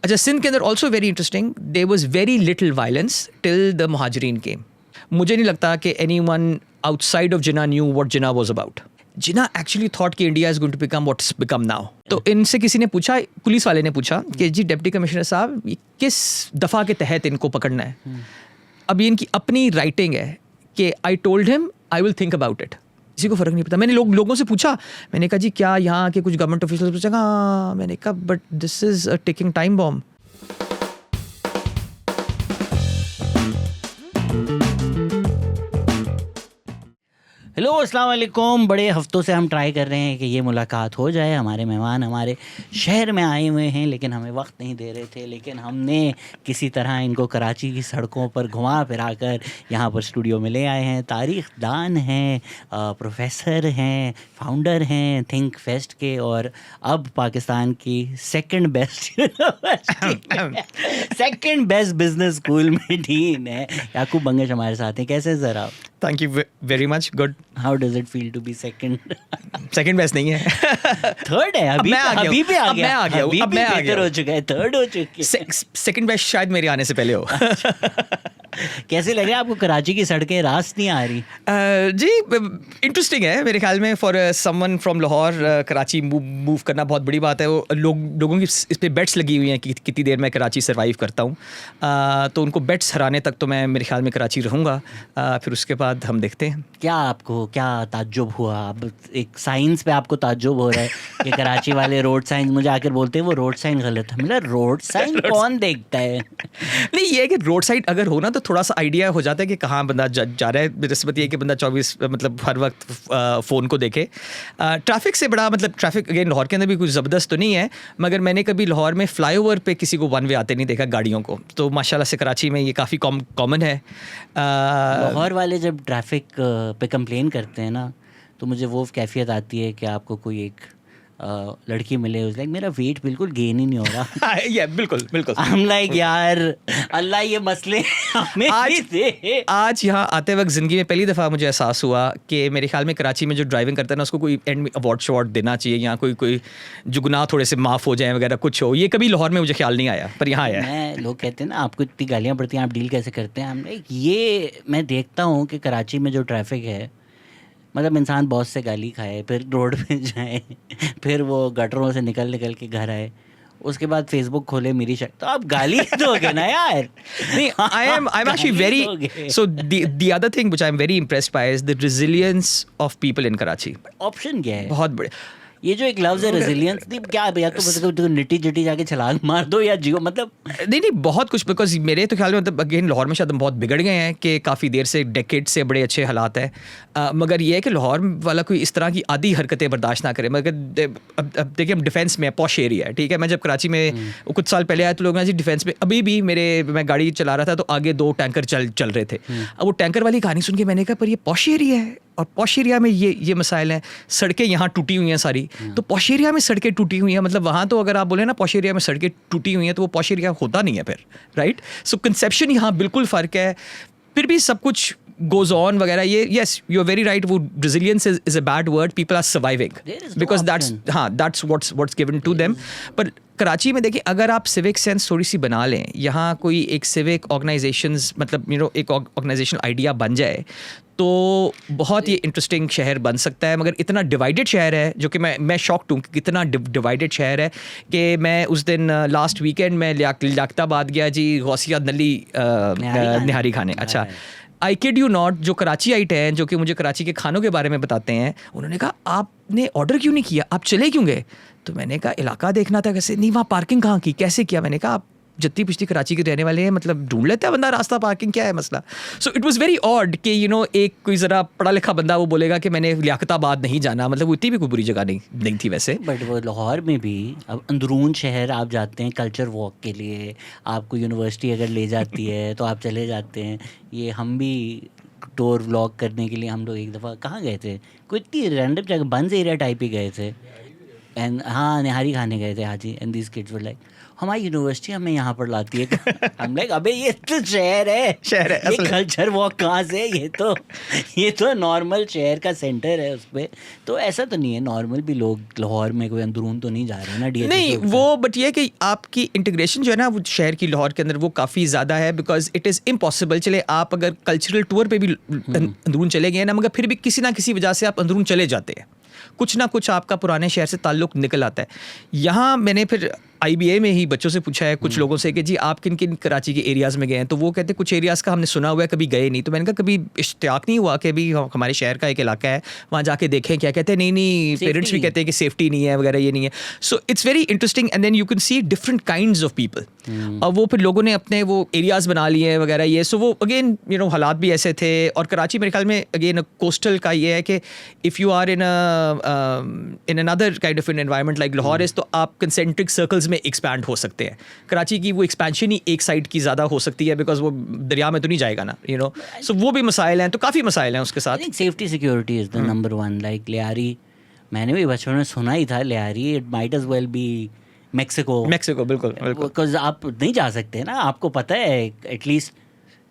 अच्छा, सिंध के अंदर also very interesting, there was very little violence till the Muhajirin came. मुझे नहीं लगता कि anyone outside of Jinnah knew what Jinnah was about. Jinnah actually thought कि India is going to become what's become now. तो इनसे किसी ने पूछा, पुलिस वाले ने पूछा कि जी डिप्टी कमिश्नर साहब, ये किस दफ़ा के तहत इनको पकड़ना है. अब इनकी अपनी राइटिंग है कि I told him I will think about it. किसी को फ़र्क नहीं पड़ता. मैंने लोगों से पूछा, मैंने कहा जी क्या यहाँ के कुछ गवर्नमेंट ऑफिशियल पूछा. हाँ, मैंने कहा but this is a ticking time bomb. Hello, अस्सलाम वालेकुम. बड़े हफ्तों से हम ट्राई कर रहे हैं कि ये मुलाकात हो जाए. हमारे मेहमान हमारे शहर में आए हुए हैं लेकिन हमें वक्त नहीं दे रहे थे, लेकिन हमने किसी तरह इनको कराची की सड़कों पर घुमा फिरा कर यहाँ पर स्टूडियो में ले आए हैं. तारीख़ दान हैं, प्रोफेसर हैं, फाउंडर हैं थिंक फेस्ट के, और अब पाकिस्तान की सेकंड बेस्ट बिजनेस स्कूल में डीन है. याकूब बंगश हमारे साथ हैं. कैसे हैं सर आप? Thank you very much. Good. How does it feel to be second? Second best नहीं है, थर्ड है. अभी मैं आ गया. अभी भी आ गया. अब मैं आ गया. हो चुका है, थर्ड हो चुकी है. सेकंड बेस्ट शायद मेरे आने से पहले हो. कैसे लगे आपको? कराची की सड़कें रास नहीं आ रही? जी इंटरेस्टिंग है मेरे ख्याल में. For someone from Lahore Karachi move करना बहुत बड़ी बात है. वो लोगों की इस पे बेट्स लगी हुई हैं कि कितनी देर मैं कराची सर्वाइव करता हूँ. तो उनको बेट्स हराने तक तो मैं मेरे ख्याल में कराची रहूँगा. फिर उसके बाद हम देखते हैं. क्या ताज्जुब हुआ? अब एक साइंस पे आपको ताज्जुब हो रहा है कि कराची वाले रोड साइन मुझे आकर बोलते हैं वो रोड साइन गलत है. मतलब रोड साइन कौन देखता है? नहीं, ये है कि रोड साइड अगर हो ना तो थोड़ा सा आइडिया हो जाता है कि कहाँ बंदा जा रहा है. नस्बत ये है कि बंदा 24 मतलब हर वक्त फ़ोन को देखे. ट्रैफिक से बड़ा मतलब ट्रैफिक अगेन लाहौर के अंदर भी कुछ ज़बरदस्त तो नहीं है, मगर मैंने कभी लाहौर में फ्लाईओवर पे किसी को वन वे आते नहीं देखा गाड़ियों को. तो माशाल्लाह से कराची में ये काफ़ी कॉमन है. लाहौर वाले जब ट्रैफिक पे कंप्लेन करते हैं ना, तो मुझे वो कैफियत आती है कि आपको कोई एक लड़की मिले, उस लाइक मेरा वेट बिल्कुल गेन ही नहीं हो रहा. ये बिल्कुल आई एम लाइक यार अल्लाह ये मसले हमें आज यहाँ आते वक्त ज़िंदगी में पहली दफ़ा मुझे एहसास हुआ कि मेरे ख्याल में कराची में जो ड्राइविंग करता है ना उसको कोई एंड में अवार्ड शवार्ड देना चाहिए, यहाँ कोई जो गुनाह थोड़े से माफ़ हो जाए वगैरह कुछ हो. ये कभी लाहौर में मुझे ख्याल नहीं आया, पर यहाँ आया. मैं लोग कहते हैं ना आपको इतनी गालियाँ पड़ती हैं, आप डील कैसे करते हैं? हम ये मैं देखता हूँ कि कराची में जो ट्रैफिक है, मतलब इंसान बॉस से गाली खाए, फिर रोड पे जाए, फिर वो गटरों से निकल के घर आए, उसके बाद फेसबुक खोले मेरी शक, तो आप गाली दोगे ना यार. नहीं, I'm actually very so the other thing which I'm very impressed by is the resilience of people in Karachi. Option क्या है? बहुत बड़े. ये जो एक लफ्ज़ है रेजिलियंस, क्या भैया तो निटी जिटी जाके छलांग मार दो या जियो, मतलब नहीं बहुत कुछ. बिकॉज मेरे तो ख्याल में मतलब अगेन लाहौर में शायद हम बहुत बिगड़ गए हैं कि काफ़ी देर से डेकेड से बड़े अच्छे हालात हैं. मगर ये है कि लाहौर वाला कोई इस तरह की आधी हरकतें बर्दाश्त ना करे. मगर अब देखिए हम डिफेंस में पॉश एरिया है, ठीक है. मैं जब कराची में कुछ साल पहले आया तो लोग जी डिफेंस में अभी भी मैं गाड़ी चला रहा था तो आगे 2 टैंकर चल रहे थे. अब वो टैंकर वाली कहानी सुन के मैंने कहा पर ये पॉश एरिया है और पॉश एरिया में ये मसाइल हैं. सड़कें यहाँ टूटी हुई हैं सारी, तो पॉश एरिया में सड़कें टूटी हुई हैं. मतलब वहाँ तो अगर आप बोले ना पॉश एरिया में सड़कें टूटी हुई हैं तो वो पॉश एरिया होता नहीं है फिर, राइट. सो कंसेप्शन यहाँ बिल्कुल फ़र्क है. फिर भी सब कुछ goes on वगैरह. ये yes you're very right, वो resilience is a bad word. people are surviving because that's what's given to them. पर कराची में देखिए अगर आप सिविक सेंस थोड़ी सी बना लें, यहाँ कोई एक सिविक ऑर्गेनाइजेशंस मतलब एक ऑर्गेनाइजेशनल आइडिया बन जाए तो बहुत ही इंटरेस्टिंग शहर बन सकता है. मगर इतना डिवाइडेड शहर है जो कि मैं शॉक्ड हूँ कि कितना डिवाइडेड शहर है कि मैं उस दिन लास्ट वीकेंड में लियाकताबाद गया जी, गौसिया नली निहारी खाने. अच्छा, आई किड यू नॉट, जो कराची आइट हैं जो कि मुझे कराची के खानों के बारे में बताते हैं, उन्होंने कहा आपने ऑर्डर क्यों नहीं किया, आप चले क्यों गए? तो मैंने कहा इलाका देखना था. कैसे नहीं, वहाँ पार्किंग कहाँ की, कैसे किया? मैंने कहा आप जितनी पिछली कराची के रहने वाले हैं मतलब ढूंढ लेता है बंदा रास्ता, पार्किंग क्या है मसला. So it was very odd कि एक कोई ज़रा पढ़ा लिखा बंदा वो बोलेगा कि मैंने लियाकताबाद नहीं जाना, मतलब वो इतनी भी कोई बुरी जगह नहीं थी वैसे. बट वो लाहौर में भी अब अंदरून शहर आप जाते हैं कल्चर वॉक के लिए, आपको यूनिवर्सिटी अगर ले जाती है तो आप चले जाते हैं. ये हम भी टूर व्लॉग करने के लिए हम लोग एक दफ़ा कहाँ गए थे, कोई इतनी रैंडम जगह बंज एरिया टाइप ही गए थे. एंड हाँ, निहारी खाने गए थे. हाँ जी. And these kids were like हमारी यूनिवर्सिटी हमें यहाँ पर लाती है। हम लाइक अबे ये तो शहर है, शहर है, ये कल्चर वॉक कहाँ से, ये तो नॉर्मल शहर का सेंटर है उस पे। तो ऐसा तो नहीं है, नॉर्मल भी लोग लाहौर में कोई अंदरून तो नहीं जा रहे ना DHS नहीं वो, बट ये कि आपकी इंटीग्रेशन जो है ना वो शहर की लाहौर के अंदर वो काफ़ी ज़्यादा है, बिकॉज इट इज़ इम्पॉसिबल। चले आप अगर कल्चरल टूर पे भी अंदरून चले गए ना, मगर फिर भी किसी ना किसी वजह से आप अंदरून चले जाते हैं, कुछ ना कुछ आपका पुराने शहर से ताल्लुक़ निकल आता है। यहाँ मैंने फिर IBA में ही बच्चों से पूछा है कुछ लोगों से कि जी आप किन किन कराची के एरियाज़ में गए हैं, तो वो कहते हैं कुछ एरियाज़ का हमने सुना हुआ है, कभी गए नहीं। तो मैंने कहा कभी इश्तियाक नहीं हुआ कि अभी हमारे शहर का एक इलाका है वहाँ जाके देखें? क्या कहते हैं नहीं पेरेंट्स भी कहते हैं कि सेफ्टी नहीं है वगैरह, ये नहीं है। So it's very interesting and then you can see different kinds of people. और वो फिर लोगों ने अपने वो एरियाज़ बना लिए हैं वगैरह ये। सो वो अगेन हालात भी ऐसे थे। और कराची मेरे ख्याल में अगेन कोस्टल का ये है कि if you are in another kind of an environment like Lahore is, तो आप कंसेंट्रिक सर्कल्स में एक्सपैंड हो सकते हैं। कराची की वो एक्सपेंशन ही एक साइड की ज़्यादा हो सकती है, बिकॉज वो दरिया में तो नहीं जाएगा ना, सो वो भी मसाइल हैं। तो काफ़ी मसाइल हैं उसके साथ। Safety security is the number one. Like Lyari, मैंने भी बचपन में सुना ही था Lyari it might as well be Mexico. बिल्कुल बिकॉज आप नहीं जा सकते ना, आपको पता है एटलीस्ट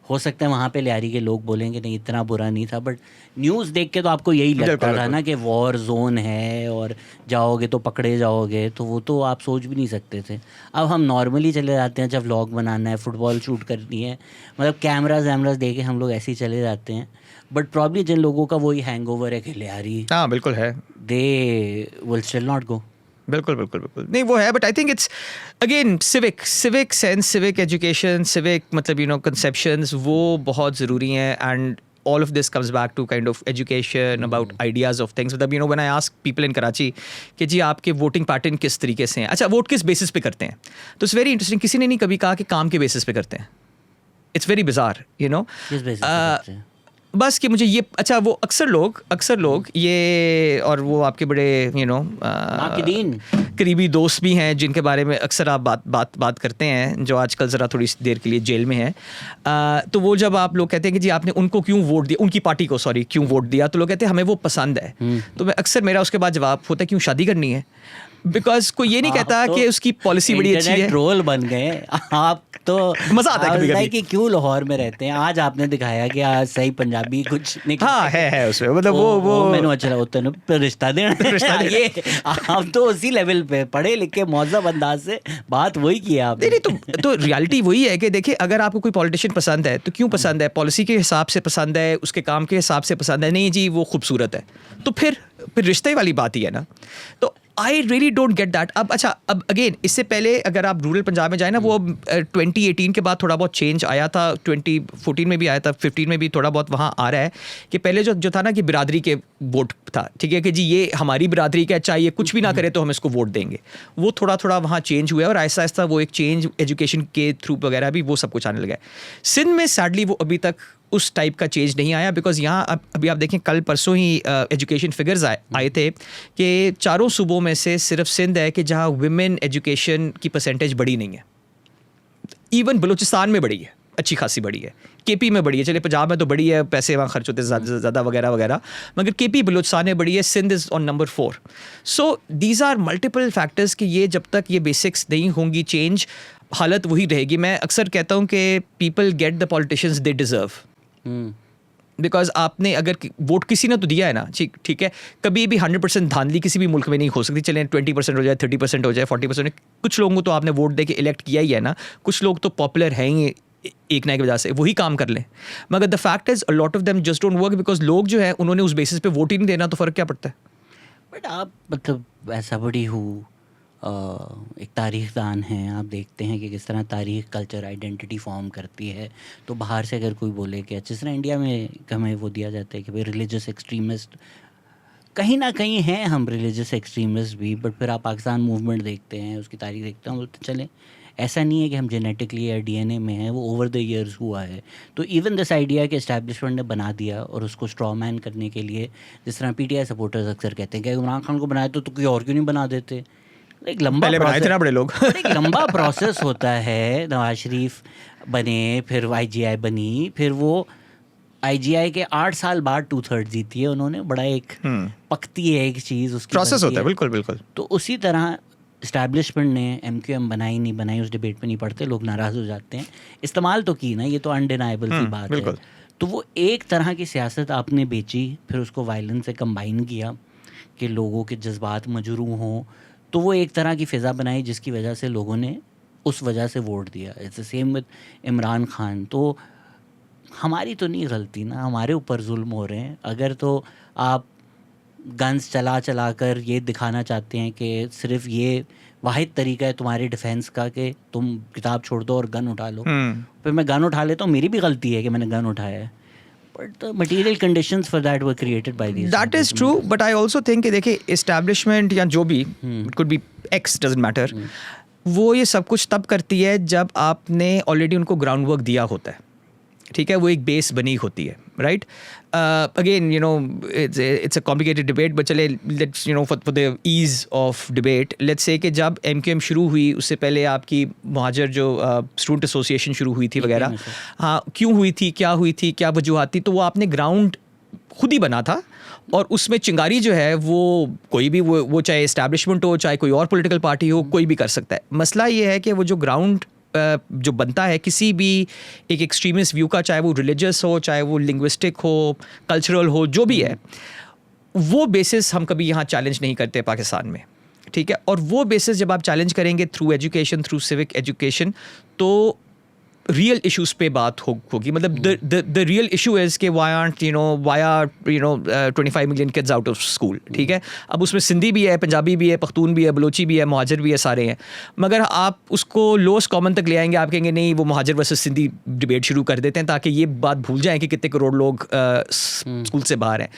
हो सकता है वहाँ पे लियारी के लोग बोलेंगे नहीं इतना बुरा नहीं था, बट न्यूज़ देख के तो आपको यही लगता था ना कि वॉर जोन है और जाओगे तो पकड़े जाओगे, तो वो तो आप सोच भी नहीं सकते थे। अब हम नॉर्मली चले जाते हैं, जब व्लॉग बनाना है, फुटबॉल शूट करनी है, मतलब कैमराज दे के हम लोग ऐसे ही चले जाते हैं। बट प्रॉब्ली जिन लोगों का वही हैंगओवर है कि लियारी, हाँ बिल्कुल है, they will still not go. बिल्कुल नहीं वो है। But I think it's again civic sense, civic education, civic मतलब कंसेप्शंस वो बहुत ज़रूरी हैं। And all of this comes back to kind of education about ideas of things. मतलब when I ask people in Karachi कि जी आपके voting pattern किस तरीके से हैं, अच्छा वोट किस बेसिस पे करते हैं, तो इट्स वेरी इंटरेस्टिंग। किसी ने नहीं कभी कहा कि काम के बेसिस पे करते हैं। इट्स वेरी बिजार किस बेसिस पे करते हैं? बस कि मुझे ये अच्छा वो अक्सर लोग ये, और वो आपके बड़े करीबी दोस्त भी हैं जिनके बारे में अक्सर आप बात करते हैं, जो आजकल ज़रा थोड़ी देर के लिए जेल में हैं। तो वो जब आप लोग कहते हैं कि जी आपने उनको क्यों वोट दिया, उनकी पार्टी को क्यों वोट दिया, तो लोग कहते हैं हमें वो पसंद है। तो मैं अक्सर मेरा उसके बाद जवाब होता है क्यों शादी करनी है, बिकॉज कोई ये नहीं कहता तो कि उसकी पॉलिसी बड़ी अच्छी है। ट्रोल बन गए आप तो। मजा आता है कभी कि क्यों लाहौर में रहते हैं। आज आपने दिखाया कि आज सही पंजाबी कुछ नहीं। हाँ है उसमें, मतलब वो मैंने अच्छा होता है रिश्ता देना ये आप तो उसी लेवल पे पढ़े लिखे मौजूद अंदाज से बात वही किया आपने। नहीं तो रियलिटी वही है कि देखिए अगर आपको कोई पॉलिटिशियन पसंद है तो क्यों पसंद है, पॉलिसी के हिसाब से पसंद है, उसके काम के हिसाब से पसंद है, नहीं जी वो खूबसूरत है, तो फिर रिश्ते वाली बात ही है ना। तो I really don't get that. अब अच्छा, अब अगेन इससे पहले अगर आप रूरल पंजाब में जाए ना, वो 2018 के बाद थोड़ा बहुत चेंज आया था, 2014 में भी आया था, 15 में भी थोड़ा बहुत वहाँ आ रहा है कि पहले जो था ना कि बिरादरी के वोट था, ठीक है कि जी ये हमारी बिरादरी का अच्छा, ये कुछ भी ना करे तो हम इसको वोट देंगे। वो थोड़ा वहाँ चेंज हुआ है और आहिस्ता आहिस्ता वो एक चेंज एजुकेशन के थ्रू वगैरह भी वो सब कुछ आने लगा है। सिंध में सैडली वो अभी तक उस टाइप का चेंज नहीं आया, बिकॉज यहाँ अभी आप देखें कल परसों ही एजुकेशन फिगर्स आए थे कि चारों सूबों में से सिर्फ सिंध है कि जहाँ वुमेन एजुकेशन की परसेंटेज बड़ी नहीं है। इवन बलूचिस्तान में बड़ी है, अच्छी खासी बड़ी है, KP में बड़ी है, चलिए पंजाब में तो बड़ी है, पैसे वहाँ खर्च होते ज़्यादा वगैरह, मगर KP बलूचिस्तान में बड़ी है, Sindh is on number 4। So these are multiple factors कि ये जब तक ये बेसिक्स नहीं होंगी चेंज, हालत वही रहेगी। मैं अक्सर कहता हूँ कि people get the politicians they deserve, because आपने अगर वोट किसी ने तो दिया है ना, ठीक है, कभी भी 100% धांधली किसी भी मुल्क में नहीं हो सकती। चलें 20% हो जाए, 30% हो जाए, 40%, कुछ लोगों को तो आपने वोट दे के इलेक्ट किया ही है ना, कुछ लोग तो पॉपुलर हैं ही एक ना एक वजह से, वही काम कर लें। मगर the fact is a lot of them just don't work, because लोग जो है उन्होंने उस बेसिस पे वोट ही नहीं देना, तो फ़र्क क्या पड़ता है। बट आप मतलब ऐसा बड़ी हूँ एक तारीख़दान हैं, आप देखते हैं कि किस तरह तारीख़ कल्चर आइडेंटिटी फॉर्म करती है। तो बाहर से अगर कोई बोले कि जिस तरह इंडिया में हमें वो दिया जाता है कि भाई रिलीजियस एक्सट्रीमिस्ट कहीं ना कहीं हैं, हम रिलीजियस एक्सट्रीमिस्ट भी, बट फिर आप पाकिस्तान मूवमेंट देखते हैं, उसकी तारीख देखते हैं, बोलते चलें ऐसा नहीं है कि हम जेनेटिकली या DNA में है, वो ओवर द ईयर्स हुआ है। तो इवन दिस आइडिया कि एस्टैब्लिशमेंट ने बना दिया और उसको स्ट्रॉ मैन करने के लिए, जिस तरह PTI सपोर्टर्स अक्सर कहते हैं कि इमरान खान को बनाया तो कोई और क्यों नहीं बना देते। एक लंबा बड़े लोग एक लंबा प्रोसेस होता है। नवाज शरीफ बने, फिर IGI बनी, फिर वो IGI के 8 साल बाद 2/3 जीती है उन्होंने। बड़ा एक पकती है एक चीज़, उसकी प्रोसेस होता है। बिल्कुल। तो उसी तरह इस्टेब्लिशमेंट ने MQM बनाई नहीं बनाई उस डिबेट पे नहीं पड़ते, लोग नाराज़ हो जाते हैं। इस्तेमाल तो की ना, ये तो अनडिनाइबल सी बात है। तो वो एक तरह की सियासत आपने बेची, फिर उसको वायलेंस से कंबाइन किया कि लोगों के जज्बात मजरूह हों, तो वो एक तरह की फ़िज़ा बनाई जिसकी वजह से लोगों ने उस वजह से वोट दिया। It's the same with Imran Khan. तो हमारी तो नहीं गलती ना, हमारे ऊपर जुल्म हो रहे हैं। अगर तो आप गन्स चला चला कर ये दिखाना चाहते हैं कि सिर्फ ये वाहिद तरीका है तुम्हारे डिफेंस का कि तुम किताब छोड़ दो और गन उठा लो, फिर मैं गन उठा लेता हूँ, मेरी भी गलती है कि मैंने गन उठाया है, but the material conditions for that were created by this. That is true, but I also think कि देखिए इस्टेब्लिशमेंट या जो भी, it could be x, doesn't matter, वो ये सब कुछ तब करती है जब आपने ऑलरेडी उनको ग्राउंड वर्क दिया होता है, ठीक है, वो एक बेस बनी होती है, right. Again you know it's a complicated debate, but चले let's you know for the ease of debate, let's say कि जब MQM शुरू हुई उससे पहले आपकी मुहाजिर जो स्टूडेंट एसोसिएशन शुरू हुई थी वगैरह, हाँ, क्यों हुई थी, क्या हुई थी, क्या वजूहत थी, तो वो आपने ग्राउंड खुद ही बना था, और उसमें चिंगारी जो है वो कोई भी, वो चाहे इस्टेब्लिशमेंट हो, चाहे कोई और पॉलिटिकल पार्टी हो, कोई भी कर सकता है। मसला ये है कि वो जो ग्राउंड जो बनता है किसी भी एक एक्सट्रीमिस्ट व्यू का, चाहे वो रिलीजियस हो, चाहे वो लिंग्विस्टिक हो, कल्चरल हो, जो भी है, वो बेसिस हम कभी यहाँ चैलेंज नहीं करते पाकिस्तान में, ठीक है। और वो बेसिस जब आप चैलेंज करेंगे through education, through civic education, तो रियल इश्यूज पे बात होगी। मतलब द रियल इशू इज़ कि why aren't 25 million kids out of school, ठीक है। अब उसमें सिंधी भी है, पंजाबी भी है, पख्तून भी है, बलोची भी है, मुहाजिर भी है, सारे हैं। मगर आप उसको लोएस्ट कॉमन तक ले आएंगे, आप कहेंगे नहीं वो मुहाजिर वर्सेस सिंधी डिबेट शुरू कर देते हैं ताकि ये बात भूल जाएं कि कितने करोड़ लोग स्कूल से बाहर हैं।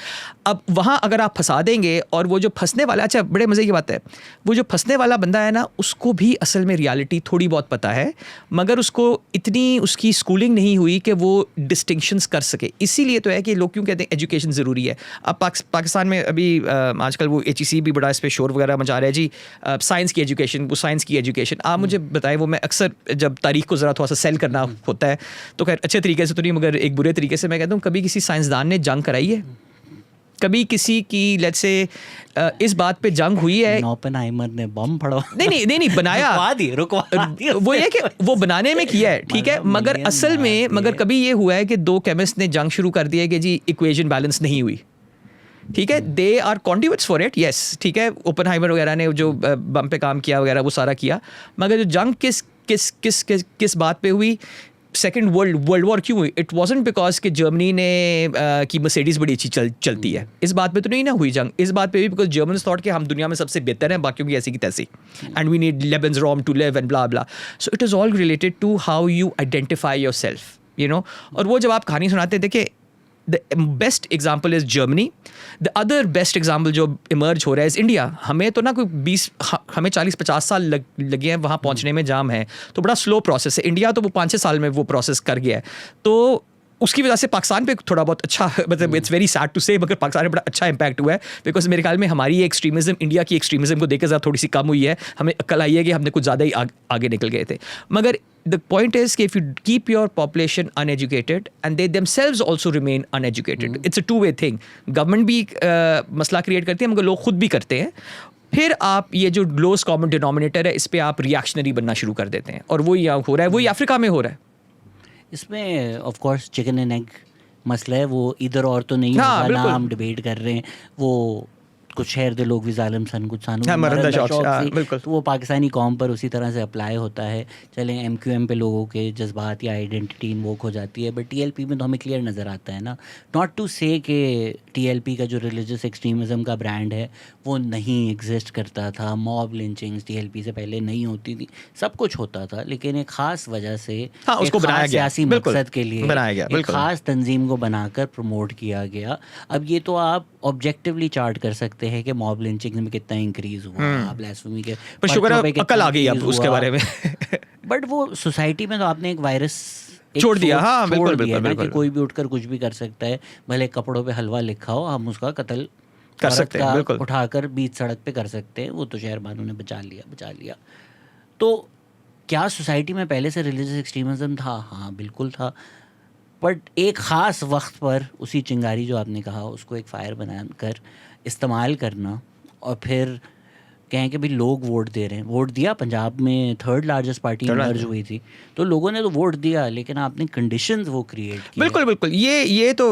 अब वहाँ अगर आप फंसा देंगे, और वो जो फंसने वाला, अच्छा बड़े मज़े की बात है, वो जो फंसने वाला बंदा है ना, उसको भी असल में रियलिटी थोड़ी बहुत पता है, मगर उसको इतनी उसकी स्कूलिंग नहीं हुई कि वो डिस्टिंक्शंस कर सके। इसीलिए तो है कि लोग क्यों कहते हैं एजुकेशन ज़रूरी है। अब पाकिस्तान में अभी आजकल वो HEC भी बड़ा इस पर शोर वगैरह मचा रहा है जी, साइंस की एजुकेशन, वो साइंस की एजुकेशन। आप मुझे बताएं, वो मैं अक्सर जब तारीख को ज़रा थोड़ा सा सेल करना होता है, तो खैर अच्छे तरीके से तो नहीं, मगर एक बुरे तरीके से मैं कहता हूँ, कभी किसी साइंसदान ने जंग कराई है? कभी किसी की लेट्स से इस बात पे जंग हुई है? ओपेनहाइमर ने बम फोड़ा, नहीं बनाया, रुकवा दिया। वो ये कि वो बनाने में किया है, ठीक है, मगर असल में, मगर कभी ये हुआ है कि दो केमिस्ट ने जंग शुरू कर दी है कि जी इक्वेशन बैलेंस नहीं हुई, ठीक है, they are contributes for it, yes, ठीक है, ओपेनहाइमर वगैरह ने जो बम पे काम किया वगैरह वो सारा किया, मगर जो जंग किस बात पे हुई, सेकेंड वर्ल्ड वॉर क्यों हुई? इट वॉजंट बिकॉज कि जर्मनी ने की मर्सिडीज़ बड़ी अच्छी चलती है, इस बात पे तो नहीं ना हुई जंग। इस बात पे भी बिकॉज जर्मन्स थॉट कि हम दुनिया में सबसे बेहतर हैं, बाकियों की ऐसी की तैसी, and we need lebensraum to live and blah blah. So it is all related to how you identify yourself, you know. और वो जब आप कहानी सुनाते हैं, देखिए the best example is Germany, the other best example जो emerge हो रहा है इज़ इंडिया। हमें तो ना कोई हमें 40-50 साल लगे हैं वहाँ पहुँचने में, जाम है, तो बड़ा स्लो प्रोसेस है। इंडिया तो वो 5-6 साल में वो प्रोसेस कर गया है, तो उसकी वजह से पाकिस्तान पे थोड़ा बहुत अच्छा, मतलब इट्स वेरी सैड टू से, मगर पाकिस्तान में बड़ा अच्छा इम्पैक्ट हुआ है, बिकॉज मेरे ख्याल में हमारी ये एक्सट्रीमिज्म इंडिया की एक्सट्रीमिज्म को देखकर ज़्यादा थोड़ी सी कम हुई है। हमें अक्ल आई है कि हमने कुछ ज़्यादा ही आगे निकल गए थे। मगर the point is कि if you keep your population uneducated and they themselves also remain uneducated, it's a two-way thing. Government भी मसला क्रिएट करती है, मगर लोग खुद भी करते हैं। फिर आप ये जो lowest common denominator है, इस पे आप रिएक्शनरी बनना शुरू कर देते हैं, और वही यहाँ हो रहा है, वही अफ्रीका में हो रहा है। इसमें of course chicken and egg मसला है, वो इधर और तो नहीं हाँ, होगा ना, हम डिबेट कर रहे हैं। वो कुछ शहर दे लोग भी जालिम सन, कुछ सानू मरदा शौक से, तो वो पाकिस्तानी कौम पर उसी तरह से अप्लाई होता है। चलें MQM पे लोगों के जज्बात या आइडेंटिटी इन्वोक हो जाती है, बट TLP में तो हमें क्लियर नज़र आता है ना। नॉट टू से कि TLP का जो रिलीजियस एक्सट्रीमिज़म का ब्रांड है वो नहीं एग्जिस्ट करता था, मॉब लिंचिंग्स TLP से पहले नहीं होती थी, सब कुछ होता था, लेकिन एक ख़ास वजह से, उसको बनाया गया, सियासी मकसद के लिए बनाया गया, एक ख़ास तंजीम को बनाकर प्रमोट किया गया। अब ये तो आप ऑब्जेक्टिवली चार्ट कर सकते हैं कि मॉब लिंचिंग में कितना इंक्रीज हुआ, ब्लास्फेमी के पर शुक्र है अकल आ गई अब उसके बारे में। बट वो सोसाइटी में तो आपने एक वायरस छोड़ दिया, हाँ बिल्कुल, कि कोई भी उठकर कुछ भी कर सकता है, भले कपड़ों पे हलवा लिखा हो, हम उसका कत्ल कर सकते हैं, बिल्कुल उठाकर बीच सड़क पे कर सकते हैं। वो तो शहर बानों ने बचा लिया। तो क्या सोसाइटी में पहले से रिलीजियस एक्सट्रीमिज्म था? हाँ बिल्कुल था, बट एक ख़ास वक्त पर उसी चिंगारी जो आपने कहा उसको एक फ़ायर बनाकर इस्तेमाल करना, और फिर कहें कि भाई लोग वोट दे रहे हैं, वोट दिया, पंजाब में 3rd लार्जेस्ट पार्टी इमर्ज हुई थी, तो लोगों ने तो वोट दिया, लेकिन आपने कंडीशंस वो क्रिएट की। बिल्कुल बिल्कुल, ये तो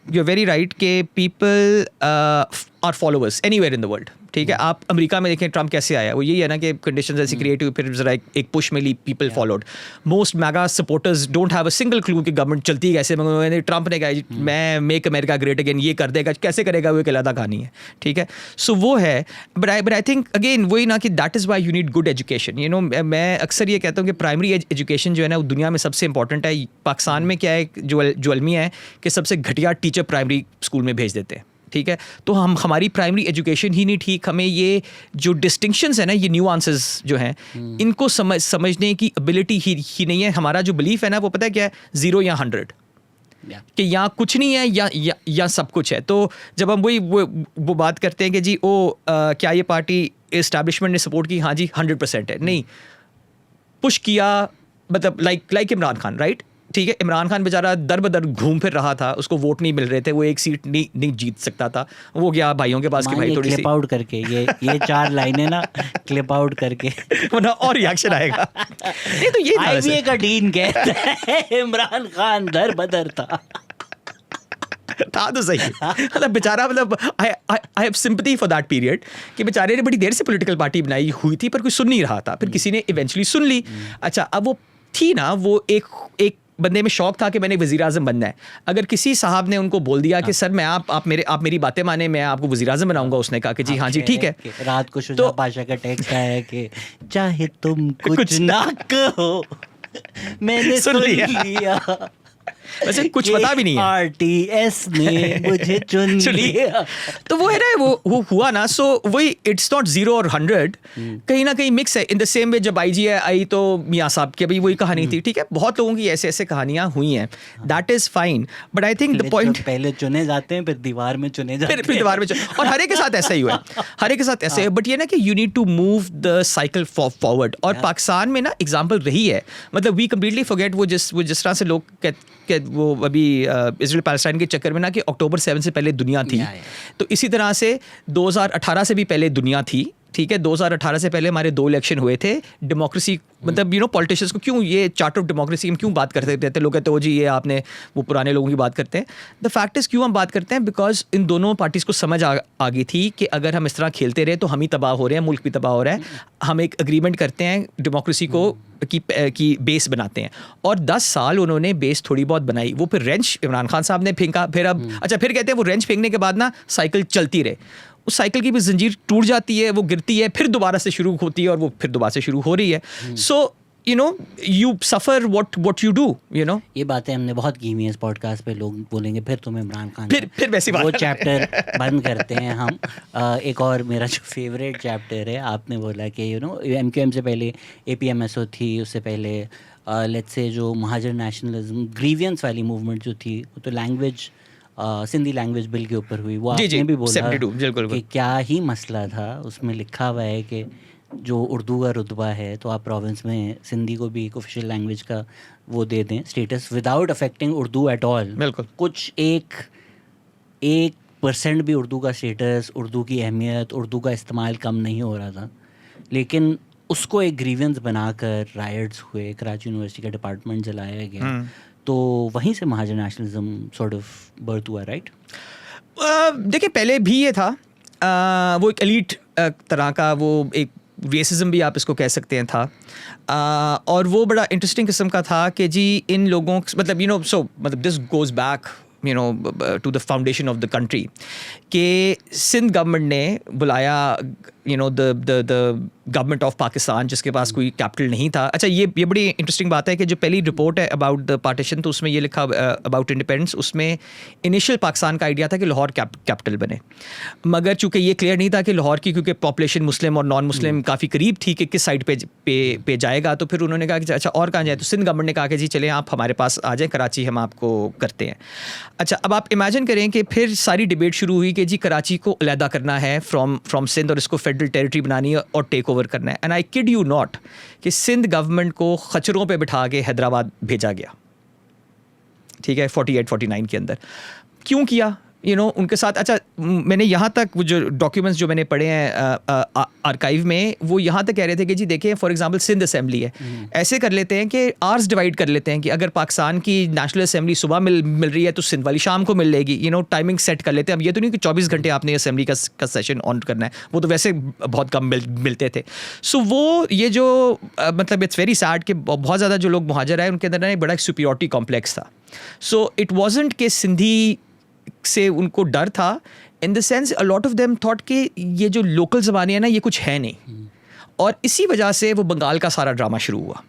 यू आर वेरी राइट कि people are followers anywhere in the world, ठीक है। आप अमेरिका में देखें ट्रम्प कैसे आया, वो यही है ना कि कंडीशंस ऐसी क्रिएट हुई, फिर जरा एक पुश मिली, people followed. Most MAGA supporters don't have a single clue कि गवर्नमेंट चलती कैसे, मगर ट्रम्प ने कहा मैं मेक अमेरिका ग्रेट अगेन, ये कर देगा, कैसे करेगा वो एक अलग कहानी है, ठीक है। सो वो है, बट आई थिंक अगेन वही ना कि that is why you need good education. You know, मैं अक्सर ये कहता हूँ कि प्राइमरी एजुकेशन जो है ना वो दुनिया में सबसे इंपॉर्टेंट है। पाकिस्तान में क्या है, जो अलमिया है कि सबसे घटिया टीचर प्राइमरी स्कूल में भेज देते हैं, ठीक है। तो हमारी प्राइमरी एजुकेशन ही नहीं ठीक, हमें ये जो डिस्टिंक्शंस है ना, ये न्यूआंसेस जो हैं, इनको समझने की एबिलिटी ही नहीं है। हमारा जो बिलीफ है ना वो पता है क्या है, 0 या 100, कि यहाँ कुछ नहीं है या सब कुछ है। तो जब हम वो बात करते हैं कि जी क्या ये पार्टी इस्टेब्लिशमेंट ने सपोर्ट की, हाँ जी 100% है, नहीं पुश किया, मतलब लाइक इमरान खान, राइट, ठीक है। इमरान खान बेचारा दर बदर घूम फिर रहा था, उसको वोट नहीं मिल रहे थे, वो एक सीट नहीं जीत सकता था, वो गया भाइयों के पास कि भाई थोड़ी सी क्लिप आउट करके ये 4 लाइनें ना क्लिप आउट करके वरना और रिएक्शन आएगा। नहीं तो ये आईबीए का डीन कहता है इमरान खान दर बदर था तो सही, मतलब बेचारा, मतलब I have sympathy for that period कि बेचारे ने बड़ी देर से पॉलिटिकल पार्टी बनाई हुई थी पर कोई सुन नहीं रहा था, फिर किसी ने इवेंचुअली सुन ली। अच्छा, अब वो थी ना, वो एक बंदे में शौक था कि मैंने वज़ीर आज़म बनना है। अगर किसी साहब ने उनको बोल दिया कि सर मैं आप मेरी बातें माने, मैं आपको वज़ीर आज़म बनाऊंगा, उसने कहा कि जी हाँ जी ठीक है। रात को शुजा पाशा का टेक्स्ट आया है कि चाहे तुम कुछ ना कहो मैंने सुन लिया वैसे कुछ पता भी नहीं है, आरटीएस ने मुझे चुन लिया। तो वो है ना, वो हुआ ना। सो वही, इट्स नॉट 0 और 100, कहीं ना कहीं मिक्स है। इन द सेम वे जब आईजी आई तो मियाँ साहब की अभी वही कहानी थी, ठीक है। बहुत लोगों की ऐसे कहानियां हुई हैं, that is fine, but I think the point, पहले चुने जाते हैं, फिर दीवार में चुने जाते हैं, फिर दीवार में और हर एक के साथ ऐसा ही हुआ है, हर एक के साथ ऐसे है। बट ये ना कि you need to move the cycle forward, और पाकिस्तान में ना एग्जाम्पल रही है, मतलब वी कम्प्लीटली फॉरगेट वो जिस तरह से लोग वो अभी इजराइल पैलेस्टाइन के चक्कर में ना कि अक्टूबर 7 से पहले दुनिया थी, तो इसी तरह से 2018 से भी पहले दुनिया थी, ठीक है। 2018 से पहले हमारे 2 इलेक्शन हुए थे। डेमोक्रेसी, मतलब यू नो पॉलिटिशियंस को क्यों ये चार्ट ऑफ डेमोक्रेसी हम क्यों बात करते रहते हैं, लोग कहते हो जी ये आपने वो पुराने लोगों की बात करते हैं। द फैक्ट इज़ क्यों हम बात करते हैं, बिकॉज इन दोनों पार्टीज़ को समझ आ गई थी कि अगर हम इस तरह खेलते रहे तो हम ही तबाह हो रहे हैं, मुल्क भी तबाह हो रहा है। हम एक एग्रीमेंट करते हैं, डेमोक्रेसी को की बेस बनाते हैं, और 10 साल उन्होंने बेस थोड़ी बहुत बनाई, वो फिर रेंच इमरान खान साहब ने फेंका, फिर अब अच्छा फिर कहते हैं वो रेंच फेंकने के बाद ना साइकिल चलती रहे, उस साइकिल की भी जंजीर टूट जाती है, वो गिरती है, फिर दोबारा से शुरू होती है, और वो फिर दोबारा से शुरू हो रही है। So you know you suffer what you do, you know. ये बातें हमने बहुत की हुई है इस पॉडकास्ट पे, लोग बोलेंगे फिर तुम इमरान खान, फिर वैसी बात, वो चैप्टर बंद करते हैं हम। एक और मेरा जो फेवरेट चैप्टर है, आपने बोला कि यू नो एमक्यूएम से पहले APMSO थी, उससे पहले लेट्स से जो महाजर नेशनलिज्म ग्रीवियंस वाली मूवमेंट जो थी, वो तो लैंग्वेज सिंधी लैंग्वेज बिल के ऊपर हुई, वो आपने भी बोला कि क्या ही मसला था। उसमें लिखा हुआ है कि जो उर्दू का रुतबा है तो आप प्रोविंस में सिंधी को भी एक ऑफिशियल लैंग्वेज का वो दे दें status, without affecting Urdu at all. बिल्कुल, कुछ 1% भी उर्दू का स्टेटस, उर्दू की अहमियत, उर्दू का इस्तेमाल कम नहीं हो रहा था, लेकिन उसको एक ग्रीवेंस बनाकर रायट्स हुए, कराची यूनिवर्सिटी का डिपार्टमेंट जलाया गया, तो वहीं से महाजर नेशनलिज्म सॉर्ट ऑफ बर्थ हुआ, राइट? देखिए पहले भी ये था, वो एक एलीट तरह का, वो एक रेसिज्म भी आप इसको कह सकते हैं था, और वो बड़ा इंटरेस्टिंग किस्म का था कि जी इन लोगों, मतलब यू नो, सो मतलब this goes back you know to the foundation of the country, कि सिंध गवर्नमेंट ने बुलाया you know the government of Pakistan, जिसके पास कोई कैपिटल नहीं था। अच्छा, ये बड़ी इंटरेस्टिंग बात है कि जो पहली रिपोर्ट है अबाउट द पार्टीशन, तो उसमें ये लिखा अबाउट इंडिपेंडेंस, उसमें इनिशियल पाकिस्तान का आइडिया था कि लाहौर कैपिटल बने, मगर चूंकि ये क्लियर नहीं था कि लाहौर की, क्योंकि पॉपुलेशन मुस्लिम और नॉन मुस्लिम काफ़ी करीब थी कि किस साइड पे जाएगा, तो फिर उन्होंने कहा कि अच्छा और कहाँ जाए, तो सिंध गवर्नमेंट ने कहा कि जी चले आप हमारे पास आ जाएँ, कराची हम आपको करते हैं। अच्छा, अब आप इमेजिन करें कि फिर सारी डिबेट शुरू हुई कि जी कराची को अलहदा करना है फ्रॉम सिंध, और इसको फेडरल टेरिटरी बनानी है और टेक ओवर करना है। And I kid you not कि सिंध गवर्नमेंट को खच्चरों पे बिठा के हैदराबाद भेजा गया, ठीक है, 48-49 के अंदर। क्यों किया? उनके साथ अच्छा मैंने यहाँ तक वो जो डॉक्यूमेंट्स जो मैंने पढ़े हैं आर्काइव में वो यहाँ तक कह रहे थे कि जी देखिए फॉर एग्जांपल सिंध असेंबली है, ऐसे कर लेते हैं कि आवर्स डिवाइड कर लेते हैं कि अगर पाकिस्तान की नेशनल असेंबली सुबह मिल रही है तो सिंध वाली शाम को मिल लेगी, टाइमिंग सेट कर लेते हैं। अब ये तो नहीं कि 24 घंटे आपने असेंबली का सेशन ऑन करना है, वो तो वैसे बहुत कम मिलते थे। सो वो ये जो मतलब इट्स वेरी सैड कि बहुत ज़्यादा जो लोग मुहाजिर आए उनके अंदर ना एक बड़ा सुपीरियरिटी कॉम्प्लेक्स था। सो इट वॉजंट कि सिंधी से उनको डर था, in the sense a lot of them thought कि ये जो लोकल ज़बानें हैं ना ये कुछ है नहीं, और इसी वजह से वो बंगाल का सारा ड्रामा शुरू हुआ।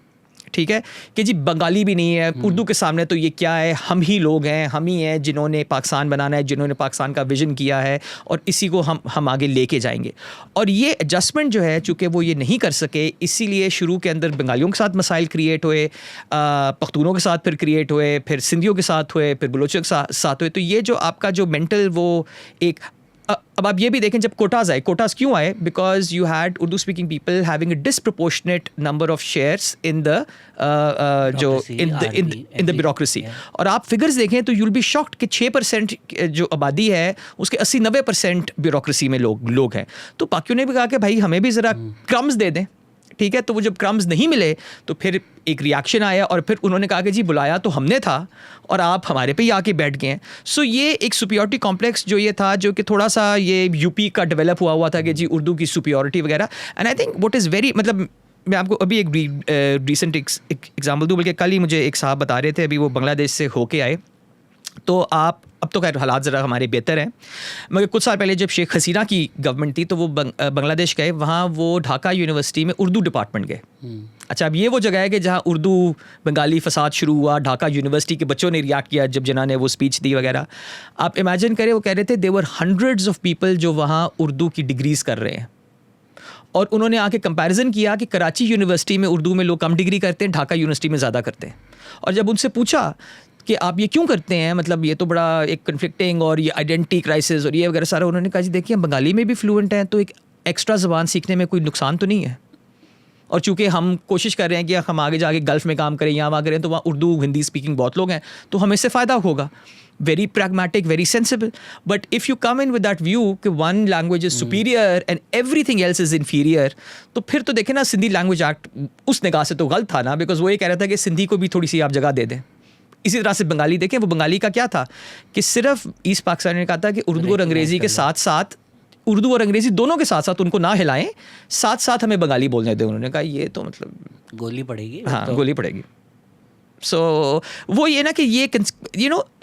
ठीक है कि जी बंगाली भी नहीं है, उर्दू के सामने तो ये क्या है, हम ही लोग हैं, हम ही हैं जिन्होंने पाकिस्तान बनाना है, जिन्होंने पाकिस्तान का विजन किया है और इसी को हम आगे लेके जाएंगे। और ये एडजस्टमेंट जो है चूँकि वो ये नहीं कर सके, इसीलिए शुरू के अंदर बंगालियों के साथ मसाइल क्रिएट हुए, पख्तूनों के साथ फिर क्रिएट हुए, फिर सिंधियों के साथ हुए, फिर बलोचों के साथ हुए। तो ये जो आपका जो मेंटल वो एक अब आप ये भी देखें जब कोटाज क्यों आए, because you had Urdu speaking people having a disproportionate number of shares in the in the bureaucracy. और आप फिगर्स देखें तो यूल बी शॉक्ड कि 6% जो आबादी है उसके 80-90% ब्यूरोक्रेसी में लोग हैं। तो पाकियों ने भी कहा कि भाई हमें भी ज़रा क्रम्स दे दें। ठीक है, तो वो जब क्रम्स नहीं मिले तो फिर एक रिएक्शन आया और फिर उन्होंने कहा कि जी बुलाया तो हमने था और आप हमारे पे ही आके बैठ गए हैं। सो ये एक सुपीरियरिटी कॉम्प्लेक्स जो ये था, जो कि थोड़ा सा ये यूपी का डेवलप हुआ था कि जी उर्दू की सुपीरियरिटी वगैरह। And I think what is very मतलब मैं आपको अभी एक रिसेंट एग्जाम्पल दूँ, बल्कि कल ही मुझे एक साहब बता रहे थे, अभी वो बांग्लादेश से होके आए। तो आप अब तो खैर हालात ज़रा हमारे बेहतर हैं, मगर कुछ साल पहले जब शेख हसीना की गवर्नमेंट थी तो वो बांग्लादेश गए, वहाँ वो ढाका यूनिवर्सिटी में उर्दू डिपार्टमेंट गए। अच्छा, अब ये वो जगह है कि जहाँ उर्दू बंगाली फसाद शुरू हुआ, ढाका यूनिवर्सिटी के बच्चों ने रिएक्ट किया जब जिन्हों ने वो स्पीच दी वगैरह। आप इमेजिन करें, वो कह रहे थे देवर हंड्रेड्स ऑफ पीपल जो वहाँ उर्दू की डिग्रीज़ कर रहे हैं, और उन्होंने आके कंपैरिजन किया कि कराची यूनिवर्सिटी में उर्दू में लोग कम डिग्री करते हैं, ढाका यूनिवर्सिटी में ज़्यादा करते हैं। और जब उनसे पूछा कि आप ये क्यों करते हैं, मतलब ये तो बड़ा एक कन्फ्लिक्टिंग और ये आइडेंटिटी क्राइसिस और ये वगैरह सारा, उन्होंने कहा जी देखिए हम बंगाली में भी फ्लुएंट हैं तो एक एक्स्ट्रा ज़बान सीखने में कोई नुकसान तो नहीं है। और चूँकि हम कोशिश कर रहे हैं कि हम आगे जाके गल्फ़ में काम करें या वहाँ करें, तो वहाँ उर्दू हिंदी स्पीकिंग बहुत लोग हैं, तो हमें इससे फ़ायदा होगा। Very pragmatic, very sensible. But if you come in with that view कि one language is superior and everything else is inferior, तो फिर तो देखें ना सिंधी लैंग्वेज एक्ट उस निगाह से तो गलत था ना, बिकॉज वो ये कह रहा था कि सिंधी को भी थोड़ी सी आप जगह दे दें। इसी तरह से बंगाली देखें, वो बंगाली का क्या था कि सिर्फ ईस्ट पाकिस्तान ने कहा था कि उर्दू और अंग्रेज़ी के साथ साथ, उर्दू और अंग्रेज़ी दोनों के साथ साथ उनको ना हिलाएं, साथ साथ हमें बंगाली बोलने दें। उन्होंने कहा ये तो मतलब गोली पड़ेगी। हाँ, गोली पड़ेगी। सो वो ये ना कि ये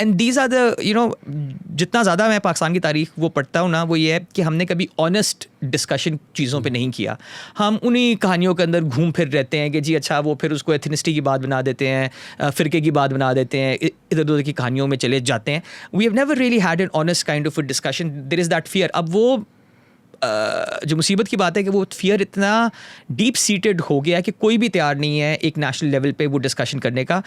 एंड दीज आर द जितना ज़्यादा मैं पाकिस्तान की तारीख वो पढ़ता हूँ ना, वो ये है कि हमने कभी ऑनेस्ट डिस्कशन चीज़ों पे नहीं किया। हम उन्हीं कहानियों के अंदर घूम फिर रहते हैं कि जी अच्छा वो फिर उसको एथनिसिटी की बात बना देते हैं, फ़िरके की बात बना देते हैं, इधर उधर की कहानियों में चले जाते हैं। We have never really had an honest kind of a discussion. There is that fear. अब वो जो मुसीबत की बात है कि वो फियर इतना डीप सीटेड हो गया कि कोई भी तैयार नहीं है एक नेशनल लेवल पे वो डिस्कशन करने का।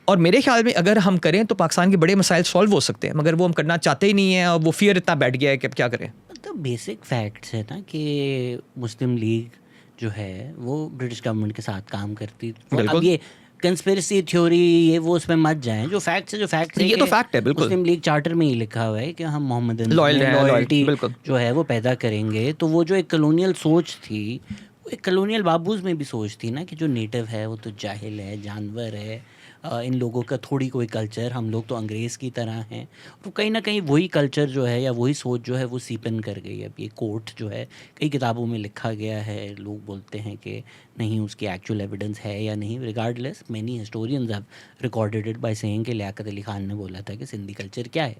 और मेरे ख्याल में अगर हम करें तो पाकिस्तान के बड़े मसाइल सॉल्व हो सकते हैं, मगर वो हम करना चाहते ही नहीं है और वो फियर इतना बैठ गया है कि अब क्या करें। तो बेसिक फैक्ट्स है ना कि मुस्लिम लीग जो है वो ब्रिटिश गवर्नमेंट के साथ काम करती। तो अब ये कंस्पिरेसी थ्योरी ये वो उसमें मत जाएं, जो फैक्ट्स है जो फैक्ट्स है, ये तो फैक्ट है बिल्कुल। मुस्लिम लीग चार्टर में ही लिखा हुआ है कि हम मोहम्मदन लॉयल्टी जो है वो पैदा करेंगे। तो वो जो एक कॉलोनियल सोच थी, वो एक कॉलोनियल बाबूज में भी सोच थी ना कि जो नेटिव है वो तो जाहिल है, जानवर है, इन लोगों का थोड़ी कोई कल्चर, हम लोग तो अंग्रेज़ की तरह हैं। तो कहीं ना कहीं वही कल्चर जो है या वही सोच जो है वो सीपन कर गई। अब ये कोट जो है कई किताबों में लिखा गया है, लोग बोलते हैं कि नहीं उसकी एक्चुअल एविडेंस है या नहीं। Regardless many historians have recorded it by saying कि लियाकत अली खान ने बोला था कि सिंधी कल्चर क्या है,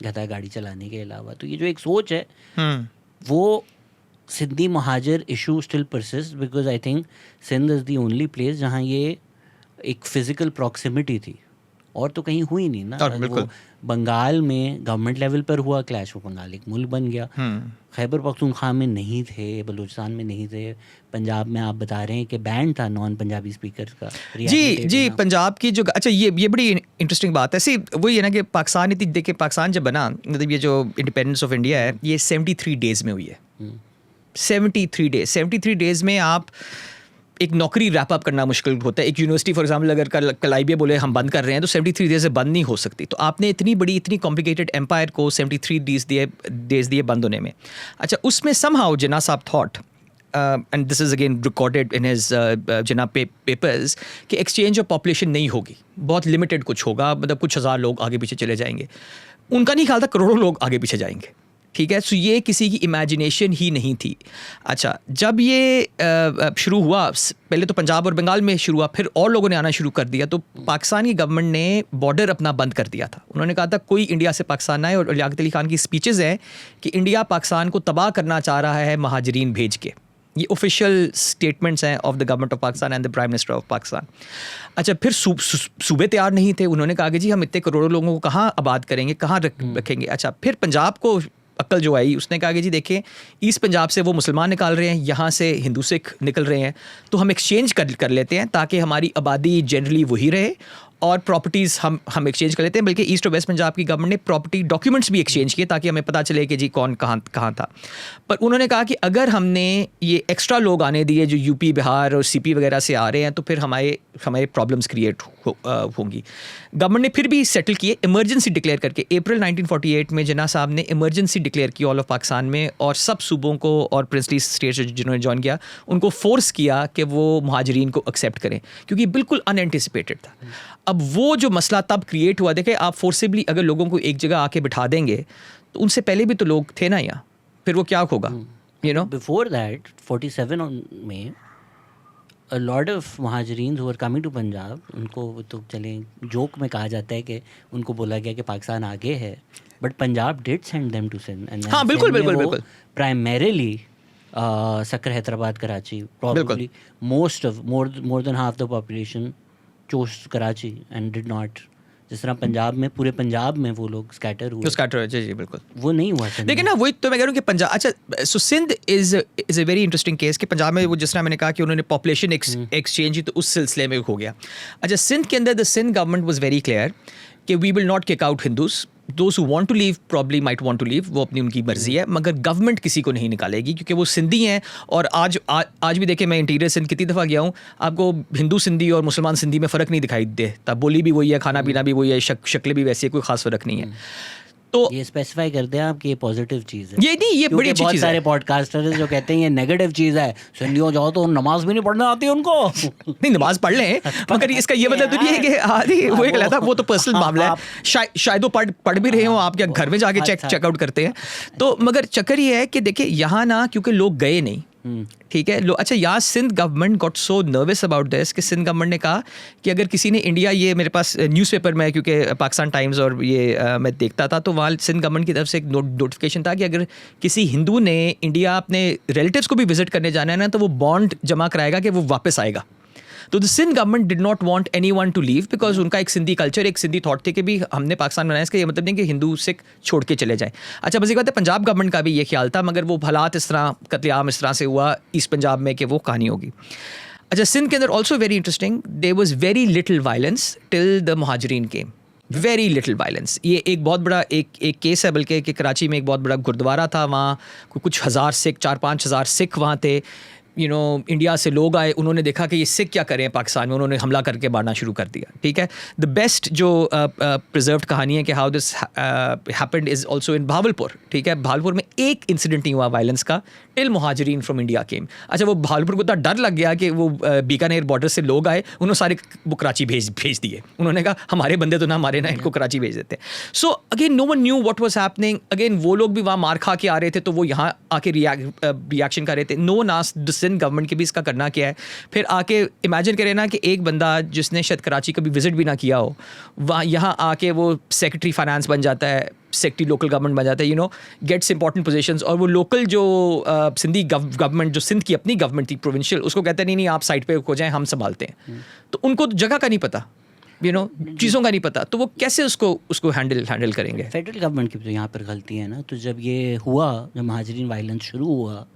गधा गाड़ी चलाने के अलावा। तो ये जो एक सोच है वो Sindhi Muhajir issue still persist, because I think Sindh is the only place जहाँ ये एक फिज़िकल प्रॉक्सिमिटी थी और तो कहीं हुई नहीं ना। वो बंगाल में गवर्नमेंट लेवल पर हुआ क्लैश, वो बंगाल एक मुल्क बन गया। खैबर पख्तूनख्वा में नहीं थे, बलूचिस्तान में नहीं थे, पंजाब में आप बता रहे हैं कि बैन था नॉन पंजाबी स्पीकर का। जी पंजाब की जो अच्छा ये बड़ी इंटरेस्टिंग बात है। सी वो ये ना कि पाकिस्तान इतनी देखिए, पाकिस्तान जब बना, मतलब ये जो इंडिपेंडेंस ऑफ इंडिया है ये 73 डेज़ में हुई है। 73 डेज़ में आप एक नौकरी रैप अप करना मुश्किल होता है। एक यूनिवर्सिटी फॉर एग्जांपल अगर कल IBA बोले हम बंद कर रहे हैं तो 73 डेज से बंद नहीं हो सकती। तो आपने इतनी बड़ी इतनी कॉम्प्लिकेटेड एम्पायर को 73 डेज दिए बंद होने में। अच्छा, उसमें समहाउ जिन्ना साहब thought and this is again recorded in his Jinnah papers कि एक्सचेंज ऑफ पॉपुलेशन नहीं होगी, बहुत लिमिटेड कुछ होगा, मतलब कुछ हज़ार लोग आगे पीछे चले जाएंगे। उनका नहीं ख्याल था करोड़ों लोग आगे पीछे जाएंगे, ठीक है। सो ये किसी की इमेजिनेशन ही नहीं थी। अच्छा, जब ये शुरू हुआ, पहले तो पंजाब और बंगाल में शुरू हुआ, फिर और लोगों ने आना शुरू कर दिया, तो पाकिस्तान की गवर्नमेंट ने बॉर्डर अपना बंद कर दिया था। उन्होंने कहा था कोई इंडिया से पाकिस्तान आए, और लियाकत अली खान की स्पीचेज़ हैं कि इंडिया पाकिस्तान को तबाह करना चाह रहा है महाजरीन भेज के। ये ऑफिशियल स्टेटमेंट्स हैं of the government of Pakistan and the prime minister of Pakistan. अच्छा, फिर सूबे तैयार नहीं थे। उन्होंने कहा कि जी हम इतने करोड़ों लोगों को कहाँ आबाद करेंगे, कहाँ रखेंगे। अच्छा, फिर पंजाब को अक्ल जो आई, उसने कहा कि जी देखें ईस्ट पंजाब से वो मुसलमान निकाल रहे हैं, यहाँ से हिंदू सिख निकल रहे हैं, तो हम एक्सचेंज कर लेते हैं ताकि हमारी आबादी जनरली वही रहे और प्रॉपर्टीज़ हम एक्सचेंज कर लेते हैं। बल्कि ईस्ट और वेस्ट पंजाब की गवर्नमेंट ने प्रॉपर्टी डॉक्यूमेंट्स भी एक्सचेंज किए ताकि हमें पता चले कि जी कौन कहाँ था। पर उन्होंने कहा कि अगर हमने ये एक्स्ट्रा लोग आने दिए जो यूपी, बिहार और CP वगैरह से आ रहे हैं, तो फिर हमारे प्रॉब्लम्स क्रिएट होंगी। गवर्नमेंट ने फिर भी सेटल किए इमरजेंसी डिक्लेयर करके। अप्रैल 1948 में जिन्ना साहब ने इमरजेंसी डिक्लेयर की ऑल ऑफ पाकिस्तान में, और सब सूबों को और प्रिंसली स्टेट्स जिन्होंने ज्वाइन किया उनको फोर्स किया कि वो महाजरीन को एक्सेप्ट करें, क्योंकि बिल्कुल अनएंटिसिपेटेड था। अब वो जो मसला तब क्रिएट हुआ, देखें आप फोर्सिबली अगर लोगों को एक जगह आके बिठा देंगे तो उनसे पहले भी तो लोग थे ना यहाँ, फिर वो क्या होगा, यू नो। बिफोर दैट 47 में a lot of महाजरीन who were coming to Punjab, उनको तो चले जोक में कहा जाता है कि उनको बोला गया कि पाकिस्तान आगे है, but Punjab did send them to Sindh. हाँ, बिल्कुल बिल्कुल बिल्कुल। Primarily Sukkur, Hyderabad, Karachi, probably most of more than half the population chose Karachi and did not, जिस तरह पंजाब में पूरे पंजाब में वो लोग स्कैटर हुए, जी बिल्कुल वो नहीं हुआ। लेकिन ना वही तो मैं कह रहा हूँ कि पंजाब, अच्छा so Sindh is a very interesting case कि पंजाब में वो जिस तरह मैंने कहा कि उन्होंने पॉपुलेशन एक्सचेंज ही तो उस सिलसिले में हो गया। अच्छा, सिंध के अंदर the Sindh government was very clear कि we will not kick out Hindus, those who want to leave probably might want to leave, वो अपनी उनकी मर्जी है, मगर गवर्नमेंट किसी को नहीं निकालेगी क्योंकि वो सिंधी हैं। और आज भी देखें, मैं इंटीरियर सिंध कितनी दफ़ा गया हूँ, आपको हिंदू सिंधी और मुसलमान सिंधी में फ़र्क नहीं दिखाई देता। बोली भी वही है, खाना पीना भी वही है, शक्लें भी वैसी है, कोई ख़ास फ़र्क नहीं है। तो ये स्पेसिफाई कर दें आप कि ये पॉजिटिव चीज़ है, ये नहीं, ये बड़ी अच्छी चीज़ है। बहुत सारे पॉडकास्टर्स जो कहते हैं ये नेगेटिव चीज़ है, सिंधियों जाओ तो नमाज भी नहीं पढ़ना आती उनको। नहीं, नमाज पढ़ लें, मगर इसका ये मतलब तो नहीं है कि वो एक लेता, वो तो पर्सनल मामला है। शायद वो पढ़ भी रहे हो, आप क्या घर में जाके चेकआउट करते हैं। तो मगर चक्कर ये है कि देखिए यहाँ ना, क्योंकि लोग गए नहीं, ठीक है। अच्छा, यहाँ Sindh government got so nervous about this कि सिंध गवर्नमेंट ने कहा कि अगर किसी ने इंडिया, ये मेरे पास न्यूज़पेपर में, क्योंकि पाकिस्तान टाइम्स और ये मैं देखता था, तो वहाँ सिंध गवर्नमेंट की तरफ से एक नोटिफिकेशन था कि अगर किसी हिंदू ने इंडिया अपने रिलेटिव्स को भी विजिट करने जाना है ना, तो वो बॉन्ड जमा कराएगा कि वो वापस आएगा। तो the Sindh government did not want anyone to leave because उनका एक सिंधी कल्चर, एक सिंधी थॉट थे कि भी हमने पाकिस्तान बनाया, इसका ये मतलब नहीं कि हिंदू सिख छोड़ के चले जाएं। अच्छा, बस एक बात है, पंजाब गवर्नमेंट का भी ये ख्याल था, मगर वो हालात इस तरह, कत्लेआम इस तरह से हुआ ईस्ट पंजाब में कि वो कहानी होगी। अच्छा, सिंध के अंदर also very interesting, there was very little violence till the Muhajirin came, very little violence. ये एक बहुत बड़ा एक केस है, बल्कि कि कराची में एक बहुत बड़ा गुरुद्वारा था, वहाँ कुछ हज़ार सिख, 4-5 हज़ार सिख वहाँ थे। इंडिया से लोग आए, उन्होंने देखा कि ये सिख क्या करें पाकिस्तान में, उन्होंने हमला करके मारना शुरू कर दिया, ठीक है। द बेस्ट जो प्रिजर्व्ड कहानी है कि how this happened is also in Bahawalpur, ठीक है। भावलपुर में एक इंसिडेंट नहीं हुआ वायलेंस का टिल महाजरीन फ्रॉम इंडिया केम। अच्छा, वो भावलपुर को इतना डर लग गया कि वो बीकानेर बॉर्डर से लोग आए, उन्होंने सारे वो कराची भेज दिए। उन्होंने कहा हमारे बंदे तो ना मारे ना, इनको कराची भेज देते। So again no one knew what was happening. Again वो लोग भी वहाँ मार खा के आ रहे थे, तो वो यहाँ आके रिएक्शन कर रहे थे। No one asked Sindh government के भी इसका करना क्या है। फिर आके इमेजिन करें ना कि एक बंदा जिसने शायद कराची कभी विजिट भी ना किया हो, वहाँ यहाँ आके वो सेक्रेटरी फाइनेंस बन जाता है, सेक्रेटरी लोकल गवर्नमेंट बन जाता है, गेट्स इंपॉर्टेंट पोजीशंस। और वो लोकल जो सिंधी गवर्नमेंट, जो सिंध की अपनी गवर्नमेंट थी प्रोविंशियल, उसको कहते हैं नहीं आप साइड पे हो जाएं, हम संभालते हैं। तो उनको जगह का नहीं पता, चीज़ों का नहीं पता, तो वो कैसे उसको हैंडल करेंगे। फेडरल गवर्नमेंट की तो यहाँ पर गलती है ना। तो जब ये हुआ, जब महाजरीन वायलेंस शुरू हुआ,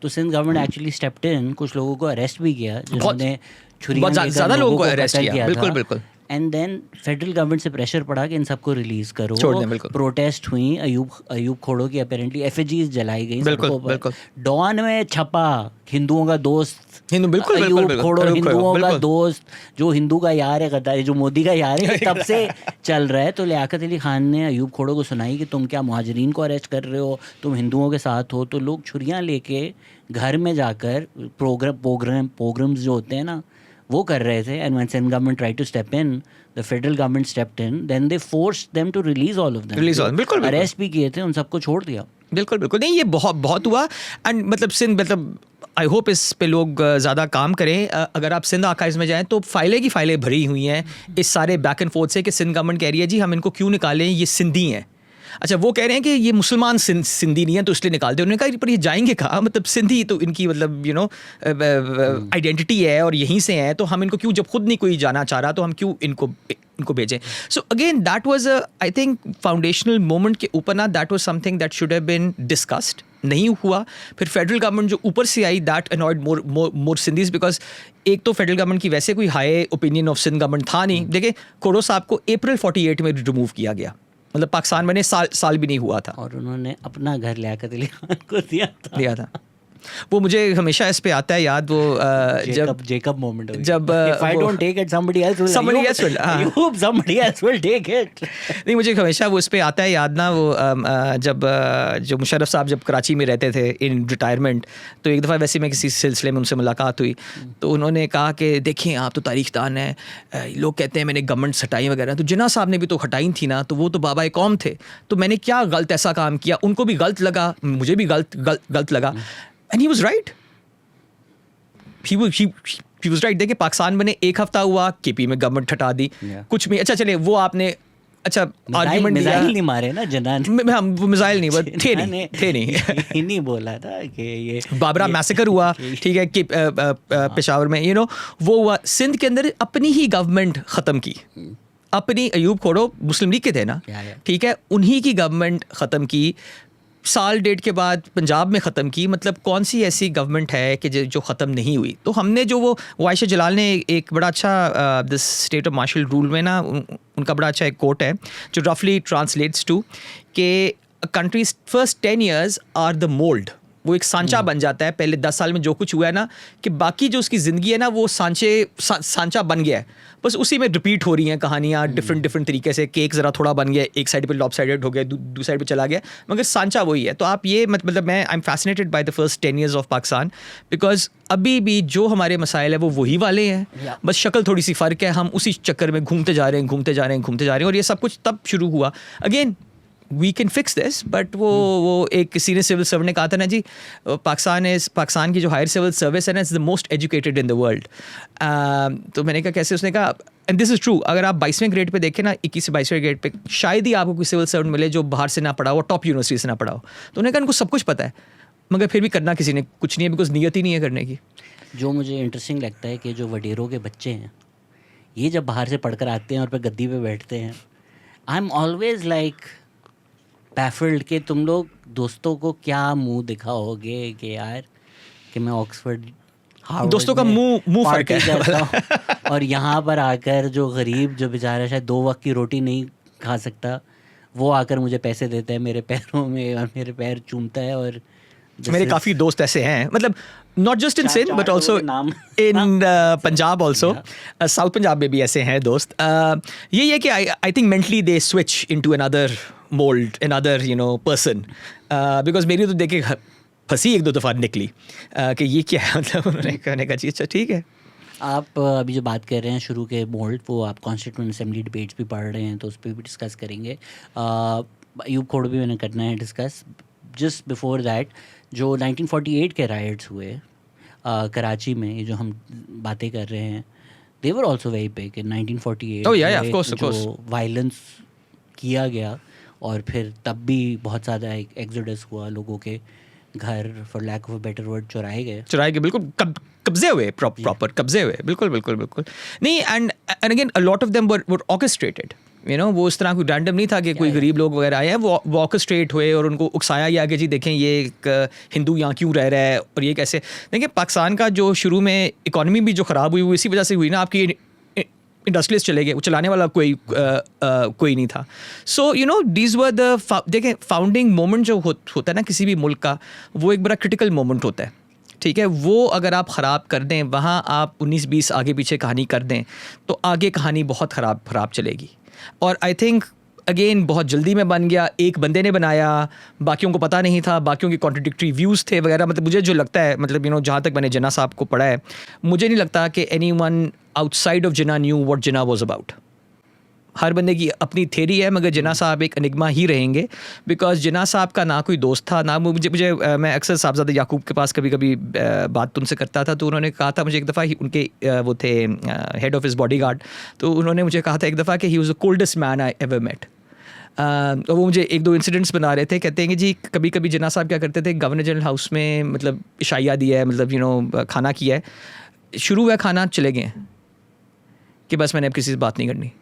तो Sindh government actually stepped in, कुछ लोगों को अरेस्ट भी किया, जिन्होंने छुरियां बहुत ज़्यादा लोगों को अरेस्ट किया, बिल्कुल। एंड देन फेडरल गवर्नमेंट से प्रेशर पड़ा कि इन सबको रिलीज़ करो। छोड़ दें, बिल्कुल। प्रोटेस्ट हुई, अयूब खोड़ो की अपेरेंटली एफएजीज जलाई गई बिल्कुल, सड़कों पर। बिल्कुल। डॉन में छपा हिंदुओं का दोस्त, हिंदू, बिल्कुल, बिल्कुल, अयूब बिल्कुल, खोड़ो बिल्कुल, हिंदुओं का बिल्कुल। दोस्त, जो हिंदू का यार है गद्दारी, जो मोदी का यार है, तब से चल रहा है। तो लियाकत अली खान ने अयूब खोड़ो को सुनाई कि तुम क्या मुहाजिरीन को अरेस्ट कर रहे हो, तुम हिंदुओं के साथ हो। तो लोग छुरियां लेके घर में जाकर प्रोग्राम्स जो होते हैं ना वो कर रहे थे। And when central government tried to step in, the federal government stepped in, then they forced them to release all of them. बिल्कुल, बिल्कुल। अरेस्ट भी किए थे, उन सबको छोड़ दिया। बिल्कुल, बिल्कुल। नहीं, ये बहुत बहुत हुआ। एंड मतलब सिंध, मतलब आई होप इस पे लोग ज़्यादा काम करें। अगर आप सिंध आर्काइव्स में जाएं तो फाइलें की फाइलें भरी हुई हैं इस सारे बैक एंड फोर्थ से कि सिंध गवर्नमेंट कह रही है जी हम इनको क्यों निकालें, ये सिंधी हैं। अच्छा, वो कह रहे हैं कि ये मुसलमान सिंधी नहीं है तो इसलिए निकालते हैं। उन्होंने कहा पर ये जाएंगे कहाँ, मतलब सिंधी तो इनकी मतलब आइडेंटिटी है और यहीं से हैं, तो हम इनको क्यों, जब खुद नहीं कोई जाना चाह रहा तो हम क्यों इनको भेजें। So again that was I think foundational moment के ऊपर ना, that was something that should have been discussed, नहीं हुआ। फिर फेडरल गवर्नमेंट जो ऊपर से आई, that annoyed more Sindhis, because एक तो फेडरल गवर्नमेंट की वैसे कोई high opinion of Sindh government था नहीं। देखिए, खोड़ो साहब को अप्रैल 48 में रिमूव किया गया, मतलब पाकिस्तान में साल भी नहीं हुआ था, और उन्होंने अपना घर लियाकत अली खान को दिया था। वो मुझे हमेशा इस पे आता है याद, वो जेकब मोमेंट, जब if I don't take it somebody else will, somebody else will take it। नहीं, मुझे हमेशा वो इस पे आता है याद ना, वो जब जो मुशर्रफ साहब जब कराची में रहते थे इन रिटायरमेंट, तो एक दफ़ा वैसे मैं किसी सिलसिले में उनसे मुलाकात हुई, तो उन्होंने कहा कि देखिए आप तो तारीखदान हैं, लोग कहते हैं मैंने गवर्नमेंट हटाई वगैरह, तो जिन्ना साहब ने भी तो हटाई थी ना, तो वो तो बाबा कौम थे, तो मैंने क्या गलत ऐसा काम किया, उनको भी गलत लगा, मुझे भी गलत लगा। And he was right. He was right. देखिए, पाकिस्तान बने 1 हफ्ता हुआ, केपी में गवर्नमेंट हटा दी, कुछ में अच्छा चले, वो आपने अच्छा आर्गुमेंट दिया, मिसाइल नहीं मारे ना जनान, हम वो मिसाइल नहीं थे नहीं नहीं बोला था कि ये बाबरा मैसेकर हुआ, ठीक है, कि पेशावर में वो हुआ। सिंध के अंदर अपनी ही गवर्नमेंट ख़त्म की, अपनी, अयूब खोड़ो मुस्लिम लीग के थे ना, ठीक है, उन्हीं की गवर्नमेंट ख़त्म की, साल डेढ़ के बाद पंजाब में ख़त्म की। मतलब कौन सी ऐसी गवर्नमेंट है कि जो ख़त्म नहीं हुई। तो हमने जो वो आयशा जलाल ने एक बड़ा अच्छा this state of martial rule में ना उनका बड़ा अच्छा एक कोट है जो रफली ट्रांसलेट्स टू कि countries first 10 years are the mould. वो एक सांचा बन जाता है, पहले 10 साल में जो कुछ हुआ है ना, कि बाकी जो उसकी ज़िंदगी है ना वो सांचा बन गया है, बस उसी में रिपीट हो रही हैं कहानियाँ डिफरेंट तरीके से। केक ज़रा थोड़ा बन गया, एक साइड पे लॉपसाइडेड हो गया, दूसरी साइड पे चला गया, मगर सांचा वही है। तो आप ये मतलब मैं I am fascinated by the first 10 years of Pakistan, because अभी भी जो हमारे मसाइल है वो वही वाले हैं, बस शक्ल थोड़ी सी फ़र्क है, हम उसी चक्कर में घूमते जा रहे हैं। और ये सब कुछ तब शुरू हुआ। Again we can fix this, but वो एक सीनियर सिविल सर्वेंट ने कहा था ना जी, पाकिस्तान की जो हायर सिविल सर्विस है ना, is the most educated in the world. तो मैंने कहा कैसे, उसने कहा एंड दिस इज़ ट्रू, अगर आप 22वें ग्रेड पे देखें ना, 21 से 22वें ग्रेड पे शायद ही आपको कोई सिविल सर्वेंट मिले जो बाहर से ना पढ़ा हो, टॉप यूनिवर्सिटी से ना पढ़ा हो। तो उन्होंने कहा उनको सब कुछ पता है, मगर फिर भी करना किसी ने कुछ नहीं है, बिकॉज नीयत ही नहीं है करने की। जो मुझे इंटरेस्टिंग लगता है कि जो वडेरों के बच्चे हैं, ये जब बाहर से पढ़कर आते हैं और फिर गद्दी पे बैठते हैं, I am always like baffled कि तुम लोग दोस्तों को क्या मुंह दिखाओगे कि यार कि मैं ऑक्सफोर्ड दोस्तों का मुंह फर्क है और यहाँ पर आकर जो गरीब, जो बेचारा शायद 2 वक्त की रोटी नहीं खा सकता, वो आकर मुझे पैसे देता है मेरे पैरों में और मेरे पैर चूमता है। और मेरे काफ़ी दोस्त ऐसे हैं, मतलब not just in Sindh but also in Punjab also, south Punjab में भी ऐसे हैं दोस्त। यही है कि I think mentally they switch into another mould, another person, because मेरी तो देखे हंसी 1-2 दफ़ा निकली कि ये क्या है, मतलब उन्होंने कहने का चीज़ अच्छा ठीक है। आप अभी जो बात कर रहे हैं शुरू के मोल्ड, वो आप कॉन्स्टिट्यूएंट असेंबली डिबेट्स भी पढ़ रहे हैं तो उस पर भी डिस्कस करेंगे। अयूब खोड़ो भी मैंने करना है डिस्कस। जस्ट बिफोर दैट, जो 1948 के राइट्स हुए कराची में, ये जो हम बातें कर रहे हैं, they were also very big in 1948। Oh yeah, of course. जो वायलेंस किया गया और फिर तब भी बहुत ज़्यादा एक्सोडस हुआ, लोगों के घर for lack of a better word चुराए गए, बिल्कुल कब्जे हुए, प्रॉपर कब्जे हुए, बिल्कुल नहीं। And again a lot of them were orchestrated, वो इस तरह कोई रैंडम नहीं था कि कोई गरीब लोग वगैरह आए हैं, वो ऑर्केस्ट्रेट हुए और उनको उकसाया गया कि जी देखें ये एक हिंदू यहाँ क्यों रह रहा है और ये कैसे। देखिए, पाकिस्तान का जो शुरू में इकॉनमी भी जो ख़राब हुई वो इसी वजह से हुई ना, आपकी इंडस्ट्रियलिस्ट चले गए, वो चलाने वाला कोई नहीं था. So you know these were the, देखें फाउंडिंग मोमेंट जो होता है ना किसी भी मुल्क का, वो एक बड़ा क्रिटिकल मोमेंट होता है. ठीक है, वो अगर आप ख़राब कर दें, वहाँ आप 19-20 आगे पीछे कहानी कर दें, तो आगे कहानी बहुत ख़राब चलेगी. और आई थिंक अगेन बहुत जल्दी में बन गया, एक बंदे ने बनाया, बाकियों को पता नहीं था, बाकियों के कॉन्ट्रडिक्टरी व्यूज़ थे वगैरह. मतलब मुझे जो लगता है, मतलब यू नो जहाँ तक मैंने जिन्ना साहब को पढ़ा है, मुझे नहीं लगता कि anyone outside of Jinnah knew what Jinnah was about. हर बंदे की अपनी थेरी है, मगर जिन्ना साहब एक एनिग्मा ही रहेंगे, बिकॉज जिन्ना साहब का ना कोई दोस्त था, ना मुझे मैं अक्सर साहबजादा याकूब के पास कभी कभी बात उनसे करता था, तो उन्होंने कहा था मुझे एक दफ़ा, उनके वो थे हेड ऑफ हिज बॉडीगार्ड, तो उन्होंने मुझे कहा था एक दफ़ा कि he was the coldest man I ever met. तो वो मुझे 1-2 इंसिडेंट्स बना रहे थे, कहते हैं कि जी कभी कभी जिन्ना साहब क्या करते थे, गवर्नर जनरल हाउस में मतलब इशाइया दिया है, मतलब यू नो खाना किया है, शुरू हुआ खाना, चले गए कि बस मैंने अब किसी से बात नहीं करनी.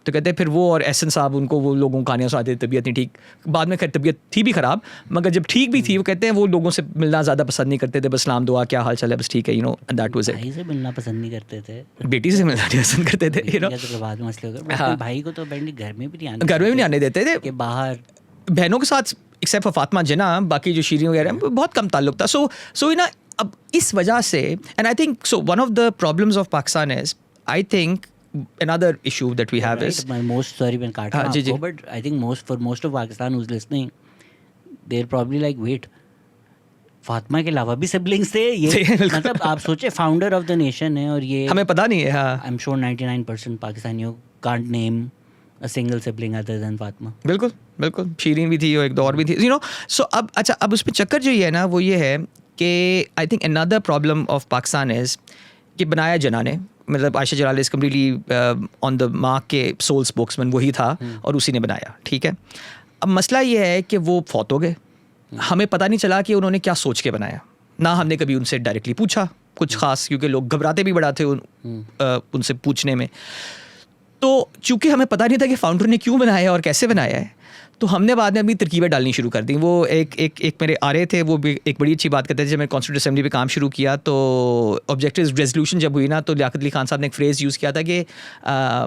तो कहते हैं फिर वो और एहसन साहब उनको वो लोगों को कहानियाँ सुनाते थे, तबीयत नहीं ठीक. बाद में खैर तबीयत थी भी ख़राब, मगर जब ठीक भी थी, वो कहते हैं वो लोगों से मिलना ज़्यादा पसंद नहीं करते थे, बस सलाम दुआ क्या हाल चाल है, बस ठीक है, you know that was it. भाई से मिलना पसंद नहीं करते थे, बेटी से मिलना नहीं पसंद करते थे, यू नो. तो बाद में मसले हो गए. अपने भाई को तो अपने घर में भी नहीं आने देते थे कि बाहर. बहनों के साथ एक्सेप्ट फॉर फातिमा जिन्ना, बाकी जो शीरीन वगैरह बहुत कम ताल्लुक था. सो यू नो अब इस वजह से, and I think so one of the problems of Pakistan is, I think another issue that we have is most sorry when cut off, but I think most of Pakistan who's listening, they're probably like wait, Fatima के अलावा भी siblings थे ये. मतलब आप सोचे founder of the nation है और ये हमें पता नहीं है. हाँ, आई एम श्योर 99% पाकिस्तानियों can't name a single sibling other than Fatima. बिल्कुल बिल्कुल, शीरीन भी थी और एक दो और भी थी, यू नो. सो अब अच्छा, अब उसमें चक्कर जो ये है ना, वो ये है कि I think another problem of Pakistan is कि बनाया जिन्ना ने, मतलब Ayesha Jalal is completely on the mark के सोल स्पोक्समैन वही था और उसी ने बनाया. ठीक है, अब मसला ये है कि वो फौत हो गए, हमें पता नहीं चला कि उन्होंने क्या सोच के बनाया, ना हमने कभी उनसे डायरेक्टली पूछा कुछ ख़ास, क्योंकि लोग घबराते भी बड़ा थे उनसे पूछने में. तो चूँकि हमें पता नहीं था कि फाउंडर ने क्यों बनाया और कैसे बनाया है, तो हमने बाद में अपनी तरकीबें डालनी शुरू कर दी. वो एक मेरे आ रहे थे, वो भी एक बड़ी अच्छी बात करते थे. जब मैं कॉन्स्टिट्यूंट असेंबली पे काम शुरू किया, तो ऑब्जेक्टिव रेजोल्यूशन जब हुई ना, तो लियाकत अली खान साहब ने एक फ्रेज़ यूज़ किया था कि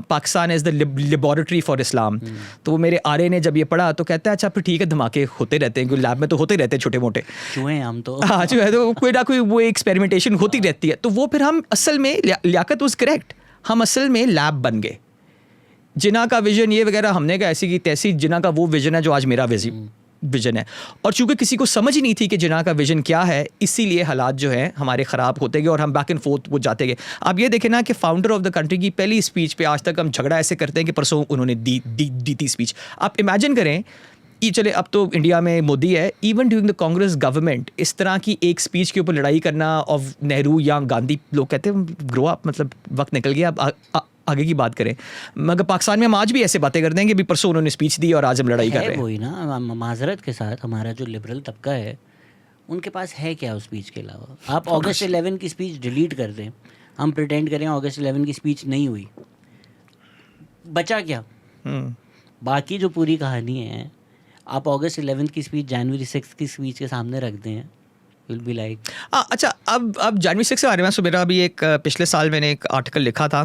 Pakistan is the laboratory for इस्लाम. तो वो मेरे आरे ने जब ये पढ़ा, तो कहता है अच्छा फिर ठीक है, धमाके होते रहते हैं, क्योंकि लैब में तो होते रहते हैं छोटे मोटे चूहे, हम तो हाँ जो है, तो कोई ना कोई वो एक्सपेरिमेंटेशन होती रहती है. तो वो फिर हम असल में, लियाकत वाज करेक्ट, हम असल में लैब बन गए. जिन्ना का विजन ये वगैरह हमने कहा ऐसी की तैसी, जिन्ना का वो विजन है जो आज मेरा विजन है. और चूंकि किसी को समझ ही नहीं थी कि जिन्ना का विजन क्या है, इसीलिए हालात जो है हमारे ख़राब होते गए और हम बैक एंड फोर्थ वो जाते गए. आप ये देखें ना कि फाउंडर ऑफ द कंट्री की पहली स्पीच पे आज तक हम झगड़ा ऐसे करते हैं कि परसों उन्होंने दी थी स्पीच. आप इमेजिन करें, ये चले अब तो इंडिया में मोदी है, even during the Congress government इस तरह की एक स्पीच के ऊपर लड़ाई करना ऑफ नेहरू या गांधी, लोग कहते हैं ग्रो अप, मतलब वक्त निकल गया, अब आगे की बात करें. मगर पाकिस्तान में हम आज भी ऐसे बातें करते हैं कि भी परसों उन्होंने स्पीच दी और आज हम लड़ाई कर रहे हैं. वही ना, माजरत के साथ हमारा जो लिबरल तबका है, उनके पास है क्या उस स्पीच के अलावा? आप अगस्त 11 की स्पीच डिलीट कर दें, हम प्रिटेंड करें अगस्त 11 की स्पीच नहीं हुई, बचा क्या? बाकी जो पूरी कहानी है, आप अगस्त 11 की स्पीच जनवरी 6 की स्पीच के सामने रख दें, विल बी लाइक अच्छा. अब जनवरी 6 के बारे में मेरा अभी एक पिछले साल मैंने एक आर्टिकल लिखा था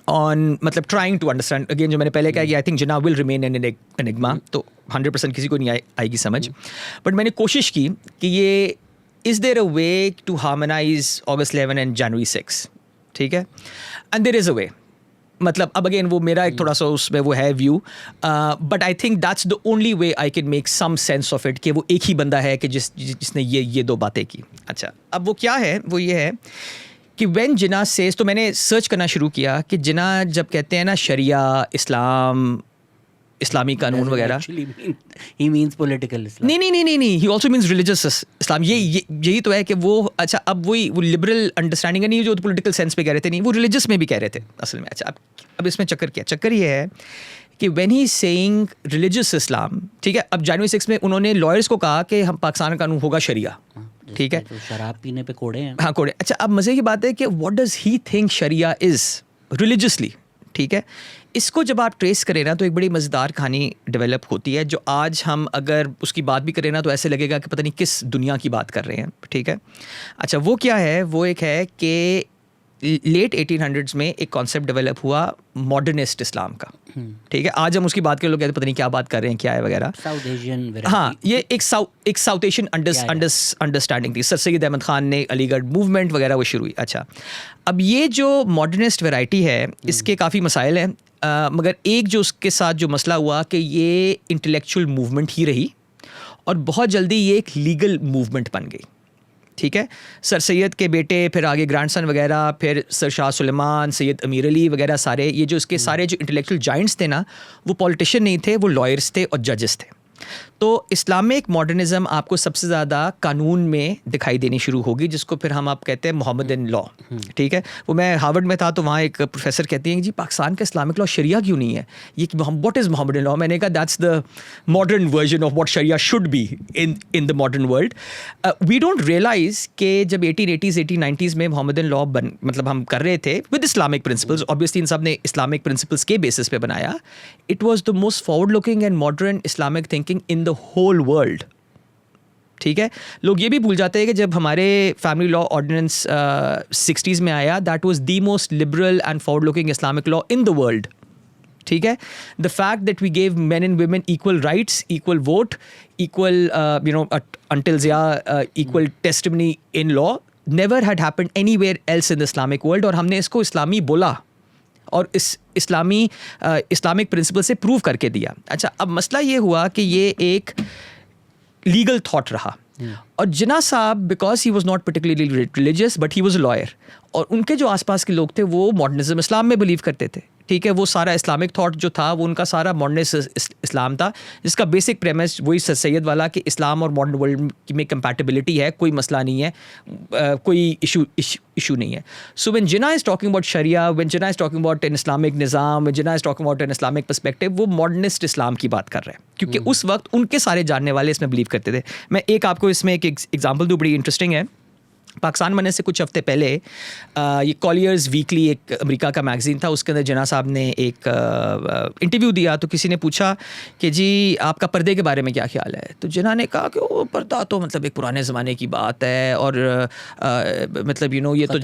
ऑन, मतलब ट्राइंग टू अंडरस्टैंड अगेन, जो मैंने पहले कहा कि I think Jinnah will remain N enigma. तो 100% किसी को नहीं आएगी समझ, बट मैंने कोशिश की कि ये is there a way to harmonise August 11 and January 6. ठीक है, and there is a way. मतलब अब अगेन वो मेरा एक थोड़ा सा उसमें वो है view, but I think that's the only way I can make some sense of it कि वो एक ही बंदा है कि जिसने ये दो बातें की. अच्छा, अब वो क्या है, वो ये है कि व्हेन जिन्ना सेज, तो मैंने सर्च करना शुरू किया कि जिन्ना जब कहते हैं ना शरिया, इस्लाम, इस्लामी कानून वगैरह, ही मींस पॉलिटिकल इस्लाम. नहीं, ही आल्सो मींस रिलीजियस इस्लाम. यही तो है कि वो, अच्छा अब वही वो लिबरल अंडरस्टैंडिंग है, नहीं जो पॉलिटिकल सेंस पे कह रहे थे, नहीं वो रिलीजियस में भी कह रहे थे असल में. अच्छा, अब इसमें चक्कर ये है कि व्हेन ही सेइंग रिलीजियस इस्लाम, ठीक है, अब जनवरी 6 में उन्होंने लॉयर्स को कहा कि हम पाकिस्तान का कानून होगा शरिया. ठीक है, तो शराब पीने पे कोड़े हैं. हाँ कोड़े. अच्छा, अब मज़े की बात है कि what does he think sharia is religiously. ठीक है, इसको जब आप ट्रेस करें ना, तो एक बड़ी मज़ेदार कहानी डेवलप होती है, जो आज हम अगर उसकी बात भी करें ना, तो ऐसे लगेगा कि पता नहीं किस दुनिया की बात कर रहे हैं. ठीक है, अच्छा वो क्या है, वो एक है कि लेट 1800s में एक कॉन्सेप्ट डेवलप हुआ मॉडर्निस्ट इस्लाम का, ठीक है। आज हम उसकी बात करें, लोग कहते पता नहीं क्या बात कर रहे हैं, क्या है वगैरह। साउथ एशियन, हाँ, ये एक साउथ एशियन अंडरस्टैंडिंग थी। सर सैयद अहमद ख़ान ने अलीगढ़ मूवमेंट वगैरह वो शुरू हुई। अच्छा, अब ये जो मॉडर्निस्ट वैरायटी है इसके काफ़ी मसाइल हैं, मगर एक जो उसके साथ जो मसला हुआ कि ये इंटेलेक्चुअल मूवमेंट ही रही और बहुत जल्दी ये एक लीगल मूवमेंट बन गई, ठीक है। सर सैयद के बेटे, फिर आगे ग्रैंडसन वगैरह, फिर सर शाह सुलेमान, सैयद अमीर अली वगैरह, सारे ये जो इसके सारे जो इंटेलेक्चुअल जाइंट्स थे ना, वो पॉलिटिशियन नहीं थे, वो लॉयर्स थे और जजेस थे। तो इस्लामिक मॉडर्निज्म आपको सबसे ज़्यादा कानून में दिखाई देनी शुरू होगी, जिसको फिर हम आप कहते हैं मोहम्मदन लॉ, ठीक है। वो मैं हार्वर्ड में था तो वहाँ एक प्रोफेसर कहती हैं कि जी पाकिस्तान का इस्लामिक लॉ शरिया क्यों नहीं है, ये व्हाट इज़ मोहम्मदन लॉ। मैंने कहा that's the modern version of what sharia should be in the modern world. We don't realise कि जब 1880s 1890s में मोहम्मदन लॉ मतलब हम कर रहे थे विद इस्लामिक प्रिंसिपल्स, ऑब्वियसली इन सब ने इस्लामिक प्रिंसिपल्स के बेसिस पे बनाया, it was the most forward looking and modern Islamic thinking in the whole world, ठीक है। लोग ये भी भूल जाते हैं कि जब हमारे फैमिली लॉ ऑर्डिनेंस 60s में आया, that was the most liberal and forward looking Islamic law in the world, ठीक है। The fact that we gave men and women equal rights, equal vote, equal until equal testimony in law never had happened anywhere else in the Islamic world, और हमने इसको इस्लामी बोला और इस Islamic principal से prove करके दिया। अच्छा, अब मसला ये हुआ कि ये एक लीगल थॉट रहा, और जिन्ना साहब because he was not particularly religious but he was a lawyer, और उनके जो आसपास के लोग थे वो मॉडर्निज्म इस्लाम में बिलीव करते थे, ठीक है। वो सारा इस्लामिक थॉट जो था वो उनका सारा मॉडर्निस्ट इस्लाम था, जिसका बेसिक प्रेमिस वही सर सैयद वाला कि इस्लाम और मॉडर्न वर्ल्ड में कंपैटिबिलिटी है, कोई मसला नहीं है, कोई इशू नहीं है। So when Jinnah is talking about sharia, when Jinnah is talking about an Islamic निज़ाम, when Jinnah is talking about an Islamic perspective, वो मॉडर्निस्ट इस्लाम की बात कर रहे हैं, क्योंकि उस वक्त उनके सारे जानने वाले इसमें बिलीव करते थे। मैं एक आपको इसमें एक एग्जाम्पल दूँ, बड़ी इंटरेस्टिंग है। पाकिस्तान बनने से कुछ हफ्ते पहले ये कॉलियर्स वीकली एक अमेरिका का मैगज़ीन था, उसके अंदर जिन्ना साहब ने एक इंटरव्यू दिया, तो किसी ने पूछा कि जी आपका पर्दे के बारे में क्या ख्याल है। तो जिन्ना ने कहा कि वो पर्दा तो मतलब एक पुराने ज़माने की बात है, और मतलब ये तो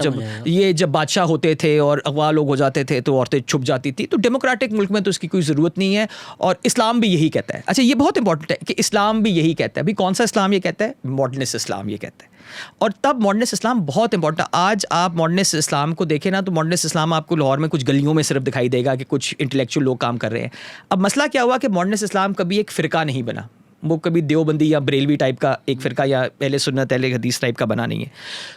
जब बादशाह होते थे और अगवा लोग हो जाते थे तो औरतें छुप जाती थी, तो डेमोक्रेटिक मुल्क में तो इसकी कोई ज़रूरत नहीं है, और इस्लाम भी यही कहता है। अच्छा, ये बहुत इंपॉर्टेंट है कि इस्लाम भी यही कहता है। अभी कौन सा इस्लाम ये कहता है? मॉडर्निस्ट इस्लाम ये कहता है। और तब मॉडर्निस्ट इस्लाम बहुत इंपॉर्टेंट है। आज आप मॉडर्निस्ट इस्लाम को देखें ना, तो मॉडर्निस्ट इस्लाम आपको लाहौर में कुछ गलियों में सिर्फ दिखाई देगा कि कुछ इंटेलेक्चुअल लोग काम कर रहे हैं। अब मसला क्या हुआ कि मॉडर्निस्ट इस्लाम कभी एक फ़िरका नहीं बना, वो कभी देवबंदी या बरेलवी टाइप का एक फ़िरका या अहले सुन्नत अहले हदीस टाइप का बना नहीं है,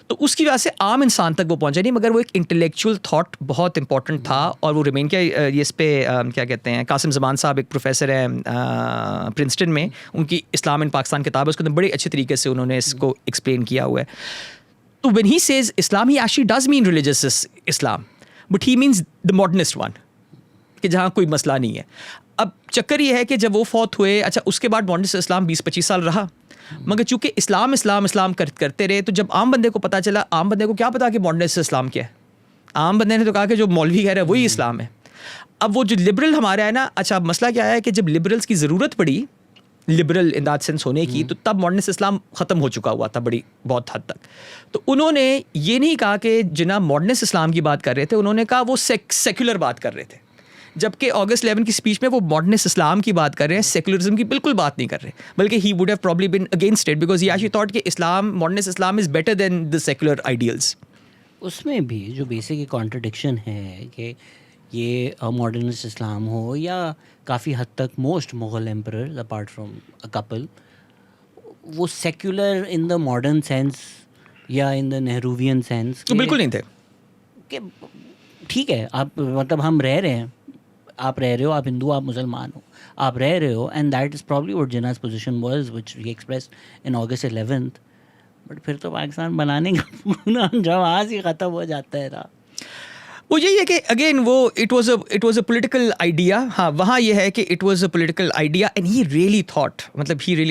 तो उसकी वजह से आम इंसान तक वो पहुंचा नहीं, मगर वो एक इंटेलेक्चुअल थॉट बहुत इंपॉर्टेंट था, और वो रिमेन किया। ये इस पर क्या कहते हैं, कासिम ज़मान साहब एक प्रोफेसर हैं प्रिंसटन में, उनकी इस्लाम इन पाकिस्तान किताब है, उसके अंदर बड़े अच्छे तरीके से उन्होंने इसको एक्सप्लेन किया हुआ है। तो when he says Islam, he actually does mean religious Islam, but he means the modernist one, कि जहाँ कोई मसला नहीं है। अब चक्कर ये है कि जब वो फौत हुए, अच्छा उसके बाद मॉडर्निस्ट इस्लाम 20-25 साल रहा, मगर चूंकि इस्लाम करते रहे, तो जब आम बंदे को पता चला, आम बंदे को क्या पता कि मॉडर्निस्ट इस्लाम क्या है? आम बंदे ने तो कहा कि जो मौलवी कह रहा है वही इस्लाम है। अब वो जो लिबरल हमारा है ना, अच्छा मसला क्या है कि जब लिबरल्स की ज़रूरत पड़ी, लिबरल इन दैट सेंस होने की, तो तब मॉडर्निस्ट इस्लाम ख़त्म हो चुका हुआ था बहुत हद तक। तो उन्होंने ये नहीं कहा कि जिन्ना मॉडर्निस्ट इस्लाम की बात कर रहे थे, उन्होंने कहा वो सेक्युलर बात कर रहे थे, जबकि अगस्त 11 की स्पीच में वो मॉडर्निस्ट इस्लाम की बात कर रहे हैं, सेकुलरिज्म की बिल्कुल बात नहीं कर रहे, बल्कि he would have probably been against it, because he actually thought कि Islam, modernist Islam is better than the secular ideals. उसमें भी जो बेसिक कॉन्ट्रडिक्शन है कि ये मॉडर्निस्ट इस्लाम हो या काफ़ी हद तक most Mughal emperors apart from a couple, वो secular in the modern sense या इन द नेहरूवियन सेंस तो बिल्कुल नहीं थे। कि ठीक है, आप मतलब हम रह रहे हैं, आप रह रहे हो, आप हिंदू, आप मुसलमान हो, आप रह रहे हो, and that is probably what Jinnah's position was which he expressed in August 11th। But फिर तो पाकिस्तान बनाने का पूरा जहाज़ ही ख़त्म हो जाता है ना। वो यही है कि अगेन वो it was a political idea. हाँ, वहाँ ये है कि it was a political idea, and he really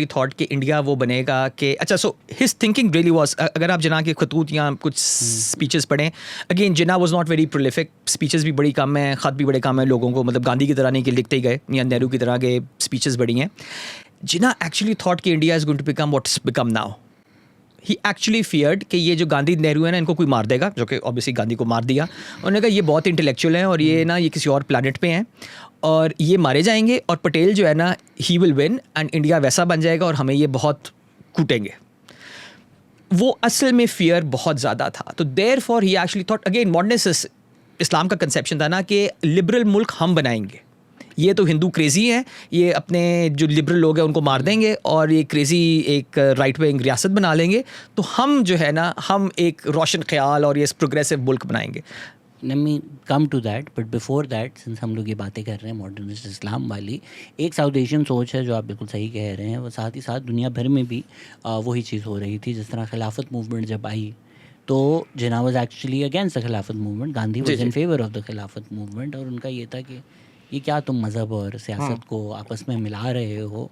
thought कि इंडिया वो बनेगा कि अच्छा, so his thinking really was, अगर आप जिन्ना के खतूत या कुछ स्पीचेस पढ़ें, again Jinnah was not very prolific, speeches भी बड़ी कम है, ख़त भी बड़े कम है लोगों को, मतलब गांधी की तरह नहीं कि लिखते ही गए, या नेहरू की तरह के स्पीचेस बड़ी हैं। जिन्ना एक्चुअली थॉट कि India is going to become what's become now, he actually feared कि ये जो गांधी नेहरू है ना, इनको कोई मार देगा, जो कि ऑब्वियसली गांधी को मार दिया। उन्होंने कहा ये बहुत इंटेलेक्चुअल हैं और ये ना ये किसी और प्लानट पे हैं और ये मारे जाएंगे, और पटेल जो है ना he will win and India वैसा बन जाएगा और हमें ये बहुत कूटेंगे। वो असल में फियर बहुत ज़्यादा था। तो therefore he actually thought, again modernist Islam का कंसेप्शन था ना कि लिबरल मुल्क हम बनाएंगे, ये तो हिंदू क्रेज़ी है, ये अपने जो लिबरल लोग हैं उनको मार देंगे और ये क्रेज़ी एक राइट विंग रियासत बना लेंगे, तो हम जो है ना हम एक रोशन ख्याल और ये प्रोग्रेसिव मुल्क बनाएंगे। Let me come to that, but before that, since हम लोग ये बातें कर रहे हैं मॉडर्निस्ट इस्लाम वाली, एक साउथ एशियन सोच है जो आप बिल्कुल सही कह रहे हैं, वो साथ ही साथ दुनिया भर में भी वही चीज़ हो रही थी। जिस तरह खिलाफत मूवमेंट जब आई तो जिन्ना वाज एक्चुअली अगेंस्ट द खिलाफत movement, Gandhi was in favour of the खिलाफत मूवमेंट, और उनका ये था कि ये क्या तुम मज़हब और सियासत को आपस में मिला रहे हो।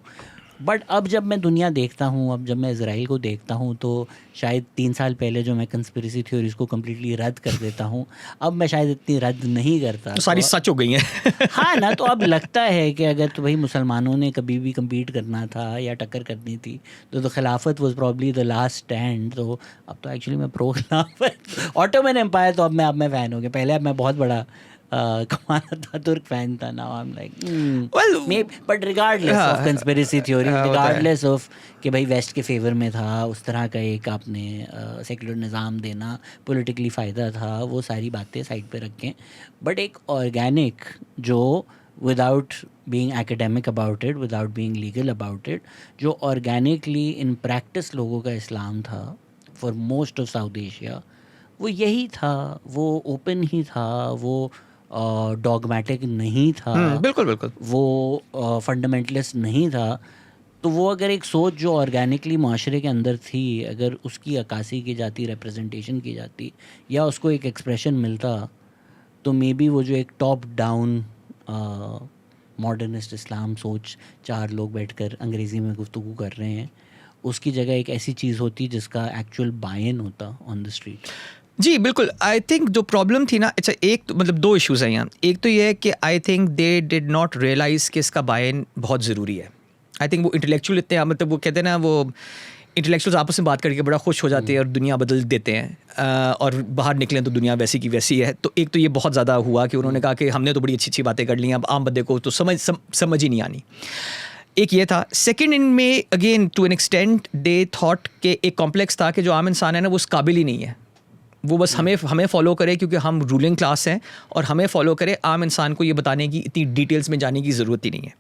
बट अब जब मैं दुनिया देखता हूँ, अब जब मैं इज़राइल को देखता हूँ, तो शायद 3 साल पहले जो मैं कंस्पिरेसी थ्योरीज को कम्प्लीटली रद्द कर देता हूँ, अब मैं शायद इतनी रद्द नहीं करता। तो सारी सच हो गई हैं। हाँ ना, तो अब लगता है कि अगर तो भाई मुसलमानों ने कभी भी कम्पीट करना था या टक्कर करनी थी तो खिलाफत was probably the last stand. तो अब तो एक्चुअली मैं प्रो खिलाफत, ऑटोमन एम्पायर तो अब मैं फ़ैन हो गया। पहले अब मैं बहुत बड़ा कमाल अतातुर्क फैन था। Now I am like but regardless of conspiracy theory, regardless of कि भाई वेस्ट के फेवर में था, उस तरह का एक आपने सेकुलर निज़ाम देना पॉलिटिकली फ़ायदा था, वो सारी बातें साइड पे रखें। बट एक ऑर्गेनिक जो without being academic about it, without being legal about it, जो ऑर्गेनिकली इन प्रैक्टिस लोगों का इस्लाम था for most of south Asia, वो यही था। वो ओपन ही था, वो डॉगमेटिक नहीं था, बिल्कुल बिल्कुल, वो फंडामेंटलिस्ट नहीं था। तो वो अगर एक सोच जो ऑर्गेनिकली माशरे के अंदर थी, अगर उसकी अक्कासी की जाती, रिप्रेजेंटेशन की जाती, या उसको एक एक्सप्रेशन मिलता, तो मे बी वो जो एक टॉप डाउन मॉडर्निस्ट इस्लाम सोच 4 लोग बैठकर अंग्रेज़ी में गुफ्तगू कर रहे हैं, उसकी जगह एक ऐसी चीज़ होती जिसका एक्चुअल बायन होता ऑन द स्ट्रीट। जी बिल्कुल। आई थिंक जो प्रॉब्लम थी ना, अच्छा एक तो मतलब 2 इश्यूज़ हैं यहाँ। एक तो ये है कि I think they did not realise कि इसका बायन बहुत ज़रूरी है। आई थिंक वो इंटेलेक्चुअल इतने, मतलब वो कहते हैं ना, वो इंटेलेक्चुअल्स आपस में बात करके बड़ा खुश हो जाते हैं और दुनिया बदल देते हैं, और बाहर निकलें तो दुनिया वैसी की वैसी है। तो एक तो ये बहुत ज़्यादा हुआ कि उन्होंने कहा कि हमने तो बड़ी अच्छी अच्छी बातें कर ली, अब आम बंदे को तो समझ ही नहीं आनी। एक ये था। सेकेंड, इनमें again to an extent they thought के एक कॉम्प्लेक्स था कि जो आम इंसान है ना वो उस काबिल ही नहीं है, वो बस हमें फॉलो करे क्योंकि हम रूलिंग क्लास हैं, और हमें फॉलो करे। आम इंसान को ये बताने की इतनी डिटेल्स में जाने की ज़रूरत ही नहीं है।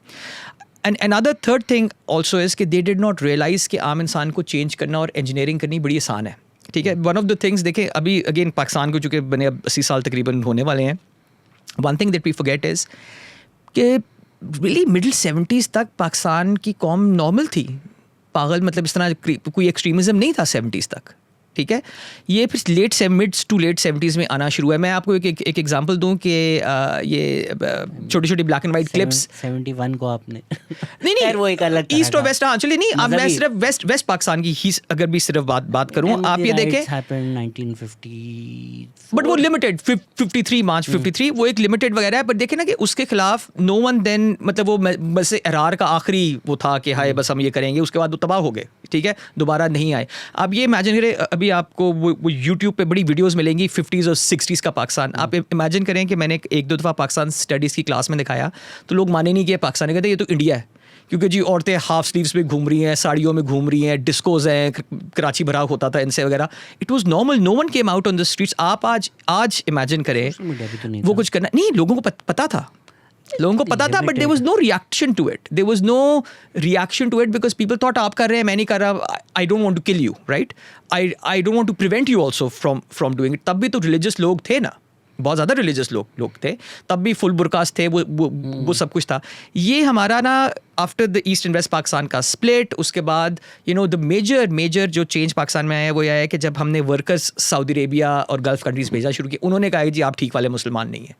And another third thing also is कि दे डिड नॉट रियलाइज़ कि आम इंसान को चेंज करना और इंजीनियरिंग करनी बड़ी आसान है। ठीक है, वन ऑफ द थिंग्स देखें, अभी अगेन पाकिस्तान को चूँकि बने अब 80 साल तकरीबन होने वाले हैं, one thing that we forget is कि रियली मिडिल 70s तक पाकिस्तान की कौम नॉर्मल थी, पागल, मतलब इस तरह कोई एक्सट्रीमिज़म नहीं था 70s तक। ठीक है, ये फिर मिड्स टू लेट 70s में आना शुरू है। मैं आपको एक एग्जांपल दूं कि ये छोटी छोटी ब्लैक एंड वाइट क्लिप्स 71 को आपने नहीं वो एक अलग ईस्ट और वेस्ट, हाँ चलिए नहीं, अब मैं सिर्फ वेस्ट पाकिस्तान की ही अगर भी सिर्फ बात करूं, आप ये देखें 1950, बट वो लिमिटेड 53 मार्च 53 वो एक लिमिटेड वगैरह है। बट देखें ना कि उसके खिलाफ नो वन देन, मतलब वो बस एरार का आखिरी वो था कि हाय बस हम ये करेंगे, उसके बाद वो तबाह हो गए। ठीक है, दोबारा नहीं आए। आप ये इमेजिन करें, अभी आपको वो यूट्यूब पे बड़ी वीडियोस मिलेंगी 50s और 60s का पाकिस्तान। आप इमेजिन करें कि मैंने 1-2 दफ़ा पाकिस्तान स्टडीज़ की क्लास में दिखाया तो लोग माने नहीं कि पाकिस्तान, कहते ये तो इंडिया है, क्योंकि जी औरतें हाफ स्लीव्स में घूम रही हैं, साड़ियों में घूम रही हैं, डिस्कोज हैं, कराची भरा होता था इनसे वगैरह। It was normal, no one came out on the streets. आप आज इमेजिन करें वो कुछ करना नहीं, लोगों को पता था, लोगों को पता था, but there was no reaction to it, there was no reaction to it because people thought आप कर रहे हैं, मैं नहीं कर रहा, I don't want to kill you, right, I don't want to prevent you also from doing it. तब भी तो रिलीजियस लोग थे ना, बहुत ज़्यादा रिलीजियस लोग थे, तब भी फुल बुरकास थे, वो सब कुछ था। ये हमारा ना after the east and west Pakistan का स्प्लिट, उसके बाद द मेजर जो चेंज पाकिस्तान में आया है वो यह है कि जब हमने वर्कर्स सऊदी अरेबिया और गल्फ़ कंट्रीज़ भेजा शुरू किया, उन्होंने कहा कि जी आप ठीक वाले मुसलमान नहीं हैं,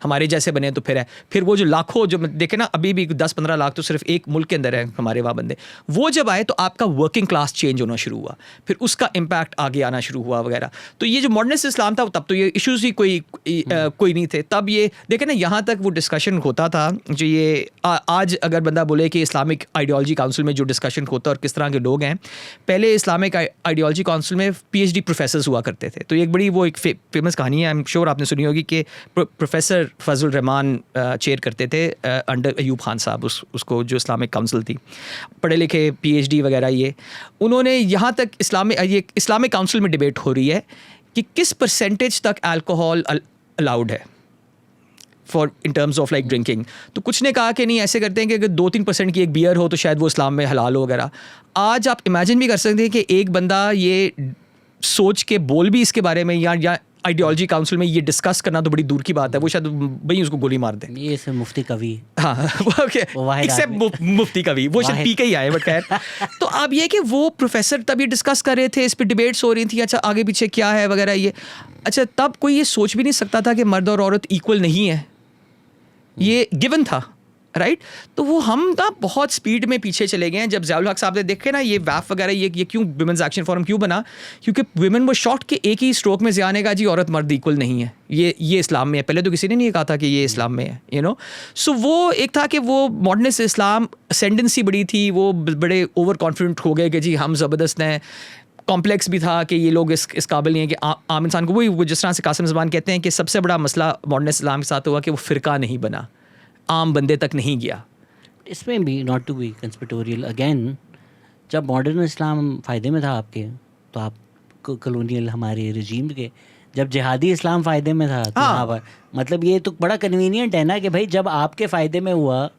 हमारे जैसे बने तो फिर है, फिर वो जो लाखों जो देखे ना अभी भी 10-15 लाख तो सिर्फ एक मुल्क के अंदर है हमारे वहाँ बंदे, वो जब आए तो आपका वर्किंग क्लास चेंज होना शुरू हुआ, फिर उसका इम्पैक्ट आगे आना शुरू हुआ वगैरह। तो ये जो मॉडर्निस्ट इस्लाम था तब तो ये इश्यूज़ ही कोई नहीं थे तब। ये देखे ना यहाँ तक वो डिस्कशन होता था जो ये आज अगर बंदा बोले कि इस्लामिक आइडियोलॉजी काउंसिल में जो डिस्कशन होता है और किस तरह के लोग हैं, पहले इस्लामिक आइडियोलॉजी काउंसिल में PhD प्रोफेसर्स हुआ करते थे। तो एक बड़ी वो एक फेमस कहानी है, आई एम श्योर आपने सुनी होगी, कि प्रोफेसर फजल रहमान चेयर करते थे अंडर अयूब खान साहब, उसको जो इस्लामिक काउंसिल थी, पढ़े लिखे PhD वगैरह, ये उन्होंने यहाँ तक इस्लामिक काउंसिल में डिबेट हो रही है कि किस परसेंटेज तक अल्कोहल अलाउड है for in terms of like drinking. तो कुछ ने कहा कि नहीं, ऐसे करते हैं कि अगर 2-3% की एक बियर हो तो शायद वो इस्लाम में हलाल हो वगैरह। आज आप इमेजिन भी कर सकते हैं कि एक बंदा ये सोच के बोल भी इसके बारे में, या आइडियोलॉजी काउंसिल में ये डिस्कस करना तो बड़ी दूर की बात है, वो शायद वही उसको गोली मार दे। ये से मुफ्ती कवि, हाँ ओके, एक्सेप्ट मुफ्ती कवि, वो शायद पी के ही आए, बट खैर। तो अब ये कि वो प्रोफेसर तब ये डिस्कस कर रहे थे, इस पर डिबेट्स हो रही थी, अच्छा आगे पीछे क्या है वगैरह ये। अच्छा तब कोई ये सोच भी नहीं सकता था कि मर्द और औरत इक्वल नहीं है, ये गिवन था, राइट। तो वो हम ना बहुत स्पीड में पीछे चले गए हैं। जब ज़ियाउल हक साहब ने देखे ना ये वैफ वगैरह, ये क्यों विमेंस एक्शन फोरम क्यों बना, क्योंकि विमेन वो शॉट के एक ही स्ट्रोक में ज़िया ने कहा जी औरत मर्द इक्वल नहीं है, ये इस्लाम में है। पहले तो किसी ने नहीं कहा था कि ये इस्लाम में है, यू नो। सो वो एक था कि वो मॉडर्निस्ट इस्लाम असेंडेंसी बड़ी थी, वो बड़े ओवर कॉन्फिडेंट हो गए कि जी हम ज़बरदस्त हैं। कॉम्प्लेक्स भी था कि ये लोग इस काबिल नहीं है कि आम इंसान को, वही वो जिस तरह से कासिम ज़बान कहते हैं कि सबसे बड़ा मसला मॉडर्निस्ट इस्लाम के साथ हुआ कि वो फ़िरका नहीं बना, आम बंदे तक नहीं गया। इसमें भी नॉट टू बी कंस्पिटोरियल अगेन, जब मॉडर्न इस्लाम फ़ायदे में था आपके, तो आप कॉलोनियल हमारे रिजीम के, जब जिहादी इस्लाम फ़ायदे में था तो यहाँ पर मतलब ये तो बड़ा कन्वीनियंट है ना कि भाई जब आपके फ़ायदे में हुआ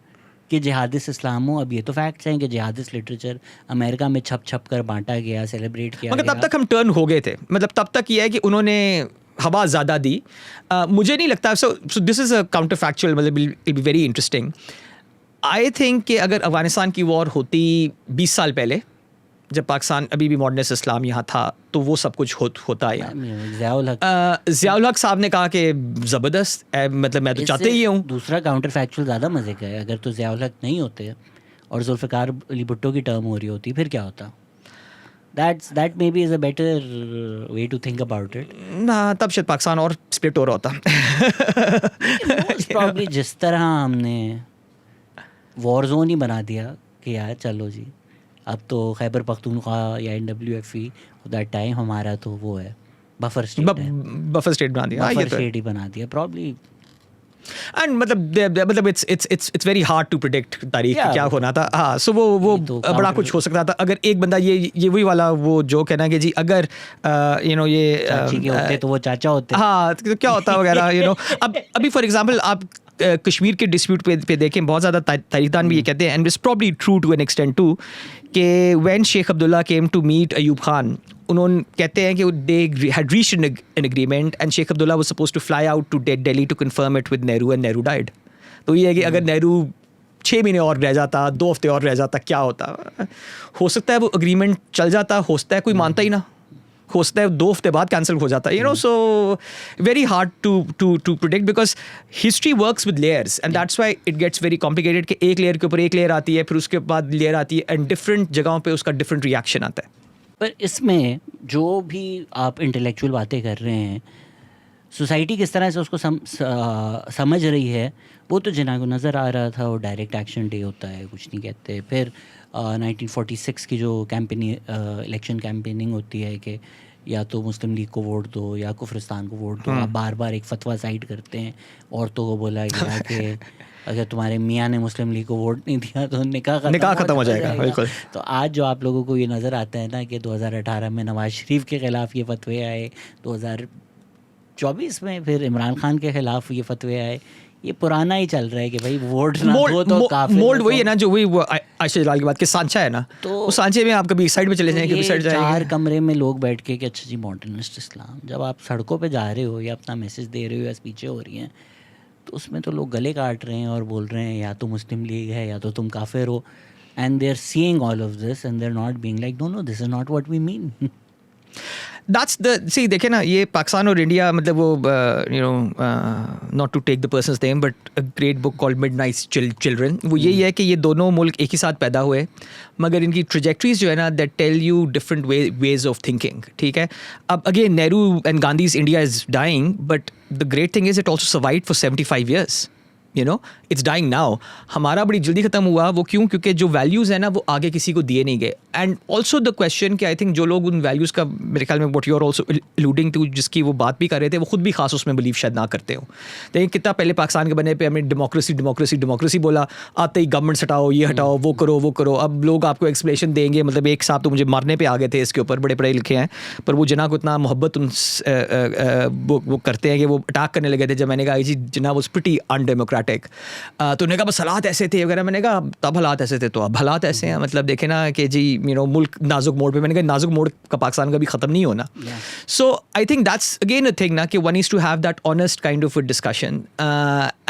कि जिहादिस्ट इस्लाम हो। अब ये तो फैक्ट्स हैं कि जिहादिस्ट लिटरेचर अमेरिका में छप कर बांटा गया, सेलिब्रेट किया मगर तब तक हम टर्न हो गए थे, मतलब तब तक ये है कि उन्होंने हवा ज़्यादा दी। मुझे नहीं लगता, so this is a counterfactual, मतलब it be very interesting. I think कि अगर अफगानिस्तान की वॉर होती 20 साल पहले, जब पाकिस्तान अभी भी मॉडर्निस्ट इस्लाम यहाँ था, तो वो सब कुछ होता है। ज़ियाउल हक साहब ने कहा कि ज़बरदस्त, मतलब मैं तो चाहते ही हूँ। दूसरा काउंटर फैक्चुअल ज़्यादा मज़े का है, अगर तो ज़ियाउल हक नहीं होते और जुल्फ़िकार अली भुट्टो की टर्म हो रही होती, फिर क्या होता? That maybe is a better way to think about it. ना तब शायद पाकिस्तान और स्प्लिट हो रहा होता। Probably जिस तरह हमने वॉर जोन ही बना दिया कि यार चलो जी, अब तो खैबर पख्तूनख्वा या NWFE दैट टाइम हमारा तो वो है बफर स्टेट बना दिया, बफर स्टेट ही बना दिया प्रॉब्ली। एंड मतलब it's very hard to predict तारीख क्या होना था। हाँ, सो वो तो बड़ा कुछ हो सकता था अगर एक बंदा ये वही वाला वो जोक है ना कि जी अगर यू नो ये चाची के होते तो वो चाचा होते, हाँ तो क्या होता वगैरह, यू नो। अब अभी फॉर एग्जांपल आप कश्मीर के डिस्प्यूट पे देखें, बहुत ज़्यादा तारीखदान भी ये कहते हैं, and it's probably true to an extent too, कि when Sheikh Abdullah came to meet Ayub Khan, उन्होंने कहते हैं कि they had reached an agreement and Sheikh Abdullah was supposed to fly out to Delhi to confirm it with Nehru, and Nehru died. तो ये है कि अगर नेहरू 6 महीने और रह जाता, 2 हफ्ते और रह जाता, क्या होता? हो सकता है वो एग्रीमेंट चल जाता, हो सकता है कोई मानता ही ना, हो सकता है 2 हफ्ते बाद कैंसिल हो जाता है, you know. So very hard to predict because history works with layers and that's why it gets very complicated कि एक लेयर के ऊपर एक लेयर आती है, फिर उसके बाद लेयर आती है, एंड डिफरेंट जगहों पे उसका डिफरेंट रिएक्शन आता है। पर इसमें जो भी आप इंटेलेक्चुअल बातें कर रहे हैं, सोसाइटी किस तरह से उसको समझ रही है, वो तो जिन्ना को नज़र आ रहा था। वो डायरेक्ट एक्शन डे होता है, कुछ नहीं कहते। फिर 1946 की जो इलेक्शन कैंपेनिंग होती है कि या तो मुस्लिम लीग को वोट दो या कुफ्रिस्तान को वोट दो, आप बार बार एक फतवा साइड करते हैं। औरतों को बोला गया कि अगर तुम्हारे मियाँ ने मुस्लिम लीग को वोट नहीं दिया तो निकाह खत्म हो जाएगा। बिल्कुल। तो आज जो आप लोगों को ये नज़र आता है ना कि 2018 में नवाज शरीफ के ख़िलाफ़ ये फतवे आए, 2024 में फिर इमरान खान के ख़िलाफ़ ये फतवे आए, ये पुराना ही चल रहा है कि भाई वोट ना दो तो काफिर। मोल्ड वही है ना, जो वही आयशा जलाल की बात के सांचा है ना, तो उस सांचे में आप कभी साइड में चले जाएं, कभी साइड जाएंगे। 4 कमरे में लोग बैठ के कि अच्छा जी मॉडर्निस्ट इस्लाम, जब आप सड़कों पे जा रहे हो या अपना मैसेज दे रहे हो या स्पीचें हो रही हैं, तो उसमें तो लोग गले काट रहे हैं और बोल रहे हैं या तो मुस्लिम लीग है या तो तुम काफिर हो, and they are seeing all of this and they are not being like no this is not what we mean. That's the see देखे ना, ये पाकिस्तान और इंडिया मतलब वो you know not to take the person's name but a great book called Midnight Children, वो यही है कि ये दोनों मुल्क एक ही साथ पैदा हुए मगर इनकी ट्रेजेक्ट्रीज जो है ना that tell you different ways of thinking, ठीक है. अब again Nehru and Gandhi's India is dying but the great thing is it also survived for 75 years. You know it's dying now. हमारा बड़ी जल्दी ख़त्म हुआ. वो क्यों? क्योंकि जो वैल्यूज़ है ना वो आगे किसी को दिए नहीं गए. एंड ऑल्सो द क्वेश्चन कि आई थिंक जो लोग उन वैल्यूज़ का मेरे ख्याल में what you are also alluding to जिसकी वो बात भी कर रहे थे वो खुद भी खास उसमें बिलीव शायद ना करते हो. देखिए कितना पहले पाकिस्तान के बने पे हमने डेमोक्रेसी बोला, आते ही गवर्नमेंट हटाओ, ये हटाओ, वो करो. अब लोग आपको एक्सप्लेनेशन देंगे. मतलब एक साहब तो मुझे मारने पे आ गए थे इसके ऊपर, बड़े पढ़े लिखे हैं पर वो जना को इतना मोहब्बत वो करते हैं कि वो अटैक करने लगे थे जब मैंने कहा जी जना वॉज प्रिटी अनडेमोक्रेटिक. तो उन्होंने कहा बस हालात ऐसे थे वगैरह. मैंने कहा तब हालात ऐसे थे तो अब हालात ऐसे हैं. मतलब देखे ना कि जी यू नो मुल्क नाजुक मोड़ पे. मैंने कहा नाजुक मोड़ का पाकिस्तान का भी ख़त्म नहीं होना. So I think that's again a thing ना कि one is to have that honest kind of a discussion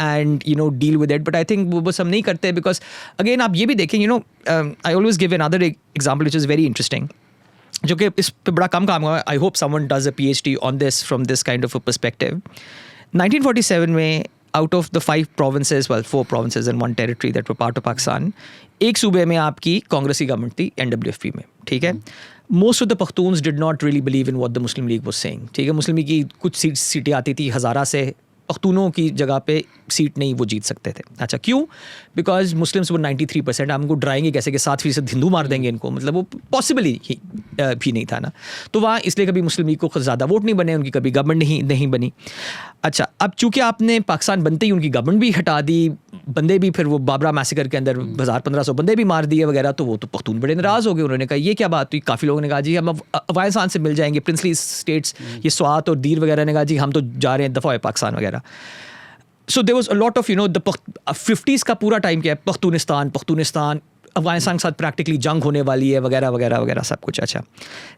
and you know deal with it. But I think वो बस हम नहीं करते बिकॉज अगेन आप ये भी देखें you know I always give another example which is very interesting जो कि इस पे बड़ा कम काम हुआ. I hope someone does a PhD on this from this kind of a perspective. 1947 में out of the 5 provinces, well 4 provinces and 1 territory that were part of Pakistan, एक सूबे में आपकी कांग्रेसी गवर्नमेंट थी NWFP में, ठीक है. Most of the Pakhtuns did not really believe in what the Muslim League was saying, ठीक है. मुस्लिम लीग की कुछ सीटें आती थी हज़ारा से, पख्तूनों की जगह पे सीट नहीं वो जीत सकते थे. अच्छा क्यों? बिकॉज मुस्लिम्स वो 93%. हम उनको डराएंगे कैसे कि 7% हिंदू मार देंगे इनको, मतलब वो पॉसिबल ही भी नहीं था ना. तो वहाँ इसलिए कभी मुस्लिम लीग को ज़्यादा वोट नहीं बने, उनकी कभी गवर्नमेंट नहीं बनी. अच्छा अब चूँकि आपने पाकिस्तान बनते ही उनकी गवर्नमेंट भी हटा दी, बंदे भी फिर वो बाबरा मैसेकर के अंदर 1000-1500 बंदे भी मार दिए वगैरह, तो वो तो पख्तून बड़े नाराज़ हो गए. उन्होंने कहा ये क्या बात हुई. काफ़ी लोगों ने कहा जी हम अब अफगानिस्तान से मिल जाएंगे, प्रिंसली स्टेट्स ये स्वात और दीर वगैरह ने कहा जी हम तो जा रहे हैं दफ़ा पाकिस्तान वगैरह. So there was a lot of, you know, the 50s का पूरा टाइम क्या है, पख्तूनिस्तान अफगानिस्तान के साथ प्रैक्टिकली जंग होने वाली है वगैरह वगैरह वगैरह सब कुछ. अच्छा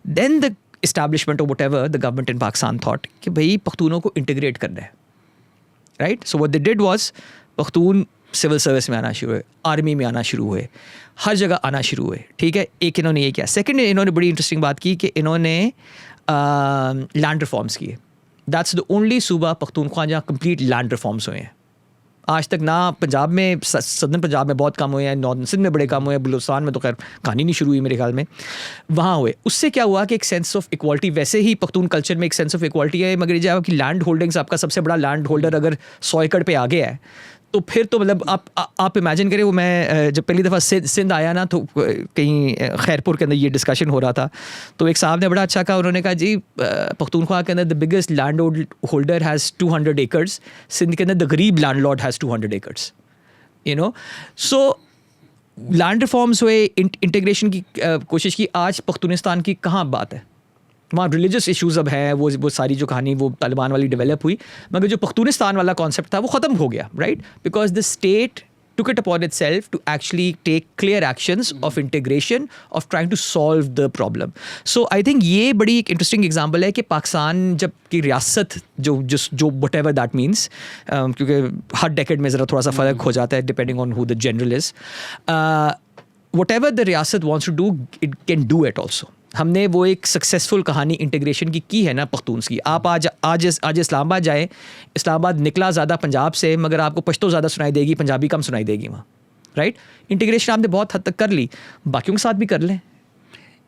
देन द इस्टेब्लिशमेंट और whatever the government in Pakistan thought कि भाई पख्तूनों को इंटीग्रेट करना है, right. So what they did was Pashtun civil service में आना शुरू हुए, आर्मी में आना शुरू हुए, हर जगह आना शुरू हुए, ठीक है. एक इन्होंने ये किया. सेकेंड इन्होंने बड़ी इंटरेस्टिंग बात की कि इन्होंने लैंड रिफॉर्म्स किए. दैट्स द ओनली सूबा पख्तूनख्वा जहाँ कंप्लीट लैंड रिफॉर्म्स हुए हैं. आज तक ना पंजाब में, सदर्न पंजाब में बहुत कम हुए हैं, नॉर्दर्न सिंध में बड़े कम हुए हैं, बलूचिस्तान में तो खैर कहानी नहीं शुरू हुई मेरे ख्याल में, वहाँ हुए. उससे क्या हुआ कि एक सेंस ऑफ इक्वालिटी, वैसे ही पख्तून कल्चर में एक सेंस ऑफ इक्वालिटी है, मगर जब आपकी लैंड होल्डिंग्स, आपका सबसे बड़ा लैंड होल्डर अगर 100 एकड़ पे आ गया है तो फिर तो मतलब आप इमेजिन करें. वो मैं जब पहली दफ़ा सिंध आया ना तो कहीं खैरपुर के अंदर ये डिस्कशन हो रहा था, तो एक साहब ने बड़ा अच्छा कहा. उन्होंने कहा जी पख्तूनख्वा के अंदर the biggest land holder has 200 acres, Sindh के अंदर द गरीब landlord has 200 acres, you know. So land reforms हुए, इंटीग्रेशन की कोशिश की. आज पख्तूनिस्तान की कहाँ बात है, वहाँ रिलीजियस इश्यूज़ अब हैं, वो सारी जो कहानी वो तालिबान वाली डेवलप हुई, मगर जो पख्तूनिस्तान वाला कॉन्सेप्ट था वो ख़त्म हो गया, right. Because the state took it upon itself to actually take clear actions of integration, of trying to solve the problem. So I think ये बड़ी एक interesting example है कि पाकिस्तान जब की रियासत जो whatever that means, क्योंकि हर decade में ज़रा थोड़ा सा फ़र्क हो जाता है depending on who the general is. Whatever the रियासत wants to do, it can do it also. हमने वो एक सक्सेसफुल कहानी इंटीग्रेशन की है ना पख्तून्स की. आप आज इस्लामाबाद जाए, इस्लामाबाद निकला ज़्यादा पंजाब से, मगर आपको पश्तो ज़्यादा सुनाई देगी, पंजाबी कम सुनाई देगी वहाँ, राइट. इंटीग्रेशन आपने बहुत हद तक कर ली, बाकियों के साथ भी कर लें.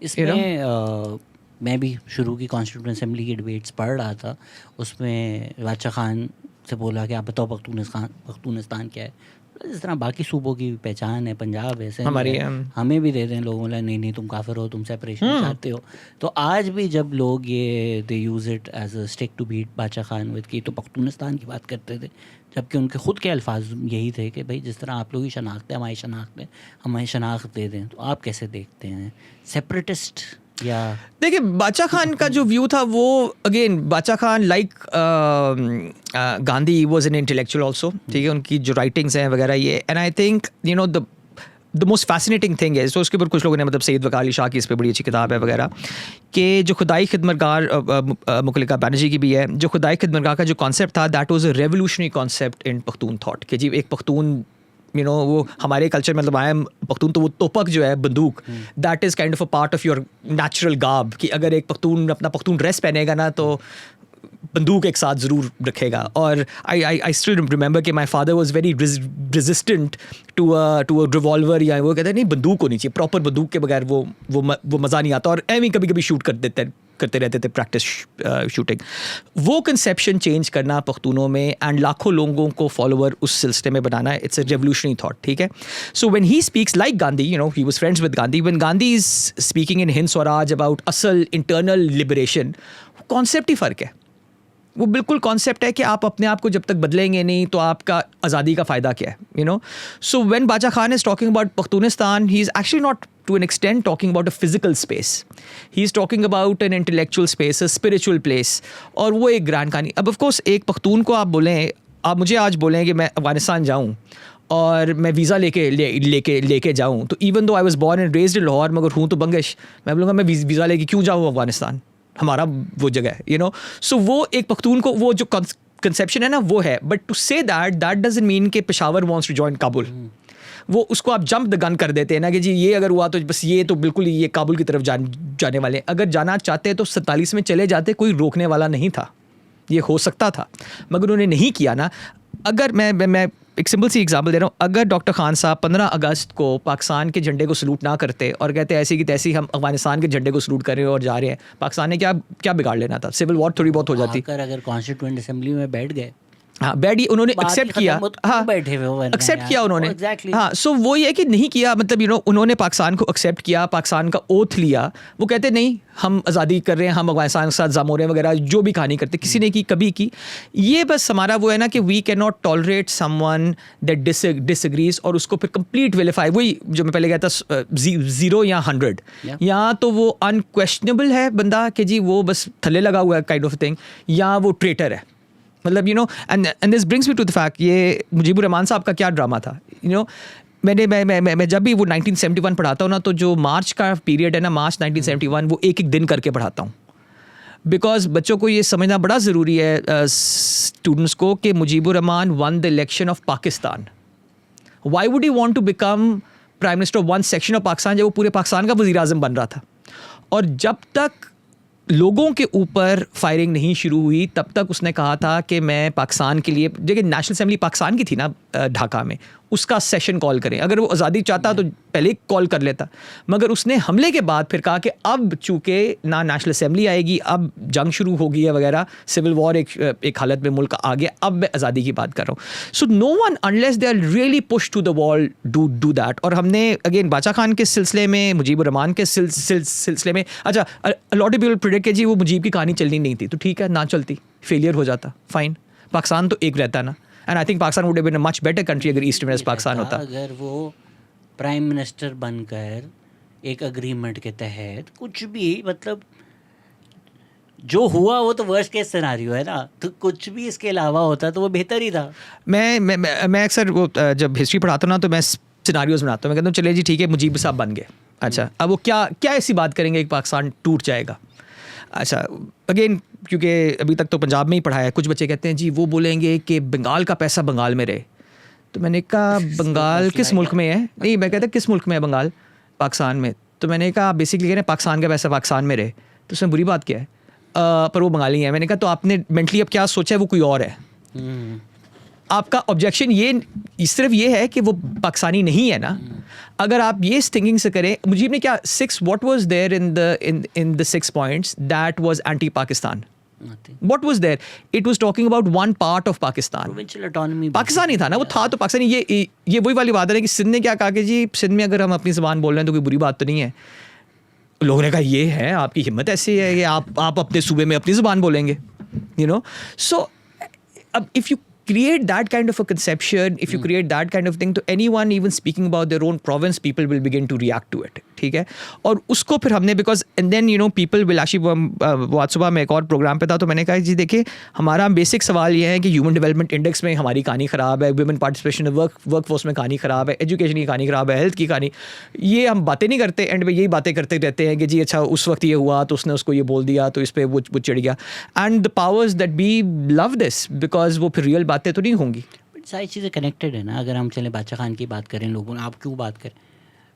इसमें मैं भी शुरू की कॉन्स्टिट्यूंट असेंबली की डिबेट्स पढ़ रहा था, उसमें बादशाह खान से बोला कि आप बताओ पख्तूनिस्तान क्या है. जिस तरह बाकी सूबों की पहचान है पंजाब, वैसे हमारी हमें भी दे दें लोगों ने, नहीं तुम काफिर हो, तुम सेपरेशन चाहते हो. तो आज भी जब लोग ये they use it as a stick to beat Badshah Khan with की, तो पख्तूनिस्तान की बात करते थे, जबकि उनके खुद के अल्फाज यही थे कि भाई जिस तरह आप लोग की शनाख्त है, हमारी शनाख्त है, हमारी शनाख्त दे दें. तो आप कैसे देखते हैं सेपरेटिस्ट या? देखिए बादशाह खान का जो व्यू था वो अगेन बादशाह Khan like Gandhi was an intellectual also, ठीक है. उनकी जो राइटिंग्स हैं वगैरह ये, and I think you know the most fascinating thing है. तो उसके ऊपर कुछ लोगों ने मतलब सैयद वकार अली शाह की इस पर बड़ी अच्छी किताब है वगैरह, कि जो खुदाई खिदमतगार मुखलिका बैनर्जी की भी है, जो खुदाई खिदमतगार का जो कॉन्सेप्ट था that was a revolutionary concept in Pashtun thought, कि जी एक पख्तून यू नो वो हमारे कल्चर में मतलब आई एम पख्तून, तो वो तोपक जो है बंदूक, that is kind of a part of your natural गाब, कि अगर एक पख्तून अपना पख्तून ड्रेस पहनेगा ना तो बंदूक एक साथ ज़रूर रखेगा. और आई स्टिल रिमेंबर कि my father was very resistant to a revolver, या वो कहते हैं नहीं बंदूक होनी चाहिए, प्रॉपर बंदूक के बगैर वो मज़ा नहीं आता. और एवं कभी कभी शूट करते रहते थे, प्रैक्टिस शूटिंग. वो कंसेप्शन चेंज करना पख्तूनों में एंड लाखों लोगों को फॉलोअर उस सिलसिले में बनाना, इट्स अ रेवोल्यूशनरी थॉट. ठीक है. So when he speaks like Gandhi, you know he was friends with Gandhi, when Gandhi is speaking in Hind Swaraj about असल इंटरनल लिबरेशन, कॉन्सेप्ट ही फ़र्क है. वो बिल्कुल कॉन्सेप्ट है कि आप अपने आप को जब तक बदलेंगे नहीं तो आपका आज़ादी का फ़ायदा क्या है, यू नो. सो व्हेन बाचा Khan is talking about Pakhtunistan, he is actually not to an extent talking about a physical space. He's talking about an intellectual space, a spiritual place. और वो एक ग्रैंड कहानी. अब ऑफ कोर्स एक पख्तून को आप बोलें, आप मुझे आज बोलें कि मैं अफगानिस्तान जाऊँ और मैं वीज़ा लेके जाऊँ, तो even though I was born and raised in Lahore, मगर हूँ तो बंगश, मैं बोलूँगा मैं वीज़ा लेके क्यों जाऊँ अफगानिस्तान, हमारा वो जगह है, यू नो. सो वो एक पख्तून को वो जो कंसेप्शन है ना वो है. But to say that doesn't mean कि Peshawar wants to join Kabul. वो उसको आप जंप द गन कर देते हैं ना कि जी ये अगर हुआ तो बस ये तो बिल्कुल ये काबुल की तरफ जाने वाले. अगर जाना चाहते तो 47 में चले जाते, कोई रोकने वाला नहीं था. ये हो सकता था मगर उन्होंने नहीं किया ना. अगर मैं एक सिंपल सी एग्जांपल दे रहा हूँ, अगर डॉक्टर खान साहब 15 अगस्त को पाकिस्तान के झंडे को सलूट ना करते और कहते ऐसी की तैसी हम अफगानिस्तान के झंडे को सलूट कर रहे हैं और जा रहे हैं, पाकिस्तान ने क्या बिगाड़ लेना था. सिविल वॉर थोड़ी बहुत हो जाती. अगर कॉन्स्टिट्यूएंट असेंबली में बैठ गए, हाँ बैठ, उन्होंने एक्सेप्ट किया, हाँ बैठे हुए एक्सेप्ट किया उन्होंने, एग्जैक्टली. हाँ. सो वो ये कि नहीं किया, मतलब यू नो उन्होंने पाकिस्तान को एक्सेप्ट किया, पाकिस्तान का ओथ लिया. वो कहते नहीं हम आज़ादी कर रहे हैं, हम अफगानिस्तान के साथ जामोरे वगैरह जो भी कहानी करते, किसी ने की कभी की. ये बस हमारा वो है ना कि we can not tolerate someone that disagrees और उसको फिर कंप्लीट विलिफाई. वही जो मैं पहले कहता 0 या 100, या तो वो अनक्वेश्चनेबल है बंदा कि जी वो बस थल्ले लगा हुआ है काइंड ऑफ थिंग, या वो ट्रेटर है. मतलब you know and this brings me to the fact, ये मुजीबुर रहमान साहब का क्या ड्रामा था. यू नो मैं जब भी वो 1971 पढ़ाता हूँ ना, तो जो मार्च का पीरियड है ना, मार्च 1971, वो एक दिन करके पढ़ाता हूँ. बिकॉज बच्चों को ये समझना बड़ा ज़रूरी है स्टूडेंट्स को कि Mujibur Rahman won the election of Pakistan. Why would you want to become prime minister of one section of Pakistan, जब वो पूरे पाकिस्तान का वज़ीर आज़म बन रहा था. और जब तक लोगों के ऊपर फायरिंग नहीं शुरू हुई तब तक उसने कहा था कि मैं पाकिस्तान के लिए, देखिए नेशनल असेंबली पाकिस्तान की थी ना ढाका में, उसका सेशन कॉल करें. अगर वो आज़ादी चाहता तो पहले कॉल कर लेता, मगर उसने हमले के बाद फिर कहा कि अब चूँकि ना नेशनल असेंबली आएगी, अब जंग शुरू हो गई है वगैरह, सिविल वॉर एक हालत में मुल्क आ गया, अब मैं आज़ादी की बात कर रहा हूँ. So no one unless they are really push to the wall do that. और हमने अगेन बाचा खान के सिलसिले में, मुजीबुर रहमान के सिलसिले में, अच्छा लॉट ऑफ पीपल प्रेडिक्ट कि जी वो मुजीब की कहानी चलनी नहीं थी, तो ठीक है ना चलती, फेलियर हो जाता, फाइन. पाकिस्तान तो एक रहता ना. And I think Pakistan would have been a much better country अगर ईस्ट वेस्ट पाकिस्तान होता. अगर वो प्राइम मिनिस्टर बनकर एक अग्रीमेंट के तहत कुछ भी, मतलब जो हुआ वो तो वर्स्ट केस सिनेरियो है ना, तो कुछ भी इसके अलावा होता तो वो बेहतर ही था. मैं अक्सर वो जब हिस्ट्री पढ़ाता हूँ ना तो मैं सिनेरियोज बनाता हूँ. मैं कहता हूँ चले जी ठीक है मुजीब साहब बन गए, अच्छा अब वो क्या ऐसी बात करेंगे कि पाकिस्तान टूट जाएगा. अच्छा अगेन क्योंकि अभी तक तो पंजाब में ही पढ़ा है, कुछ बच्चे कहते हैं जी वो बोलेंगे कि बंगाल का पैसा बंगाल में रहे. तो मैंने कहा बंगाल किस मुल्क में है, नहीं मैं कहता किस मुल्क में है बंगाल, पाकिस्तान में. तो मैंने कहा बेसिकली कह रहे हैं पाकिस्तान का पैसा पाकिस्तान में रहे, तो उसमें बुरी बात क्या है, पर वो बंगाली है. मैंने कहा तो आपने मेंटली अब क्या सोचा है, वो कोई और है. आपका ऑब्जेक्शन ये सिर्फ ये है कि वो पाकिस्तानी नहीं है ना. अगर आप ये थिंकिंग से करें, मुजीब ने क्या what was there in the 6 points that was anti Pakistan. What was there? It was talking about one part of Pakistan. Provincial autonomy. Pakistani था ना, वो था तो पाकिस्तानी. ये वही वाली बात है कि सिंध ने क्या कहा कि जी सिंध में अगर हम अपनी ज़बान बोल रहे हैं तो कोई बुरी बात तो नहीं है. लोगों ने कहा ये है आपकी हिम्मत ऐसी है कि आप अपने सूबे में अपनी ज़बान बोलेंगे, यू नो. सो अब if you create that kind of a conception, if you create that kind of thing, to anyone even speaking about their own province, people will begin to react to it. ठीक है. और उसको फिर हमने because and then you know people will actually वो आज सुबह मैं एक और प्रोग्राम पे था तो मैंने कहा जी देखिए हमारा बेसिक सवाल ये है कि ह्यूमन डेवलपमेंट इंडेक्स में हमारी कहानी ख़राब है, वुमेन पार्टिसिपेशन वर्क फोर्स में कहानी ख़राब है, एजुकेशन की कहानी ख़राब है, हेल्थ की कहानी, ये हम बातें नहीं करते, एंड में यही बातें करते रहते हैं कि जी अच्छा उस वक्त ये हुआ तो उसने उसको ये बोल दिया तो इस पर वो चिढ़ गया. And the powers that be love this because वो फिर रियल बातें तो नहीं होंगी. सारी चीज़ें कनेक्टेड है ना। अगर हम चले बादशाह खान की बात करें, लोगों आप क्यों बात करें,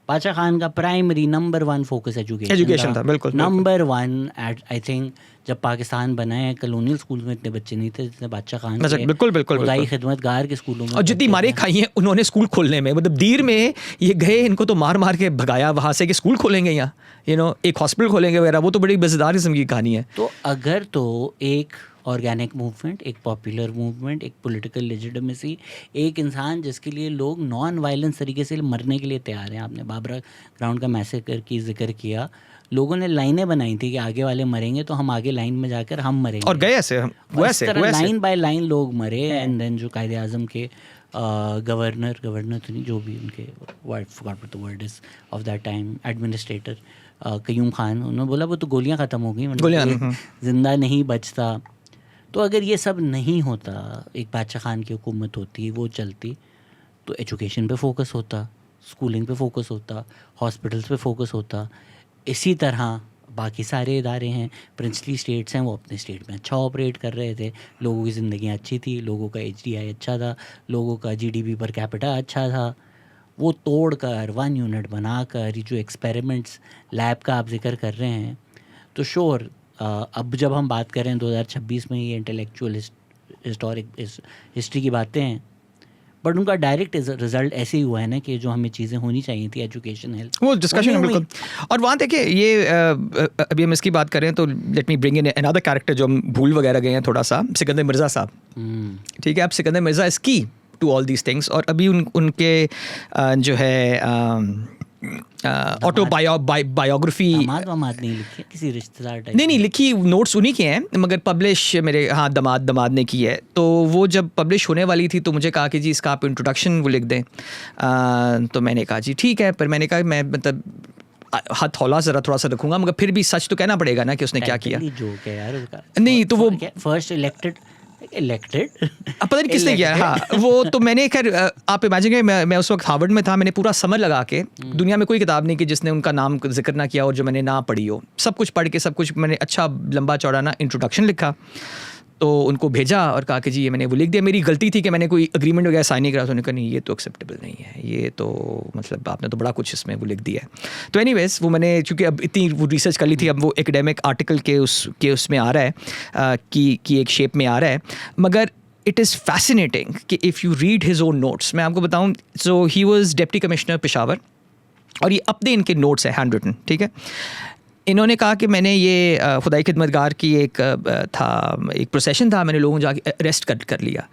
बादशाह खान का प्राइमरी नंबर 1 फोकस एजुकेशन था, बिल्कुल नंबर 1 एट आई थिंक जब पाकिस्तान बना है कॉलोनियल स्कूल में इतने बच्चे नहीं थे जितने बादशाह खान अच्छा, के बिल्कुल खुदाई खिदमतगार के स्कूलों में, और जितनी मारे खाई हैं उन्होंने स्कूल खोलने में, मतलब दीर में ये गए, इनको तो मार मार के भगाया वहाँ से कि स्कूल खोलेंगे यहाँ, एक हॉस्पिटल खोलेंगे वगैरह, वो तो बड़ी मज़ेदार किस्म की कहानी है। तो अगर तो एक ऑर्गेनिक मूवमेंट, एक पॉपुलर मूवमेंट, एक पॉलिटिकल लेजिटिमेसी, एक इंसान जिसके लिए लोग नॉन वायलेंस तरीके से मरने के लिए तैयार हैं। आपने बाबरा ग्राउंड का मैसेकर की जिक्र किया, लोगों ने लाइनें बनाई थी कि आगे वाले मरेंगे तो हम आगे लाइन में जाकर हम मरेंगे, और गए ऐसे लाइन बाय लाइन लोग मरे। एंड देन जो कायदे आज़म के गवर्नर तो नहीं, जो भी उनके word is of that time administrator Qayyum Khan, उन्होंने बोला वो तो गोलियां ख़त्म हो गई, मतलब जिंदा नहीं बचता। तो अगर ये सब नहीं होता, एक बादशाह खान की हुकूमत होती, वो चलती, तो एजुकेशन पे फोकस होता, स्कूलिंग पे फोकस होता, हॉस्पिटल्स पे फोकस होता। इसी तरह बाकी सारे इदारे हैं, प्रिंसली स्टेट्स हैं, वो अपने स्टेट में अच्छा ऑपरेट कर रहे थे, लोगों की ज़िंदगियाँ अच्छी थी, लोगों का HDI अच्छा था, लोगों का GDP पर कैपिटा अच्छा था। वो तोड़ कर 1 यूनिट बनाकर जो एक्सपेरिमेंट्स लैब का आप जिक्र कर रहे हैं, तो श्योर अब जब हम बात करें 2026 में ये इंटेलेक्चुअल हिस्टोरिक हिस्ट्री की बातें हैं, बट उनका डायरेक्ट रिजल्ट ऐसे ही हुआ है ना कि जो हमें चीज़ें होनी चाहिए थी, एजुकेशन, हेल्थ, वो डिस्कशन है बिल्कुल। और वहाँ देखिए ये अभी हम इसकी बात करें तो let me bring in another character जो हम भूल वगैरह गए हैं थोड़ा सा, सिकंदर मिर्ज़ा साहब। ठीक है, अब सिकंदर मिर्ज़ा इज़ की टू ऑल दीज थिंग्स, और अभी उनके जो है ऑटोबायोग्राफी नहीं लिखी किसी रिश्तेदार टाइप, नहीं लिखी, नोट्स उन्हीं के हैं, मगर पब्लिश मेरे दमाद ने की है। तो वो जब पब्लिश होने वाली थी तो मुझे कहा कि जी इसका आप इंट्रोडक्शन वो लिख दें। तो मैंने कहा जी ठीक है, पर मैंने कहा मैं मतलब हाथ हौला ज़रा थोड़ा सा रखूँगा, मगर फिर भी सच तो कहना पड़ेगा ना कि उसने क्या किया। जोक है यार उसका। नहीं तो वो फर्स्ट इलेक्टेड पता नहीं किसने किया। हाँ वो तो मैंने खैर आप इमेजिन करें, मैं उस वक्त हार्वर्ड में था, मैंने पूरा समर लगा के, दुनिया में कोई किताब नहीं कि जिसने उनका नाम जिक्र ना किया और जो मैंने ना पढ़ी हो, सब कुछ पढ़ के सब कुछ मैंने अच्छा लंबा चौड़ा ना इंट्रोडक्शन लिखा, तो उनको भेजा और कहा कि जी ये मैंने वो लिख दिया, मेरी गलती थी कि मैंने कोई एग्रीमेंट वगैरह साइन नहीं करा। तो उन्होंने कहा नहीं ये तो एक्सेप्टेबल नहीं है, ये तो मतलब आपने तो बड़ा कुछ इसमें वो लिख दिया है। तो एनीवेज वो मैंने चूँकि अब इतनी वो रिसर्च कर ली थी, अब वो एकेडमिक आर्टिकल के उसमें आ रहा है कि एक शेप में आ रहा है, मगर इट इज़ फैसिनेटिंग कि if you read his own notes, मैं आपको बताऊँ, so he was deputy commissioner Peshawar, और ये अपने इनके नोट्स हैं हैंड रिटन। ठीक है, इन्होंने कहा कि मैंने ये खुदाई खिदमतगार की एक प्रोसेशन था, मैंने लोगों जाके अरेस्ट कर लिया।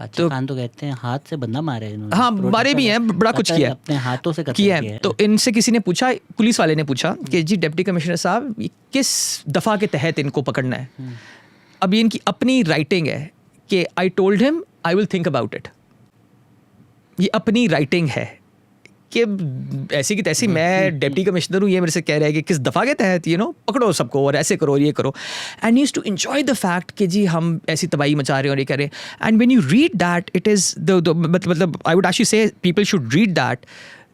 तो खान तो कहते हैं हाथ से बंदा मारे इन्होंने, हाँ मारे भी हैं, बड़ा कुछ किया, अपने हाथों से किया है। तो इनसे किसी ने पूछा, पुलिस वाले ने पूछा कि जी डिप्टी कमिश्नर साहब किस दफ़ा के तहत इनको पकड़ना है। अब इनकी अपनी राइटिंग है कि I told him I will think about it. ये अपनी राइटिंग है कि ऐसी की तैसी मैं डिप्टी कमिश्नर हूँ, ये मेरे से कह रहा है कि किस दफ़ा के तहत पकड़ो सबको और ऐसे करो और ये करो। And used to enjoy the fact कि जी हम ऐसी तबाही मचा रहे हैं और ये करें। And when you read that it is मतलब आई वुड एक्चुअली से people should read that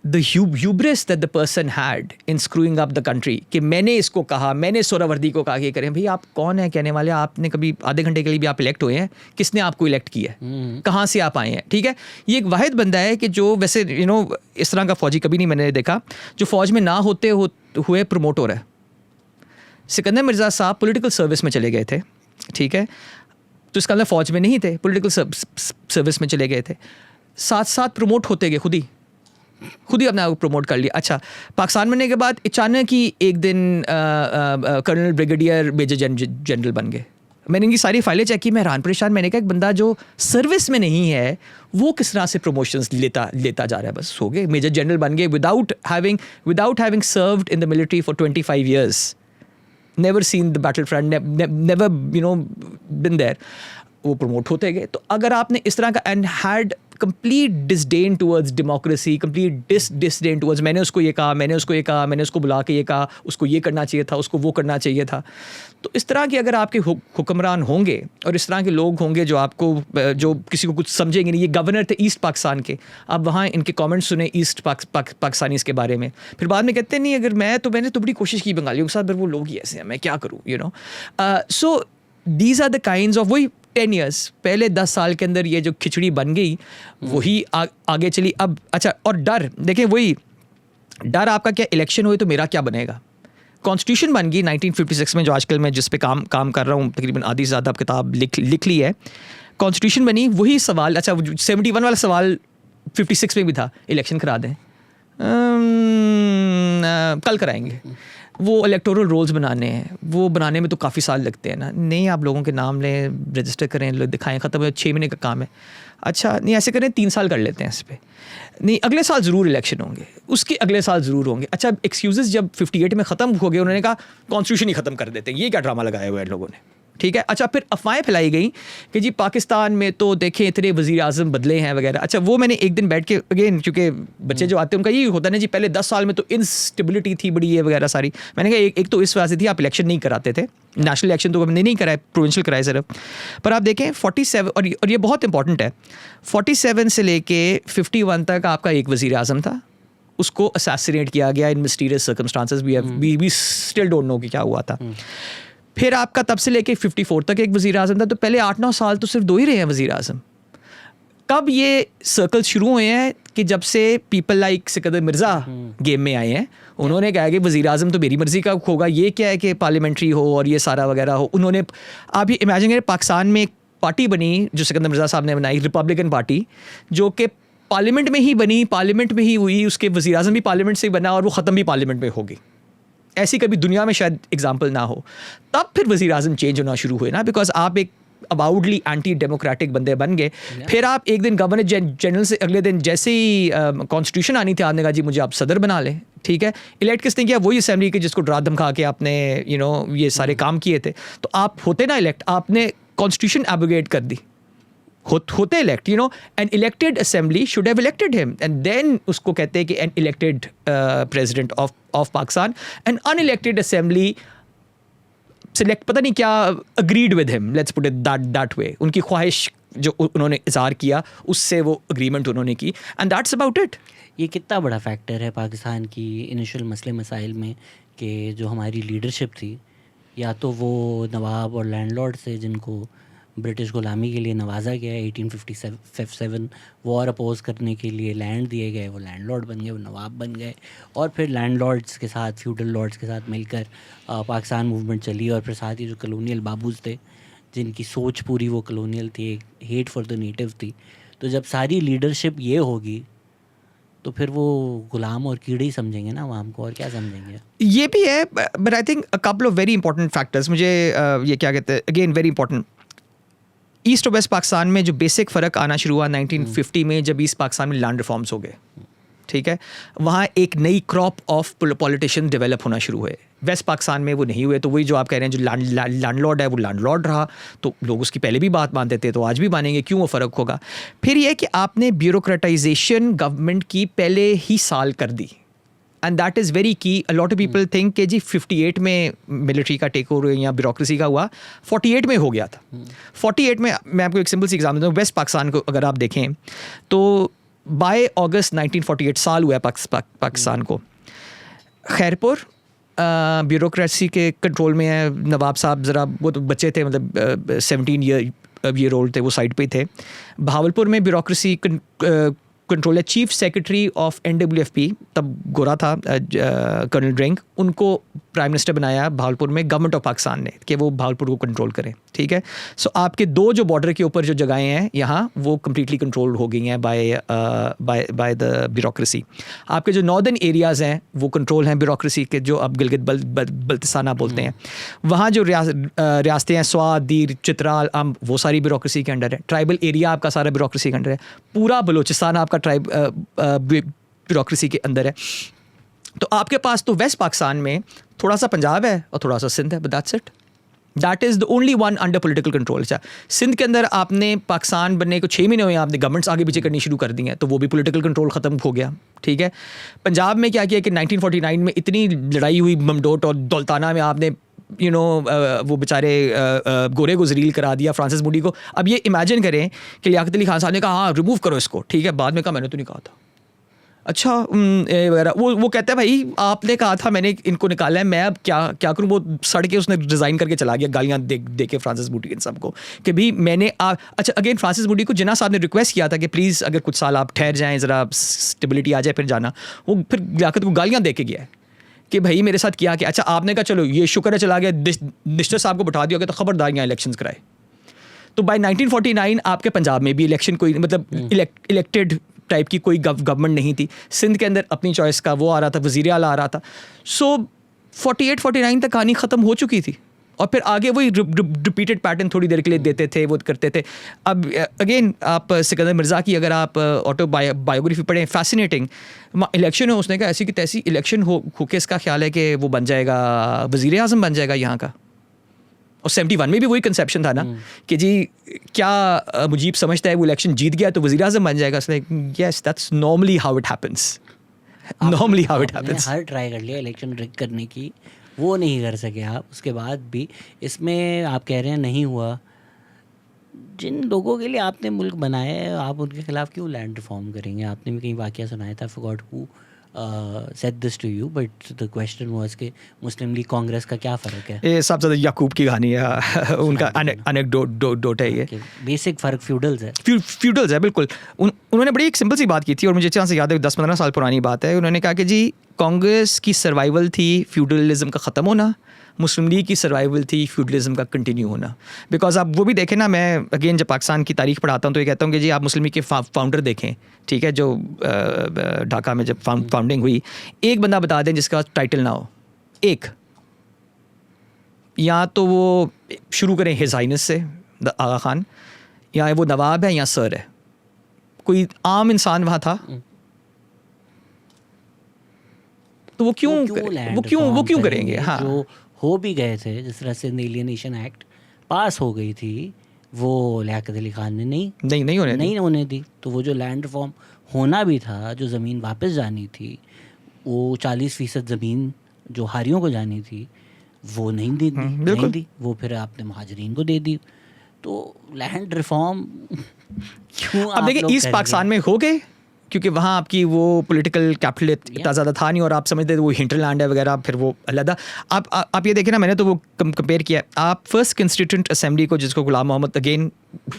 the hubris that the person had in screwing up the country, कि मैंने इसको कहा, मैंने सोहरावर्दी को कहा कि करें। भाई आप कौन है कहने वाले? आपने कभी आधे घंटे के लिए भी आप इलेक्ट हुए हैं? किसने आपको इलेक्ट किया है? कहाँ से आप आए हैं? ठीक है, ये एक वाहिद बंदा है कि जो वैसे इस तरह का फौजी कभी नहीं मैंने देखा जो फौज में ना होते हुए प्रमोट हो रहा है। सिकंदर मिर्ज़ा साहब पॉलिटिकल सर्विस में चले गए थे, ठीक है, तो इसका मतलब फौज में नहीं थे, पॉलिटिकल सर्विस में चले गए थे, साथ साथ प्रमोट होते गए, खुद ही अपने आप को प्रमोट कर लिया। अच्छा, पाकिस्तान बनने के बाद अचानक ही एक दिन कर्नल, ब्रिगेडियर, मेजर जनरल बन गए। मैंने इनकी सारी फाइलें चेक की, मैं हैरान परेशान। मैंने कहा एक बंदा जो सर्विस में नहीं है वो किस तरह से प्रमोशंस लेता जा रहा है। बस हो गए मेजर जनरल बन गए without having served in the military for 25 years, never seen the battle front, never been there, वो प्रमोट होते गए। तो अगर आपने इस तरह का and had complete disdain towards democracy, complete disdain towards मैंने उसको ये कहा, मैंने उसको बुला के ये कहा, उसको ये करना चाहिए था, उसको वो करना चाहिए था। तो इस तरह के अगर आपके हुक्मरान होंगे और इस तरह के लोग होंगे जो आपको जो किसी को कुछ समझेंगे नहीं। ये गवर्नर थे ईस्ट पाकिस्तान के, आप वहाँ इनके कमेंट्स सुने ईस्ट पाकिस्तानीज़ के बारे में, फिर बाद में कहते नहीं अगर मैंने तो बड़ी कोशिश की बंगालियों के साथ, पर वो लोग ही ऐसे हैं, मैं क्या करूँ, सो these are the kinds of वही 10 years, पहले 10 साल के अंदर ये जो खिचड़ी बन गई वही आगे चली। अब अच्छा, और डर देखें, वही डर आपका क्या, इलेक्शन हुए तो मेरा क्या बनेगा। कॉन्स्टिट्यूशन बन गई 1956 में, जो आजकल मैं जिस पे काम कर रहा हूँ, तकरीबन आधी से ज़्यादा किताब लिख ली है। कॉन्स्टिट्यूशन बनी, वही सवाल, अच्छा 71 वाला सवाल 56 में भी था, इलेक्शन करा दें, कल कराएंगे। वो इलेक्टोरल रोल्स बनाने हैं, वो बनाने में तो काफ़ी साल लगते हैं ना। नहीं, आप लोगों के नाम लें, रजिस्टर करें, दिखाएं, ख़त्म हो, 6 महीने का काम है। अच्छा नहीं, ऐसे करें 3 साल कर लेते हैं इस पर। नहीं, अगले साल ज़रूर इलेक्शन होंगे, उसके अगले साल ज़रूर होंगे। अच्छा, एक्सक्यूज़ जब 58 में ख़त्म हो गए, उन्होंने कहा कॉन्स्टिट्यूशन ही ख़त्म कर देते हैं। ये क्या ड्रामा लगाया हुआ है लोगों ने, ठीक है। अच्छा, फिर अफवाहें फैलाई गई कि जी पाकिस्तान में तो देखें इतने वज़ीर आज़म बदले हैं वगैरह। अच्छा, वो मैंने एक दिन बैठ के, अगेन क्योंकि बच्चे जो आते हैं उनका यही होता है ना जी, पहले 10 साल में तो इंस्टेबिलिटी थी बड़ी है वगैरह सारी। मैंने कहा एक तो इस वजह से थी, आप इलेक्शन नहीं कराते थे, नेशनल इलेक्शन तो हमने नहीं कराए, प्रोविंशियल कराए सिर्फ। पर आप देखें 47, और ये बहुत इंपॉर्टेंट है, 47 से लेके 51 तक आपका एक वज़ीर आज़म था, उसको असैसिनेट किया गया in mysterious circumstances. We still don't know कि क्या हुआ था। फिर आपका तब से लेके 54 तक एक वज़ीर आज़म था। तो पहले 8-9 साल तो सिर्फ 2 ही रहे हैं वज़ीर आज़म। कब ये सर्कल शुरू हुए हैं कि जब से people like Sikandar Mirza game में आए हैं, उन्होंने कहा कि वज़ीर आज़म तो मेरी मर्ज़ी का होगा, ये क्या है कि पार्लियामेंट्री हो और ये सारा वगैरह हो। उन्होंने, आप ये इमेजिन करें, पाकिस्तान में एक पार्टी बनी जो सिकंदर मिर्ज़ा साहब ने बनाई, रिपब्लिकन पार्टी, जो कि पार्लियामेंट में ही बनी, पार्लियामेंट में ही हुई, उसके वज़ीर आज़म भी पार्लियामेंट से ही बना और वो ख़त्म भी पार्लियामेंट में होगी। ऐसी कभी दुनिया में शायद एग्जाम्पल ना हो। तब फिर वज़ीर आज़म चेंज होना शुरू हुए ना, बिकॉज आप एक अबाउटली एंटी डेमोक्रेटिक बंदे बन गए। फिर आप एक दिन गवर्नर जनरल से अगले दिन जैसे ही कॉन्स्टिट्यूशन आनी थी, आपने कहा जी मुझे आप सदर बना लें, ठीक है। इलेक्ट किसने किया? वही असेंबली के जिसको डरा धमका के आपने ये सारे काम किए थे। तो आप होते ना इलेक्ट, आपने कॉन्स्टिट्यूशन एब्रोगेट कर दी, होते elect, an elected assembly should have elected him, and then उसको कहते हैं कि an elected president of Pakistan, an unelected assembly select, पता नहीं क्या, agreed with him, let's put it that way. उनकी ख्वाहिश जो उन्होंने इज़हार किया, उससे वो अग्रीमेंट उन्होंने की, एंड दैट्स अबाउट इट। ये कितना बड़ा फैक्टर है पाकिस्तान की इनिशियल मसले मसाइल में कि जो हमारी लीडरशिप थी, या तो वो नवाब और लैंडलॉर्ड से जिनको ब्रिटिश गुलामी के लिए नवाजा गया है 1857 वॉर अपोज करने के लिए लैंड दिए गए, वो लैंडलॉर्ड बन गए, वो नवाब बन गए, और फिर लैंडलॉर्ड्स के साथ, फ्यूडल लॉर्ड्स के साथ मिलकर पाकिस्तान मूवमेंट चली, और फिर साथ ही जो कलोनियल बाबूज थे जिनकी सोच पूरी वो कलोनियल थी, एक हेट फॉर द नेटिव थी। तो जब सारी लीडरशिप ये होगी तो फिर वो गुलाम और कीड़े ही समझेंगे ना आवाम को, और क्या समझेंगे। ये भी है, but I think a couple of very important factors, मुझे ये क्या कहते हैं, अगेन वेरी इंपॉर्टेंट, ईस्ट और वेस्ट पाकिस्तान में जो बेसिक फ़र्क आना शुरू हुआ 1950 में, जब ईस्ट पाकिस्तान में लैंड रिफॉर्म्स हो गए, ठीक है, वहाँ एक नई क्रॉप ऑफ पॉलिटिशियन डेवलप होना शुरू हुए। वेस्ट पाकिस्तान में वो नहीं हुए। तो वही जो आप कह रहे हैं, जो लैंडलॉर्ड है वो लैंडलॉर्ड रहा, तो लोग उसकी पहले भी बात मानते थे, तो आज भी मानेंगे, क्यों वो फ़र्क होगा। फिर ये है कि आपने ब्यूरोक्रेटाइजेशन गवर्नमेंट की पहले ही साल कर दी, एंड दैट इज़ वेरी की। अ लॉट ऑफ पीपल थिंक कि जी 58 में मिलिट्री का टेक ओवर या ब्यूरोक्रेसी का हुआ, 48 में हो गया था। 48 में मैं आपको एक सिंपल सी एग्जाम्पल दूँ, वेस्ट पाकिस्तान को अगर आप देखें तो बाय अगस्त 1948 साल हुआ है पाकिस्तान को। खैरपुर ब्यूरोक्रेसी के कंट्रोल में है, नवाब साहब ज़रा वो तो बच्चे थे, मतलब 17 ईयर ओल्ड थे, वो साइड पे थे। बहावलपुर में ब्यूरोक्रेसी कंट्रोल है। चीफ सेक्रेटरी ऑफ NWFP, तब गोरा था कर्नल ड्रिंक, उनको प्राइम मिनिस्टर बनाया बहावलपुर में गवर्नमेंट ऑफ पाकिस्तान ने, कि वो बहावलपुर को कंट्रोल करें, ठीक है। सो आपके 2 जो बॉर्डर के ऊपर जो जगहें हैं यहाँ, वो कम्प्लीटली कंट्रोल हो गई हैं बाय द ब्यूरोक्रेसी। आपके जो नॉर्दर्न एरियाज़ हैं वो कंट्रोल हैं ब्यूरोक्रेसी के, जो अब गिलगित बल्तिस्तान बोलते हैं। वहाँ जो रियासतें हैं, स्वात, दीर, चित्राल, अम्ब, वो सारी ब्यूरोक्रेसी के अंडर है। ट्राइबल एरिया आपका सारा ब्यूरोक्रेसी के अंडर है। पूरा बलूचिस्तान आपका ब्यूरोक्रेसी के अंदर है। तो आपके पास तो वेस्ट पाकिस्तान में थोड़ा सा पंजाब है और थोड़ा सा सिंध है, but that's it. That is the only one under political control. अच्छा, सिंध के अंदर आपने पाकिस्तान बनने को 6 महीने हुए, आपने गवर्नमेंट्स आगे पीछे करनी शुरू कर दी हैं, तो वो भी पॉलिटिकल कंट्रोल ख़त्म हो गया, ठीक है। पंजाब में क्या किया कि 1949 में इतनी लड़ाई हुई ममडोट और दौलताना में, आपने वो बेचारे गोरे को जलील करा दिया, फ्रांसिस मूडी को। अब ये इमेजिन करें कि लियाकत अली खान साहब ने कहा हाँ रिमूव करो इसको, ठीक है, बाद में कहा मैंने तो नहीं कहा था। अच्छा वगैरह। वो कहता है भाई आपने कहा था मैंने इनको निकाला है, मैं अब क्या करूँ। वो सड़ के उसने रिज़ाइन करके चला गया, गालियाँ दे के फ्रांसिस बूटी इन सबको कि भी मैंने अच्छा अगेन फ्रांसिस बूटी को जिन्ना साहब ने रिक्वेस्ट किया था कि प्लीज़ अगर कुछ साल आप ठहर जाएँ, ज़रा स्टेबिलिटी आ जाए फिर जाना, वो फिर लियाकत को गालियाँ दे के गया है कि भाई मेरे साथ किया कि अच्छा आपने कहा चलो ये शुक्र है चला गया, निश्चित साहब को बैठा दिया तो खबरदार यहाँ इलेक्शंस कराए। तो बाय 1949 आपके पंजाब में भी इलेक्शन कोई मतलब इलेक्टेड टाइप की कोई गवर्नमेंट नहीं थी। सिंध के अंदर अपनी चॉइस का वो आ रहा था, वज़ीर आला आ रहा था। सो 48-49 तक कहानी ख़त्म हो चुकी थी और फिर आगे वही रिपीटेड पैटर्न थोड़ी देर के लिए देते थे, वो करते थे। अब अगेन आप सिकंदर मिर्ज़ा की अगर आप ऑटोबायोग्राफी पढ़ें, फैसिनेटिंग। इलेक्शन हो, उसने कहा ऐसी कि तैसी इलेक्शन हो के इसका ख्याल है कि वो बन जाएगा वज़ीर आज़म बन जाएगा यहाँ का। और 71 में भी वही कंसेप्शन था ना कि जी क्या मुजीब समझता है वो इलेक्शन जीत गया तो वज़ीर आज़म बन जाएगा। उसने yes that's normally how it happens, normally how it happens. Her try कर लिया इलेक्शन रिग करने की, वो नहीं कर सके आप। उसके बाद भी इसमें आप कह रहे हैं नहीं हुआ। जिन लोगों के लिए आपने मुल्क बनाया है आप उनके खिलाफ क्यों लैंड रिफॉर्म करेंगे? आपने भी कहीं वाक़या सुनाया था, forgot who said this to you, but the question was कि मुस्लिम लीग कांग्रेस का क्या फ़र्क है? ये सबसे ज़्यादा याकूब की कहानी है, उनका अनेक्डोट है ये। बेसिक फ़र्क फ्यूडल्स है। फ्यूडल्स है बिल्कुल। उन्होंने बड़ी एक सिंपल सी बात की थी और मुझे जहाँ से याद है 10-15 साल पुरानी बात है। उन्होंने कहा कि जी कांग्रेस की सर्वाइवल थी फ्यूडलिज्म का ख़त्म होना, मुस्लिम लीग की सर्वाइवल थी फ्यूडलिज्म का कंटिन्यू होना। बिकॉज आप वो भी देखें ना, मैं अगेन जब पाकिस्तान की तारीख पढ़ाता हूँ तो ये कहता हूँ कि जी आप मुस्लिम लीग के फाउंडर देखें, ठीक है, जो ढाका में जब फाउंडिंग हुई, एक बंदा बता दें जिसका टाइटल ना हो, एक, या तो वो शुरू करें हिज हाइनेस से आगा खान, या वो नवाब है या सर है, कोई आम इंसान वहाँ था तो वो क्यों करेंगे? हाँ, जो हो भी गए थे, जिस तरह से एलियनेशन एक्ट पास हो गई थी, वो लियाकत अली खान ने नहीं होने दी। तो वो जो लैंड रिफॉर्म होना भी था, जो ज़मीन वापस जानी थी, वो 40% ज़मीन जो हारियों को जानी थी वो नहीं दी, वो फिर आपने महाजरीन को दे दी। तो लैंड रिफॉर्म क्यों? अब देखिए ईस्ट पाकिस्तान में हो गए क्योंकि वहाँ आपकी वो पॉलिटिकल कैपिटल इतना ज़्यादा था नहीं और आप समझते थे वो हिंटरलैंड है वगैरह, फिर वो अलग। आप ये देखें ना, मैंने तो वो कंपेयर किया। आप फर्स्ट कंस्टिट्यूंट असेंबली को, जिसको गुलाम मोहम्मद, अगेन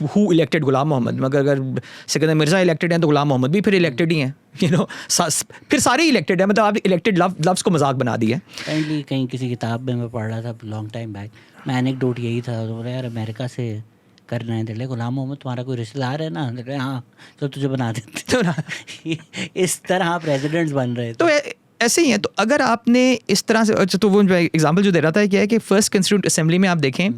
हु इलेक्टेड गुलाम मोहम्मद, मगर अगर सिकंदर मिर्ज़ा इलेक्टेड हैं तो गुलाम मोहम्मद भी फिर इलेक्टेड ही हैं, यू नो, फिर सारे इलेक्टेड हैं। मतलब आप इलेक्टेड लफ्ज़ को मजाक बना दिया। कहीं किसी किताब में मैं पढ़ रहा था लॉन्ग टाइम बैक, मैं एनेक्डोट यही था, तो बोला यार अमेरिका से करना है, तेरे गुलाम मोहम्मद तुम्हारा कोई रिश्तेदार है ना? हाँ, तो तुझे बना देते तो ना। इस तरह प्रेसिडेंट्स बन रहे थे। तो ऐसे ही है। तो अगर आपने इस तरह से, तो वो एग्जांपल जो दे रहा था क्या है कि फर्स्ट कंस्टिट्यूंट असेंबली में आप देखें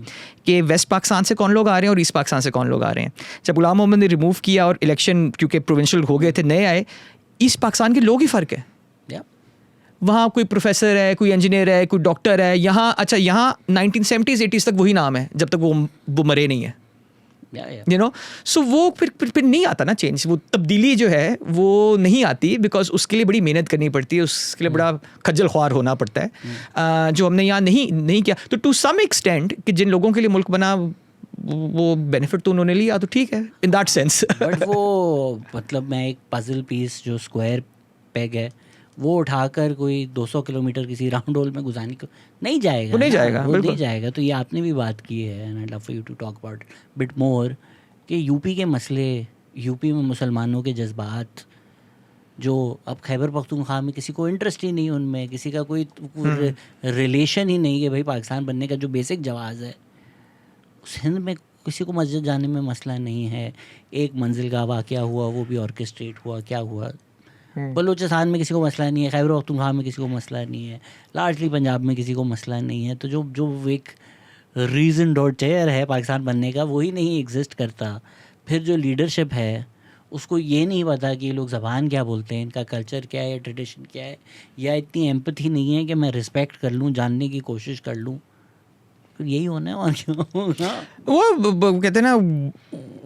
कि वेस्ट पाकिस्तान से कौन लोग आ रहे हैं और ईस्ट पाकिस्तान से कौन लोग आ रहे हैं। जब गुलाम मोहम्मद ने रिमूव किया और इलेक्शन क्योंकि प्रोविंशियल हो गए थे, नए आए, ईस्ट पाकिस्तान के लोग ही फ़र्क है। वहाँ कोई प्रोफेसर है, कोई इंजीनियर है, कोई डॉक्टर है। यहाँ अच्छा, यहाँ 1970s-80s तक वही नाम है जब तक वो मरे नहीं है, यू नो। सो वो फिर नहीं आता ना चेंज, वो तब्दीली जो है वो नहीं आती, बिकॉज उसके लिए बड़ी मेहनत करनी पड़ती है, उसके लिए बड़ा खज्जल ख्वार होना पड़ता है, जो हमने यहाँ नहीं किया। तो टू सम एक्सटेंट कि जिन लोगों के लिए मुल्क बना वो बेनिफिट तो उन्होंने लिया, तो ठीक है इन दैट सेंस। बट वो मतलब मैं एक पजल पीस जो स्क्वायर पेग है वो उठाकर कोई 200 किलोमीटर किसी राउंड होल में गुजारने को नहीं जाएगा, वो नहीं जाएगा। तो ये आपने भी बात की है, and I love for you to talk about bit more, कि यूपी के मसले, यूपी में मुसलमानों के जज्बात, जो अब खैबर पख्तूनख्वा में किसी को इंटरेस्ट ही नहीं, उनमें किसी का कोई रिलेशन ही नहीं है भाई पाकिस्तान बनने का जो बेसिक जवाज़ है। सिंध में किसी को मस्जिद जाने में मसला नहीं है, एक मंजिल का वाक़या हुआ वो भी ऑर्केस्ट्रेट हुआ, क्या हुआ। बलूचिस्तान में किसी को मसला नहीं है, खैबर पख्तूनख्वा में किसी को मसला नहीं है, लार्जली पंजाब में किसी को मसला नहीं है। तो जो एक रीज़न डॉट चेयर है पाकिस्तान बनने का, वही नहीं एग्जिस्ट करता। फिर जो लीडरशिप है उसको ये नहीं पता कि ये लोग ज़बान क्या बोलते हैं, इनका कल्चर क्या है, ट्रेडिशन क्या है, या इतनी एम्पैथी नहीं है कि मैं रिस्पेक्ट कर लूँ, जानने की कोशिश कर लूँ। यही होना है और क्यों होगा। वो कहते हैं ना,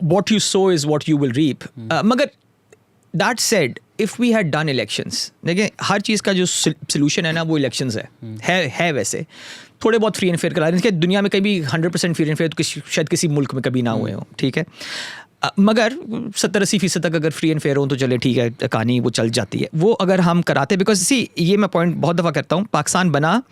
what you sow is what you will reap। मगर that said, if we had done elections, देखिए हर चीज़ का जो solution है ना वो elections है वैसे थोड़े बहुत फ्री एंड फेयर करा रहे हैं। दुनिया में कभी 100% फ्री एंड फेयर तो शायद किसी मुल्क में कभी ना हुए हो, ठीक है। मगर 70-80% तक अगर फ्री एंड फेयर हो तो चले ठीक है, कहानी वो चल जाती है। वो अगर हम कराते, बिकॉज सी ये मैं पॉइंट बहुत दफ़ा करता हूँ, पाकिस्तान बना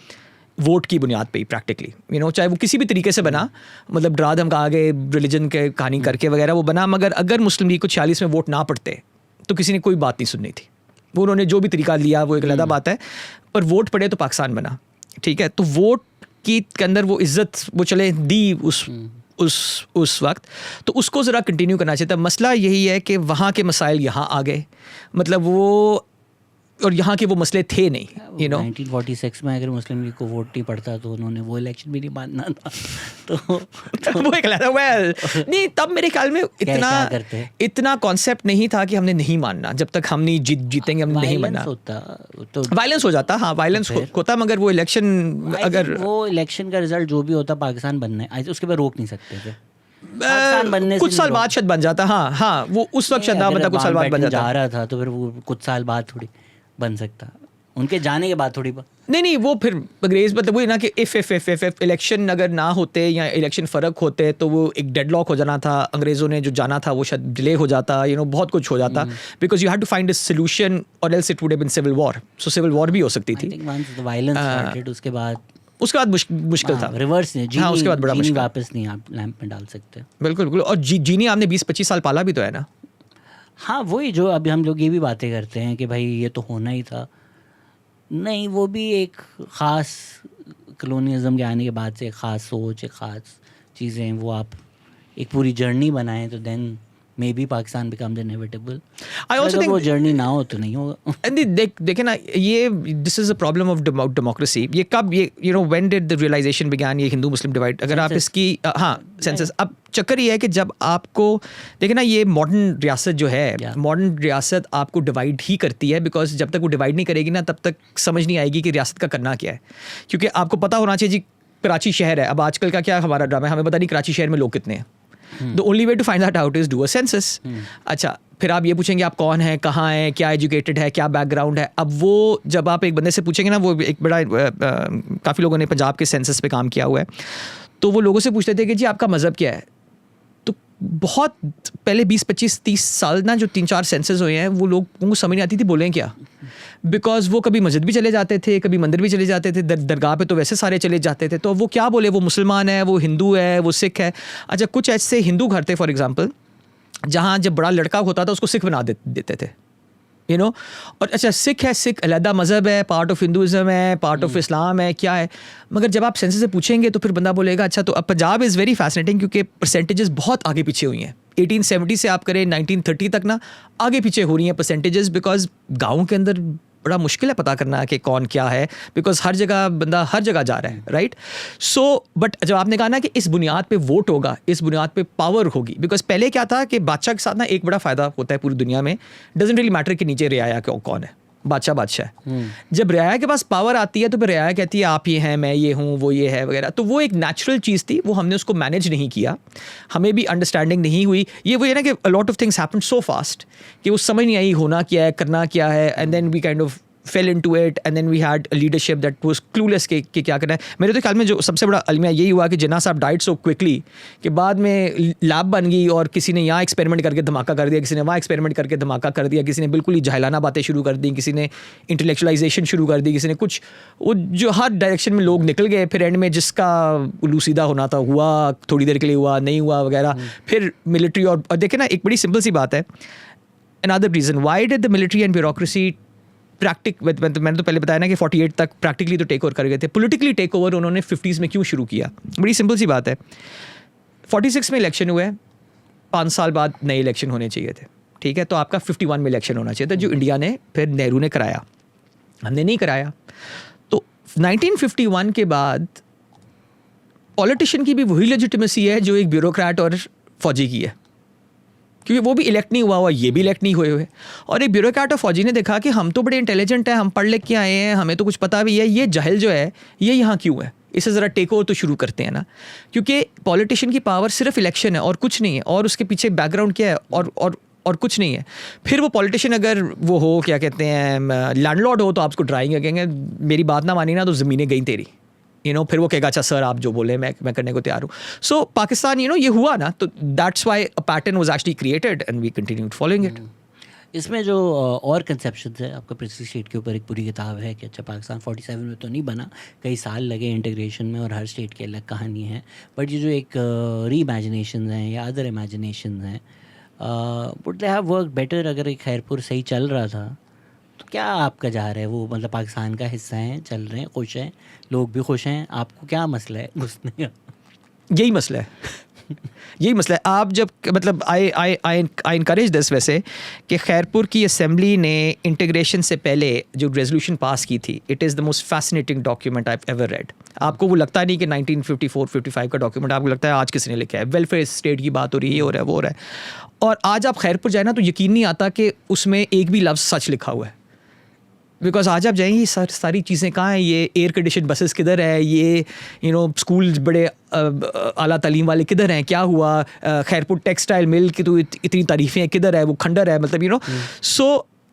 वोट की बुनियाद पे ही प्रैक्टिकली, चाहे वो किसी भी तरीके से बना, मतलब डरा धमका आगे रिलीजन के कहानी करके वगैरह वो बना, मगर अगर मुस्लिम लीग को 46 में वोट ना पड़ते तो किसी ने कोई बात नहीं सुननी थी। वो उन्होंने जो भी तरीका लिया वो एक अलग बात है, पर वोट पड़े तो पाकिस्तान बना, ठीक है। तो वोट की के अंदर वो इज्जत वो चले दी उस वक्त, तो उसको ज़रा कंटिन्यू करना चाहिए था। मसला यही है कि वहाँ के मसाइल यहाँ आ गए, मतलब वो, और यहाँ के वो मसले थे नहीं, 1946 में अगर मुस्लिम लीग को वोट नहीं पड़ता तो उन्होंने वो इलेक्शन भी नहीं मानना था। तो वो एक नहीं, तब मेरे ख्याल में इतना कॉन्सेप्ट नहीं था कि हमने नहीं मानना, जब तक हम नहीं जीतेंगे हमने नहीं मानना। तो वायलेंस हो जाता, हाँ वायलेंस होता, मगर वो इलेक्शन, अगर वो इलेक्शन का रिजल्ट जो भी होता पाकिस्तान बनने, उसके बाद रोक नहीं सकते थे। पाकिस्तान बनने कुछ साल बाद शायद बन जाता, हाँ वो उस वक्त शायद मतलब कुछ साल बाद बन जाता, जा रहा था तो फिर वो कुछ साल बाद थोड़ी बन सकता, उनके जाने के बाद थोड़ी नहीं वो फिर अंग्रेज मतलब वही ना कि इफ इलेक्शन अगर ना होते या इलेक्शन फ़र्क होते तो वो एक डेडलॉक हो जाना था, अंग्रेज़ों ने जो जाना था वो शायद डिले हो जाता, बहुत कुछ हो जाता, because you had to find a solution और else it would have been civil war. So civil war भी हो सकती थी, उसके बाद मुश्किल था, रिवर्स नहीं, हाँ उसके बाद बड़ा मुश्किल, वापस नहीं आप लैंप में डाल सकते। बिल्कुल। और जीनी आपने 20-25 साल पाला भी तो है ना। हाँ वही जो अभी हम लोग ये भी बातें करते हैं कि भाई ये तो होना ही था, नहीं वो भी एक ख़ास कलोनियलिज्म के आने के बाद से एक ख़ास सोच, एक ख़ास चीज़ें, वो आप एक पूरी जर्नी बनाएं तो then maybe Pakistan becomes inevitable. I also think वो जर्नी ना हो तो नहीं होगा। देखे ना, ये this is a problem of democracy. ये कब, ये when did the realisation began, ये हिंदू मुस्लिम डिवाइड, अगर आप इसकी हाँ सेंसस, अब चक्कर ये है कि जब आपको देखे ना, ये मॉडर्न रियासत जो है, मॉडर्न रियासत आपको डिवाइड ही करती है, बिकॉज जब तक वो डिवाइड नहीं करेगी ना तब तक समझ नहीं आएगी कि रियासत का करना क्या है। क्योंकि आपको पता होना चाहिए जी, कराची शहर है, अब आजकल का क्या हमारा ड्रामा है, हमें पता नहीं कराची शहर में लोग कितने हैं। The only way to find that out is do a census. अच्छा, फिर आप ये पूछेंगे आप कौन है, कहाँ है, क्या एजुकेटेड है, क्या बैकग्राउंड है। अब वो जब आप एक बंदे से पूछेंगे ना, वो एक बड़ा काफ़ी लोगों ने पंजाब के सेंसस पे काम किया हुआ है, तो वो लोगों से पूछते थे कि जी आपका मज़हब क्या है। तो बहुत पहले 20-25-30 साल ना जो 3-4 सेंसस हुए हैं, वो लोगों को समझ नहीं आती थी बोलें क्या, बिकॉज वो कभी मस्जिद भी चले जाते थे, कभी मंदिर भी चले जाते थे, दरगाह पे तो वैसे सारे चले जाते थे, तो वो क्या बोले, वो मुसलमान है, वो हिंदू है, वो सिख है। अच्छा, कुछ ऐसे हिंदू घर थे फॉर एग्जांपल, जहाँ जब बड़ा लड़का होता था उसको सिख बना देते थे, और अच्छा सिख है, सिख अलहदा मज़हब है, पार्ट ऑफ हिंदुज़म है, पार्ट ऑफ इस्लाम है, क्या है। मगर जब आप सेंसस से पूछेंगे तो फिर बंदा बोलेगा अच्छा। तो अब पंजाब इज़ वेरी फैसिनेटिंग, क्योंकि परसेंटेजेस बहुत आगे पीछे हुई हैं। 1870 से आप करें 1930 तक ना, आगे पीछे हो रही हैं परसेंटेजेस, बिकॉज गाँव के अंदर बड़ा मुश्किल है पता करना कि कौन क्या है, बिकॉज हर जगह बंदा हर जगह जा रहा है, राइट। सो बट जब आपने कहा ना कि इस बुनियाद पे वोट होगा, इस बुनियाद पे पावर होगी, बिकॉज पहले क्या था कि बादशाह के साथ ना एक बड़ा फ़ायदा होता है पूरी दुनिया में, डजंट रियली मैटर कि नीचे रियाया कौन है, बादशाह है। जब रियाया के पास पावर आती है तो फिर रियाया कहती है आप ये हैं, मैं ये हूँ, वो ये है वगैरह। तो वो एक नेचुरल चीज़ थी, वो हमने उसको मैनेज नहीं किया, हमें भी अंडरस्टैंडिंग नहीं हुई। ये वो है ना कि अ lot of things happened so fast कि वो समझ नहीं आई होना क्या है, करना क्या है, and then we kind of fell into it, and then we had a leadership that was clueless कि क्या करना है। मेरे तो ख्याल में जो सबसे बड़ा अलमिया यही हुआ कि जिन्ना साहब डाइड सो क्विकली कि बाद में लैब बन गई और किसी ने यहाँ एक्सपेरिमेंट करके धमाका कर दिया, किसी ने वहाँ एक्सपेरिमेंट करके धमाका कर दिया, किसी ने बिल्कुल ही जहलाना बातें शुरू कर दी, किसी ने इंटेलेक्चुअलाइजेशन शुरू कर दी, किसी ने कुछ, वो जो हर डायरेक्शन में लोग निकल गए। फिर एंड में जिसका उलू सीधा होना था हुआ, थोड़ी देर के लिए हुआ, नहीं हुआ वगैरह। फिर मिलिट्री और देखे ना, एक बड़ी सिंपल सी बात है, another reason why did the military and bureaucracy मैंने तो पहले बताया ना कि 48 तक प्रैक्टिकली तो टेक ओवर कर गए थे, पॉलिटिकली टेक ओवर उन्होंने 50s में क्यों शुरू किया। बड़ी सिंपल सी बात है, 46 में इलेक्शन हुए, 5 साल बाद नए इलेक्शन होने चाहिए थे, ठीक है। तो आपका 51 में इलेक्शन होना चाहिए था, जो इंडिया ने फिर नेहरू ने कराया, हमने नहीं कराया। तो 1951 के बाद पॉलिटिशियन की भी वही लेजिटिमेसी है जो एक ब्यूरोक्रेट और फौजी की है, क्योंकि वो भी इलेक्ट नहीं हुआ, ये भी इलेक्ट नहीं हुए। और एक ब्यूरोक्रेट और फौजी ने देखा कि हम तो बड़े इंटेलिजेंट हैं, हम पढ़ लिख के आए हैं, हमें तो कुछ पता भी है, ये जहल जो है ये यहाँ क्यों है, इसे ज़रा टेक ओवर तो शुरू करते हैं ना। क्योंकि पॉलिटिशियन की पावर सिर्फ इलेक्शन है और कुछ नहीं है, और उसके पीछे बैकग्राउंड क्या है और कुछ नहीं है। फिर वो पॉलिटिशियन अगर वो हो, क्या कहते हैं, लैंडलॉर्ड हो, तो आपको डराएंगे, कहेंगे मेरी बात ना मानी ना तो ज़मीनें गई तेरी, फिर वो कहेगा अच्छा सर आप जो बोले मैं करने को तैयार हूँ. सो पाकिस्तान ये हुआ ना, तो that's why a pattern was actually created and we continued following it. इसमें जो और कंसेप्शंस है, आपका प्रिंसी स्टेट के ऊपर एक पूरी किताब है कि अच्छा पाकिस्तान 47 में तो नहीं बना, कई साल लगे इंटीग्रेशन में और हर स्टेट की अलग कहानी है. बट ये जो एक री इमेजिनेशन हैं या अदर इमेजिनेशन हैं, would they have work better अगर एक खैरपुर सही चल रहा था? तो क्या आपका जा रहा है वो, मतलब पाकिस्तान का हिस्सा हैं, चल रहे हैं, खुश हैं, लोग भी खुश हैं, आपको क्या मसला है घुसने का? यही मसला है. यही मसला है. आप जब मतलब आई इनकरेज दिस वैसे कि खैरपुर की असेंबली ने इंटीग्रेशन से पहले जो रेजोल्यूशन पास की थी, it is the most fascinating document I ever read. आपको वो लगता नहीं कि 1954-55 का डॉक्यूमेंट आपको लगता है आज किसने लिखा है. वेलफेयर स्टेट की बात हो रही है, ये हो रहा है, वो हो रहा है. और आज आप खैरपुर जाए ना तो यकीन नहीं आता कि उसमें एक भी लफ्ज़ सच लिखा हुआ है. बिकॉज आज आप जाएंगे सारी चीज़ें कहाँ हैं, ये एयर कंडीशन बसेस किधर है, ये स्कूल बड़े आला तालीम वाले किधर हैं, क्या हुआ, खैरपुर टेक्सटाइल मिल की तो इतनी तारीफ़ें किधर है, वो खंडर है, मतलब so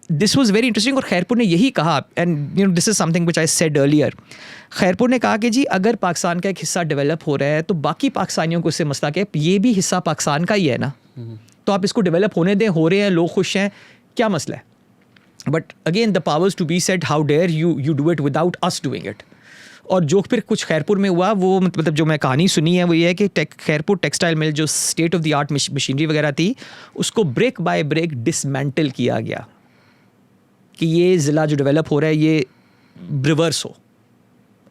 this was very interesting. और खैरपुर ने यही कहा, and this is something which I said earlier. Khairpur ने कहा कि जी अगर पाकिस्तान का एक हिस्सा डेवलप हो रहा है तो बाकी पाकिस्तानियों को इससे मसला कि ये भी हिस्सा पाकिस्तान का ही है ना, तो आप इसको डेवलप होने दें, हो रहे हैं, लोग खुश हैं, क्या मसला है. But again the powers to be said how dare you do it without us doing it. और जो फिर कुछ खैरपुर में हुआ वो मतलब जो मैं कहानी सुनी है वो ये है कि खैरपुर टेक्सटाइल मिल जो state of the art machinery वगैरह थी, उसको ब्रेक बाय ब्रेक डिसमेंटल किया गया कि ये ज़िला जो डेवलप हो रहा है ये रिवर्स हो.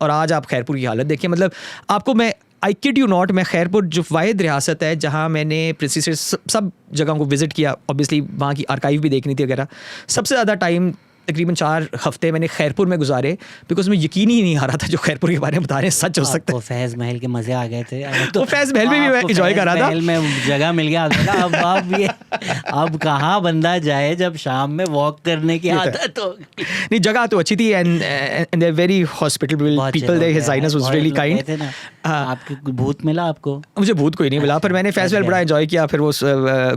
और आज आप खैरपुर की हालत देखिए, मतलब आपको मैं आई किड यू नॉट, मैं खैरपुर जो वाहिद रियासत है जहाँ मैंने प्रिंसी से सब जगहों को विज़िट किया, ऑब्वियसली वहाँ की आर्काइव भी देखनी थी वगैरह. सबसे ज़्यादा टाइम तकरीबन 4 हफ्ते मैंने खैरपुर में गुजारे, बिकॉज मैं यकीन ही नहीं आ रहा था जो खैरपुर के बारे में बता रहे हैं सच हो सकता है. फैज़ महल के मज़े आ गए थे. तो फैज़ महल में भी मैं इंजॉय कर रहा था. महल में जगह मिल गया अब कहाँ बंदा जाए जब शाम में वॉक करने की आदत हो. नहीं जगह तो अच्छी थी and they very hospital people, there his highness was really kind. आपको भूत मिला? आपको? मुझे भूत कोई नहीं मिला, पर मैंने फैज़ महल बड़ा एंजॉय किया. फिर वो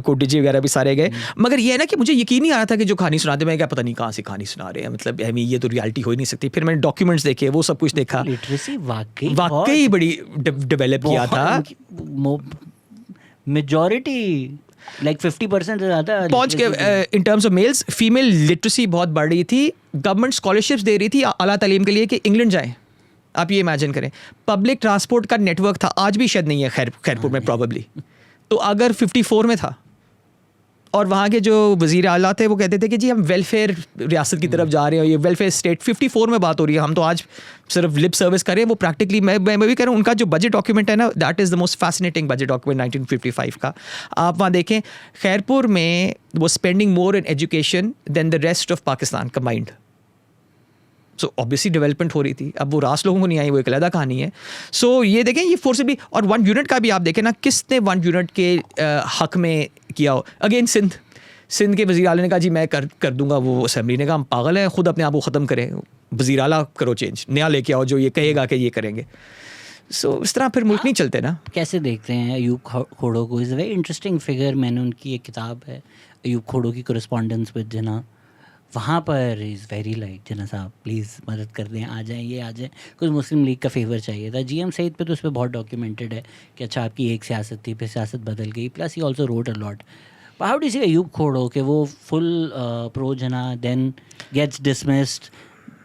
कोटिजी वगैरह भी सारे गए. मगर ये है ना कि मुझे यकीन नहीं आ रहा था कि जो कहानी सुनाते मैं क्या पता नहीं कहाँ से कहानी सुना रहे हैं, मतलब ये तो रियलिटी हो ही नहीं सकती. फिर मैंने डॉक्यूमेंट्स देखे, वो सब कुछ देखा, लिटरेसी वाकई बड़ी डेवलप किया था. मेजॉरिटी लाइक 50% से ज़्यादा पहुंच के in terms of males, female literacy बहुत बढ़ रही थी. गवर्नमेंट स्कॉलरशिप्स दे रही थी आला तालीम के लिए कि इंग्लैंड जाएं. आप ये इमेजिन करें, पब्लिक ट्रांसपोर्ट का नेटवर्क था, आज भी शायद नहीं है खैरपुर में प्रॉबेबली. तो अगर 54 में था और वहाँ के जो वज़ीर आला थे वो कहते थे कि जी हम वेलफेयर रियासत की तरफ जा रहे हैं, ये वेलफेयर स्टेट 54 में बात हो रही है, हम तो आज सिर्फ लिप सर्विस करें. वो प्रैक्टिकली मैं भी कह रहा हूँ, उनका जो बजट डॉक्यूमेंट है ना, that is the most fascinating budget document 1955 का. आप वहाँ देखें खैरपुर में वो spending more in education than the rest of Pakistan combined. So obviously development हो रही थी. अब वो रास लोगों को नहीं आई, वो एक अलग कहानी है. सो ये देखें ये फोर्सिबली, और 1 यूनिट का भी आप देखें ना, किसने 1 यूनिट के हक में किया हो. अगेन सिंध के वज़ीर आला ने कहा जी मैं कर दूंगा. वो असेंबली ने कहा हम पागल हैं, खुद अपने आप को ख़त्म करें, वज़ीर आला करो चेंज, नया लेके आओ जो ये कहेगा कि ये करेंगे. सो इस तरह फिर मुल्क नहीं चलते ना. कैसे देखते हैं अयूब खोड़ो को? Is a very interesting figure. मैंने उनकी एक किताब है अयूब खोड़ो की कोरेस्पॉन्डेंस विद जिन्ना, वहाँ पर इज़ वेरी लाइक जिन्ना साहब प्लीज़ मदद कर दें, आ जाएँ. कुछ मुस्लिम लीग का फेवर चाहिए था. GM सईद पे तो उस पर बहुत डॉक्यूमेंटेड है कि अच्छा आपकी एक सियासत थी, फिर सियासत बदल गई. Plus he also wrote a lot. How do you see Ayub Khuhro कि वो full pro Jinnah, then gets dismissed,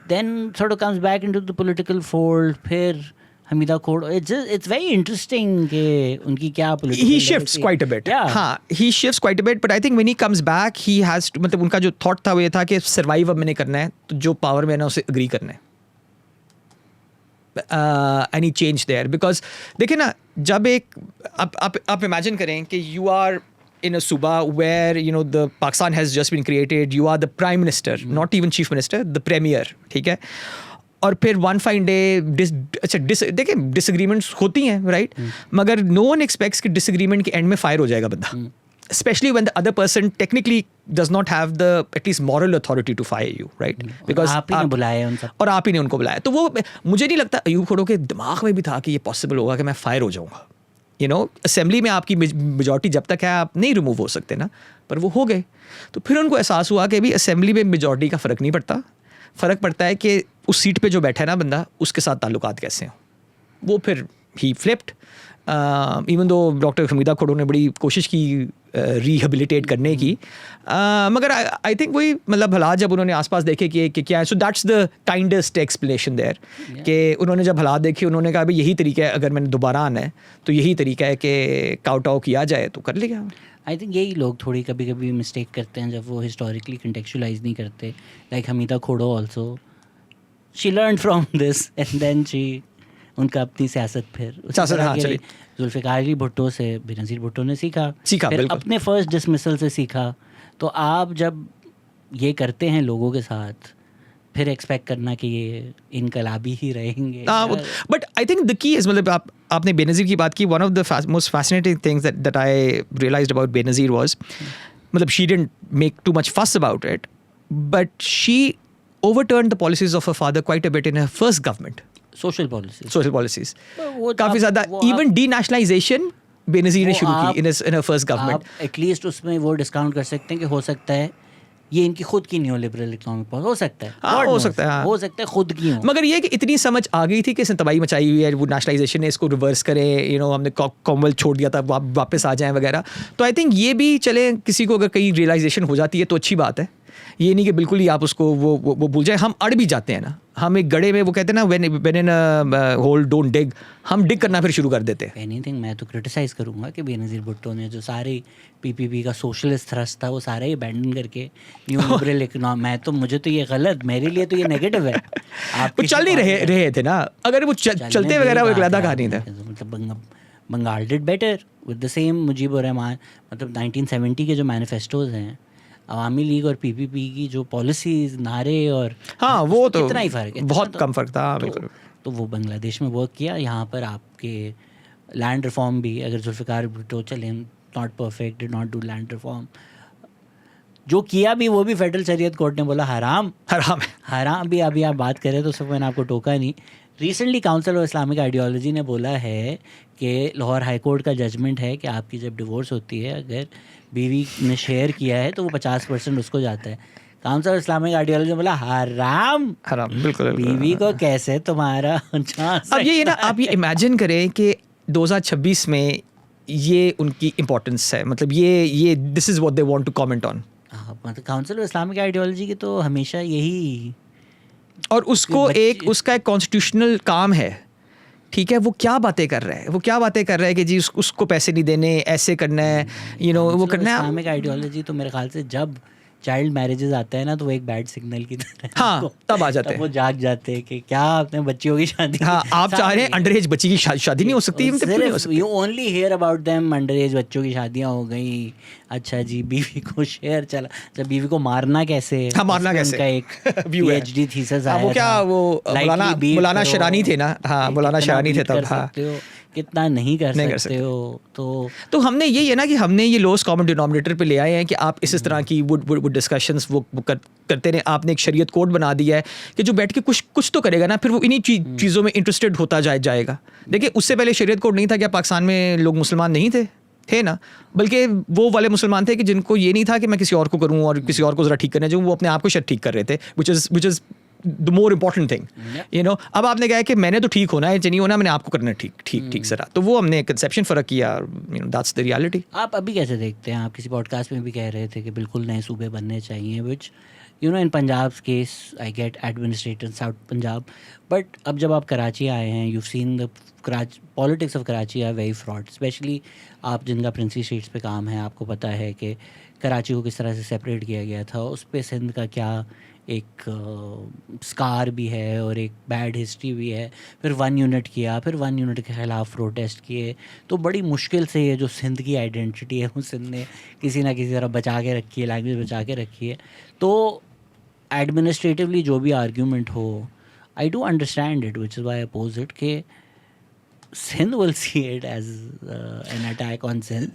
then sort of comes back into the political fold, फिर हमीदा खोड़ो. It's very interesting कि उनकी क्या political. He shifts quite a bit. Yeah. हाँ, he shifts quite a bit, but I think when he comes back, he has to, मतलब उनका जो thought था वो ये था कि survive अब मैंने करना है, तो जो power में है ना उसे agree करना है. And he changed there because देखिए ना, जब एक आप imagine करें कि you are in a सूबा where the Pakistan has just been created, you are the prime minister, not even chief minister, the premier, ठीक है. और फिर वन फाइन डे देखिए डिसएग्रीमेंट्स होती हैं, राइट, मगर नो वन एक्सपेक्ट्स कि डिसएग्रीमेंट के एंड में फायर हो जाएगा बंदा, especially when the other person technically does not have the at least moral authority to fire you, right, because आप ही ने बुलाया उन सब, और आप ही ने उनको बुलाया. तो वो मुझे नहीं लगता अयूब खोड़ो के दिमाग में भी था कि ये पॉसिबल होगा कि मैं फायर हो जाऊँगा. असेंबली में आपकी मेजॉरिटी जब तक है आप नहीं रिमूव हो सकते ना, पर वो हो गए. तो फिर उनको एहसास हुआ कि भी असेंबली में मेजॉरिटी का फ़र्क नहीं पड़ता, फ़र्क पड़ता है कि उस सीट पे जो बैठा है ना बंदा, उसके साथ ताल्लुकात कैसे हों. वो फिर he flipped even though doctor Hamida Khuhro ने बड़ी कोशिश की रिहेबिलिटेट करने की मगर आई थिंक वही मतलब हालात जब उन्होंने आसपास देखे कि क्या है, so that's the kindest explanation there कि उन्होंने जब हालात देखे उन्होंने कहा भाई यही तरीका है, अगर मैंने दोबारा आना है तो यही तरीका है कि काउटाओ किया जाए तो कर लिया। आई थिंक यही लोग थोड़ी कभी कभी मिस्टेक करते हैं जब वो हिस्टोरिकली कंटेक्चुअलाइज नहीं करते। Like Hamida Khuhro also she learn from this and then she उनका अपनी सियासत फिर जुल्फ़िकार अली भुट्टो से बेनज़ीर भुट्टो ने सीखा फिर अपने फर्स्ट डिसमिसल से सीखा। तो आप जब ये करते हैं लोगों के साथ फिर एक्सपेक्ट करना कि ये इनकलाबी ही रहेंगे। But I think the key is मतलब आपने बेनज़ीर की बात की, one of the most fascinating things that I realised about Benazir was मतलब she didn't make too much fuss about it but she overturned the policies of her father quite a bit in her first government. Social policies काफ़ी ज़्यादा, even denationalization Benazir ने शुरू की in her first government. आप at least उसमें वो discount कर सकते हैं कि हो सकता है ये इनकी खुद की न्यू लिबरल इकोनॉमिक पॉलिसी हो सकता है, हो सकता है खुद की हो। मगर ये कि इतनी समझ आ गई थी कि इसने तबाही मचाई हुई है, वो नेशनलाइजेशन है, इसको रिवर्स करें, हमने कॉमनवेल्थ छोड़ दिया था, वापस आ जाएं वगैरह। तो आई थिंक ये भी चले किसी को अगर कहीं रियलाइजेशन हो जाती है तो अच्छी बात है, ये नहीं कि बिल्कुल ही आप उसको वो भूल जाए। हम अड़ भी जाते हैं ना, हम एक गड्ढे में वो कहते हैं ना when in a hole don't dig, हम डिग करना फिर शुरू कर देते हैं। एनीथिंग मैं तो क्रिटिसाइज़ करूंगा कि बेनज़ीर भुट्टो ने जो सारे पीपीपी का सोशलिस्ट थ्रस्ट था वो सारा ही अबैंडन करके न्यू लिबरल इकोनॉमी, मुझे तो ये गलत, मेरे लिए तो ये नेगेटिव है। आप चल नहीं रहे थे ना, अगर वो चलते वगैरह वो एक अलग कहानी था। मतलब Bengal did better with the same Mujibur Rahman, मतलब 1970 के जो मैनिफेस्टोज हैं अवामी लीग और पीपीपी की जो पॉलिसीज नारे और हाँ वो तो कितना ही फ़र्क है, बहुत कम फ़र्क था। तो वो बांग्लादेश में वर्क किया, यहाँ पर आपके लैंड रिफॉर्म भी, अगर जुल्फ़िकार भुट्टो चले not perfect, did not do land reform, जो किया भी वो भी फेडरल शरीयत कोर्ट ने बोला हराम भी। अभी आप बात करें तो सब मैंने आपको टोका नहीं, recently council of Islamic ideology ने बोला है कि लाहौर हाई कोर्ट का जजमेंट है कि आपकी जब डिवोर्स होती है अगर बीवी ने शेयर किया है तो वो 50% उसको जाता है। काउंसिल ऑफ इस्लामिक आइडियोलॉजी ने बोला हराम बिल्कुल बीवी को कैसे तुम्हारा अब ये ना आप ये इमेजिन करें कि 2026 में ये उनकी इम्पोर्टेंस है, मतलब ये this is what they want to comment on. मतलब काउंसिल ऑफ इस्लामिक आइडियोलॉजी की तो हमेशा यही, और उसका एक कॉन्स्टिट्यूशनल काम है, ठीक है, वो क्या बातें कर रहा है कि जी उसको पैसे नहीं देने, ऐसे करना है, वो करना है। इस्लामिक आइडियोलॉजी तो मेरे ख्याल से जब चाइल्ड मैरिजेस आता है ना तो वो एक बैड सिग्नल की तरह, हाँ तब आ जाते हैं, वो जाग जाते हैं कि क्या अपने बच्चियों की शादी, हाँ आप चाह रहे हैं अंडर एज बच्ची की शादी नहीं हो सकती, you only here about them under as बच्चों की शादियां हो गई, अच्छा जी बीवी को शेयर चला, जब बीवी को मारना कैसे, मारना कैसे उनका एक पीएचडी थीसिस आया, वो क्या वो मौलाना शरानी थे ना, हाँ मौलाना शरानी थे तब, हाँ कितना नहीं कर सकते हो। तो हमने यही है ना कि हमने ये लोएस्ट कॉमन डिनोमिनेटर पे ले आए हैं कि आप इस तरह की वो डिस्कशंस वो करते रहे। आपने एक शरीयत कोड बना दिया है कि जो बैठ के कुछ तो करेगा ना, फिर वो इन्हीं चीज़ों में इंटरेस्टेड होता जाएगा। देखिए उससे पहले शरीयत कोड नहीं था, क्या पाकिस्तान में लोग मुसलमान नहीं थे ना, बल्कि वो वाले मुसलमान थे कि जिनको ये नहीं था कि मैं किसी और को करूँ और किसी और को ज़रा ठीक करने जाऊँ, वो अपने आप को शायद ठीक कर रहे थे, which is the more important thing. अब आपने कहा कि मैंने तो ठीक होना है, नहीं होना, मैंने आपको करना है ठीक सरा, तो वो हमने कंसेप्शन फ़र्क किया, दैट्स द रियलिटी। आप अभी कैसे देखते हैं, आप किसी पॉडकास्ट में भी कह रहे थे कि बिल्कुल नए सूबे बनने चाहिए, which in Punjab case I get administrator south Punjab, but अब जब आप कराची आए हैं, you seen the politics of Karachi are very fraud, specially आप जिनका प्रिंसी स्ट्रीट्स पे काम है, आपको पता है कि कराची को किस तरह से सेपरेट किया गया था, उस पर सिंध का क्या एक स्कार भी है और एक बैड हिस्ट्री भी है। फिर 1 यूनिट किया, फिर 1 यूनिट के ख़िलाफ़ प्रोटेस्ट किए, तो बड़ी मुश्किल से ये जो सिंध की आइडेंटिटी है वो सिंध ने किसी ना किसी तरह बचा के रखी है, लैंग्वेज बचा के रखी है। तो एडमिनिस्ट्रेटिवली जो भी आर्ग्यूमेंट हो, I do understand it, which is why I oppose it, कि Sindh will see it as an attack on Sindh.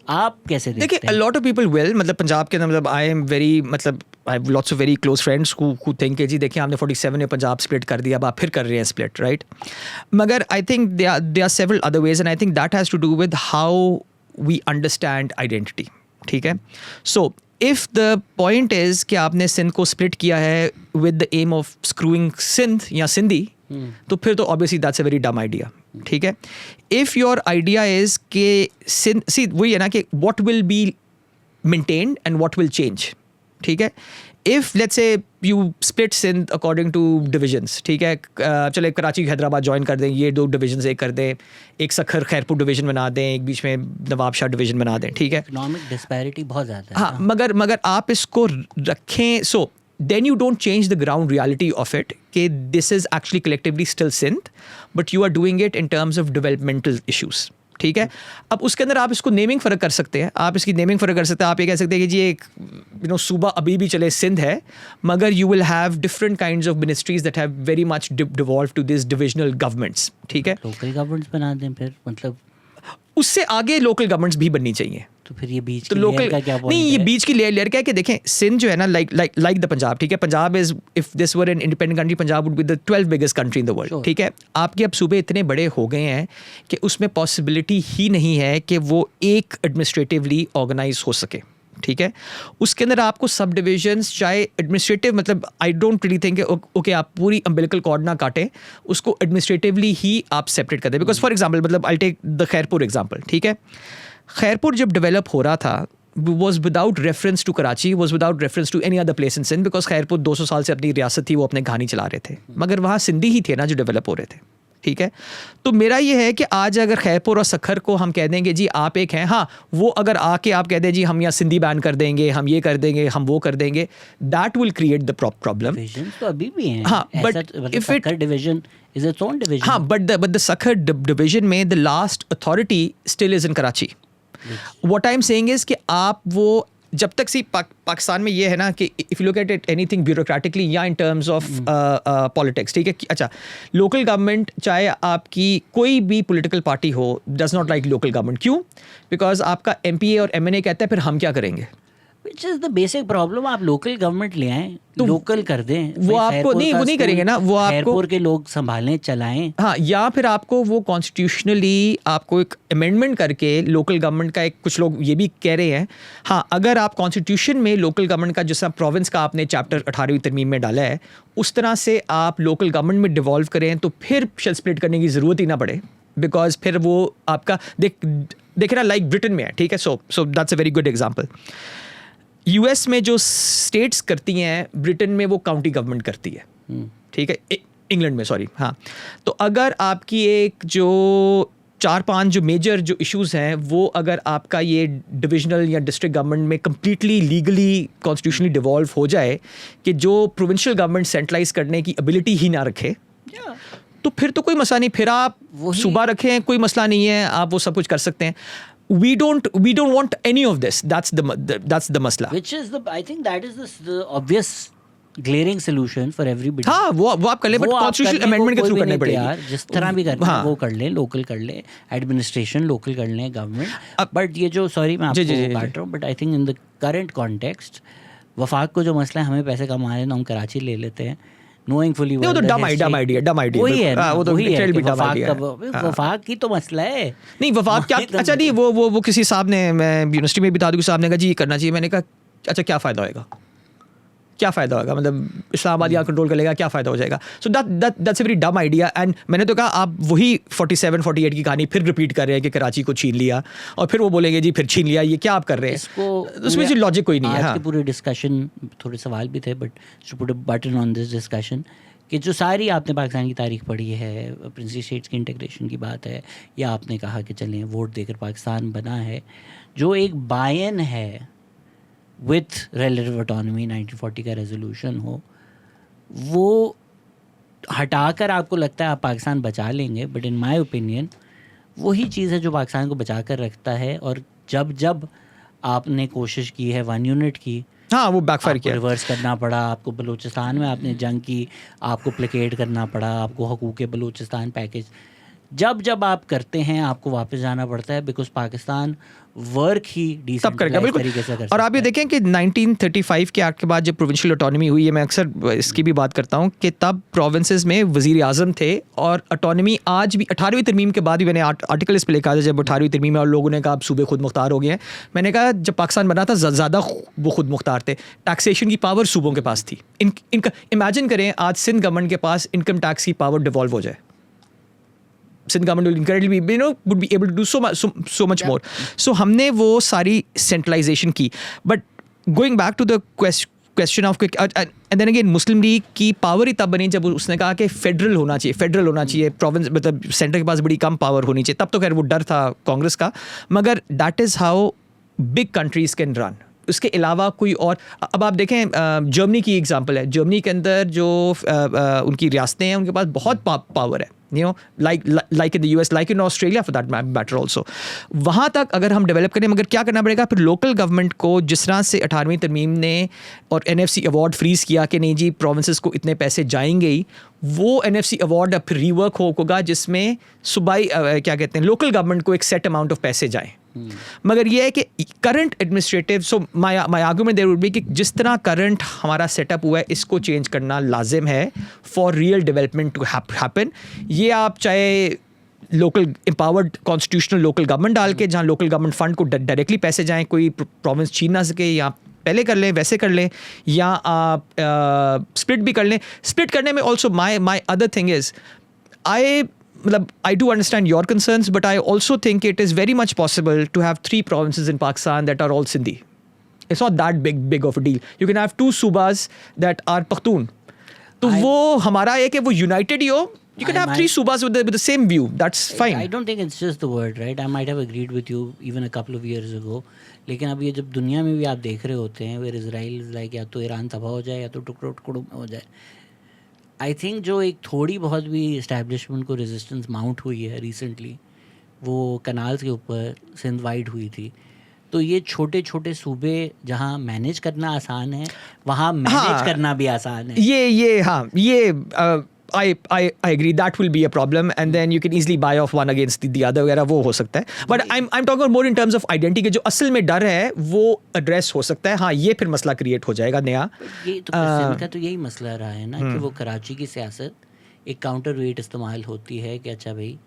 आप कैसे देखते हैं? देखिए, a lot of people will, मतलब पंजाब के अंदर, मतलब I am very, मतलब I have lots of very close friends who think कि जी देखिए आपने 47 में पंजाब स्प्लिट कर दिया, अब आप फिर कर रहे हैं स्प्लिट, राइट? मगर I think there are several other ways, and I think that has to do with how we understand identity, ठीक है? So if the point is कि आपने सिंध को स्प्लिट किया है with the aim of screwing Sindh या सिंधी, तो फिर तो obviously that's a very dumb idea, ठीक है. इफ़ योर आइडिया इज़ कि सी वही है ना कि what will be maintained and what will change. ठीक है. If let's say you split Sindh according to divisions, ठीक है, चलो एक कराची हैदराबाद ज्वाइन कर दें, ये 2 डिविजन्स एक कर दें, एक सखर खैरपुर डिवीजन बना दें, एक बीच में नवाबशाह डिवीजन बना दें, ठीक है. इकोनॉमिक डिस्पैरिटी बहुत ज़्यादा है. हाँ, मगर आप इसको रखें, सो then you don't change the ground reality of it कि this is actually collectively still Sindh but you are doing it in terms of developmental issues. ठीक है. अब उसके अंदर आप इसको नेमिंग फ़र्क कर सकते हैं, आप इसकी नेमिंग फ़र्क कर सकते हैं. आप ये कह सकते हैं कि जी एक सूबा अभी भी चले सिंध है, मगर you will have different kinds of ministries that have very much devolve to this divisional governments. ठीक है. लोकल गवर्नमेंट्स बना दें फिर, मतलब उससे आगे लोकल गवर्नमेंट्स भी बननी चाहिए. तो फिर ये बीच तो की लोकल लेयर का क्या पॉइंट नहीं, ये है? बीच की लेयर क्या है कि देखें सिंध जो है ना लाइक द पंजाब, ठीक है, Punjab is if this were an independent country, Punjab would be the 12th biggest country in the world. ठीक है. आपके अब सूबे इतने बड़े हो गए हैं कि उसमें पॉसिबिलिटी ही नहीं है कि वो एक एडमिनिस्ट्रेटिवली ऑर्गेनाइज हो सके. ठीक है. उसके अंदर आपको सब डिविजन्स, चाहे एडमिनिस्ट्रेटिव, मतलब I don't really think okay आप पूरी अम्बिलिकल कॉर्ड ना काटें, उसको एडमिनिस्ट्रेटिवली ही आप सेपरेट कर दें. बिकॉज फॉर एग्जाम्पल, मतलब I take the Khairpur example. ठीक है. खैरपुर जब डेवलप हो रहा था was without reference to Karachi, was without reference to any other place in Sindh, because Khairpur 200 साल से अपनी रियासत थी, वो अपने कहानी चला रहे थे, मगर वहाँ सिंधी ही थे ना जो डेवलप हो रहे थे. ठीक है. तो मेरा ये है कि आज अगर खैरपुर और सखर को हम कह देंगे जी आप एक हैं, हाँ वो अगर आके आप कह दें जी हम यहाँ सिंधी बैन कर देंगे, हम ये कर देंगे, हम वो कर देंगे, that will create the problem. Division तो अभी भी हैं. हाँ, but if it division is its own division. हाँ, but the सखर डिवीजन में the last authority still is in Karachi. What I'm saying is कि आप वो जब तक सी पाकिस्तान में ये है ना कि if you look at it anything bureaucratically या इन टर्म्स ऑफ पॉलिटिक्स, ठीक है, अच्छा लोकल गवर्नमेंट चाहे आपकी कोई भी पॉलिटिकल पार्टी हो does not like local government. क्यों? बिकॉज आपका MPA और MNA कहता है फिर हम क्या करेंगे. Which is the basic problem. आप लोकल गवर्नमेंट ले आएं, लोकल कर दें. वो आपको नहीं, वो नहीं करेंगे ना, वो आपको एयरपोर्ट के लोग संभालें, चलाएं. हाँ, या फिर आपको वो कॉन्स्टिट्यूशनली आपको एक अमेंडमेंट करके लोकल गवर्नमेंट का एक, कुछ लोग ये भी कह रहे हैं, हाँ अगर आप कॉन्स्टिट्यूशन में लोकल गवर्नमेंट का जैसा प्रोविंस का आपने चैप्टर 18वीं तरमीम में डाला है उस तरह से आप लोकल गवर्नमेंट में डिवॉल्व करें तो फिर स्प्लिट करने की ज़रूरत ही ना पड़े. बिकॉज फिर वो आपका देखे ना लाइक ब्रिटेन में है. ठीक है. So that's a very good example. US में जो स्टेट्स करती हैं, ब्रिटेन में वो काउंटी गवर्नमेंट करती है. ठीक है. इंग्लैंड में, सॉरी. हाँ, तो अगर आपकी एक जो 4-5 जो मेजर जो इश्यूज़ हैं वो अगर आपका ये डिविजनल या डिस्ट्रिक्ट गवर्नमेंट में कम्प्लीटली लीगली कॉन्स्टिट्यूशनली डिवॉल्व हो जाए कि जो प्रोविंशियल गवर्नमेंट सेंट्रलाइज करने की एबिलिटी ही ना रखे, तो फिर तो कोई मसला नहीं, फिर आप सूबा रखें, कोई मसला नहीं है, आप वो सब कुछ कर सकते हैं. We don't want any of this. That's the masla. Which is I think that is the obvious glaring solution for everybody. हाँ, वो आप कर ले, बट कॉन्स्टिट्यूशनल अमेंडमेंट के थ्रू करने पड़ेगी. जिस तरह भी करना है वो कर लें, लोकल कर लें, एडमिनिस्ट्रेशन लोकल कर लें, गवर्नमेंट. बट ये जो, सॉरी मैं आपको काट रहा हूँ, but I think in the current context वफाक को जो मसला है, हमें पैसे कमाने हैं तो हम कराची ले लेते हैं knowing fully well. वो तो डम आइडिया वही है. वो तो लिटरली भी डम आइडिया. वफाक की तो मसला है. नहीं, वफाक क्या, अच्छा नहीं, वो किसी साहब ने, मैं यूनिवर्सिटी में भी था, साहब ने कहा जी ये करना चाहिए. मैंने कहा अच्छा क्या फ़ायदा होएगा, क्या फ़ायदा होगा, मतलब इस्लामाबाद यहाँ कंट्रोल कर लेगा, क्या फ़ायदा हो जाएगा. सो दैट्स अ वेरी डम आइडिया. एंड मैंने तो कहा आप वही 47-48 की कहानी फिर रिपीट कर रहे हैं कि कराची को छीन लिया और फिर वो बोलेंगे जी फिर छीन लिया, ये क्या आप कर रहे हैं. इसको उसमें जो लॉजिक कोई नहीं है. आज की पूरी डिस्कशन, थोड़े सवाल भी थे, but to put a button on this discussion कि जो सारी आपने पाकिस्तान की तारीख पढ़ी है, प्रिंसली स्टेट्स की इंटीग्रेशन की बात है, या आपने कहा कि चलें वोट देकर पाकिस्तान बना है, जो एक बायन है विथ रिलेटिव ऑटोनॉमी 1940 का रेजोल्यूशन हो, वो हटाकर आपको लगता है आप पाकिस्तान बचा लेंगे. बट इन माय ओपिनियन वही चीज़ है जो पाकिस्तान को बचा कर रखता है. और जब आपने कोशिश की है 1 यूनिट की, हाँ वो बैकफायर किया, रिवर्स करना पड़ा आपको. बलूचिस्तान में आपने जंग की, आपको प्लेकेट करना पड़ा, आपको हकूक़ बलूचिस्तान पैकेज जब आप करते हैं आपको वापस जाना पड़ता है, बिकॉज पाकिस्तान वर्क ही डिसेंट्रलाइज्ड तरीके से कर सकता है. और आप ये देखें कि 1935 के एक्ट के बाद जब प्रोविंशियल ऑटोनॉमी हुई है, मैं अक्सर इसकी भी बात करता हूँ कि तब प्रोविंसेस में वज़ीर आज़म थे और ऑटोनॉमी आज भी 18वीं तरमीम के बाद भी, मैंने आर्टिकल इस पर लिखा था जब 18वीं तरमीम में और लोगों ने कहा अब सूबे खुद मुख्तार हो गए हैं, मैंने कहा जब पाकिस्तान बना था ज़्यादा वो खुद मुख्तार थे. टैक्सेशन की पावर सूबों के पास थी. इनका इमेजिन करें आज सिंध गवर्नमेंट के पास इनकम टैक्स की पावर डिवॉल्व हो जाए, Sindh government will incredibly would be able to do so much more. So हमने वो सारी सेंट्रलाइजेशन की. But going back to the question of and then again Muslim League की पावर ही तब बनी जब उसने कहा कि फेडरल होना चाहिए, प्रोविंस मतलब सेंटर के पास बड़ी कम पावर होनी चाहिए. तब तो खैर वो डर था कांग्रेस का, मगर that is how big countries can run. उसके अलावा कोई और, अब आप देखें जर्मनी की एग्जांपल है. जर्मनी के अंदर जो उनकी रियासतें हैं उनके पास बहुत पावर है, like in the US, like in Australia for that matter also. वहाँ तक अगर हम डेवलप करें, मगर क्या करना पड़ेगा फिर लोकल गवर्नमेंट को, जिस तरह से 18वीं तरमीम ने और NFC अवार्ड फ्रीज किया कि नहीं जी प्रोविंसेस को इतने पैसे जाएंगे ही, वो NFC अवार्ड अब फिर रीवर्क होगा जिसमें सूबाई क्या कहते हैं लोकल गवर्नमेंट को एक सेट अमाउंट ऑफ पैसे जाएं. मगर ये है कि current administrative, so my argument there would be कि जिस तरह करंट हमारा सेटअप हुआ है इसको चेंज करना लाजिम है for real development to happen. ये आप चाहे local empowered constitutional local government डाल के, जहाँ लोकल गवर्नमेंट फंड को डायरेक्टली पैसे जाएं, कोई प्रोविंस छीन ना सके, या पहले कर लें वैसे कर लें, या आप स्प्लिट भी कर लें. स्प्लिट करने में also my other thing is I do understand your concerns, but I also think it is very much possible to have 3 provinces in Pakistan that are all Sindhi. It's not that big of a deal. You can have 2 subas that are Pakhtun. तो वो हमारा है कि वो united ही हो. You can have 3 subas with the same view. That's fine. I don't think it's just the word, right? I might have agreed with you even a couple of years ago. लेकिन अब ये जब दुनिया में भी आप देख रहे होते हैं, where Israel is like या तो ईरान तबाह हो जाए या तो टुकड़ों में हो जाए. आई थिंक जो एक थोड़ी बहुत भी इस्टेब्लिशमेंट को रेजिस्टेंस माउंट हुई है रिसेंटली, वो कनाल्स के ऊपर सिंध वाइड हुई थी. तो ये छोटे छोटे सूबे जहाँ मैनेज करना आसान है, वहाँ मैनेज करना भी आसान है. ये I agree that will be a problem, and then you can easily buy off one against the other वगैरह, वो हो सकता है. But I'm talking more in terms of identity के जो असल में डर है वो एड्रेस हो सकता है. हाँ, ये फिर मसला क्रिएट हो जाएगा नया. ये तो सिंध का तो यही मसला रहा है ना कि वो कराची की सियासत एक काउंटर वेट इस्तेमाल होती है कि अच्छा भाई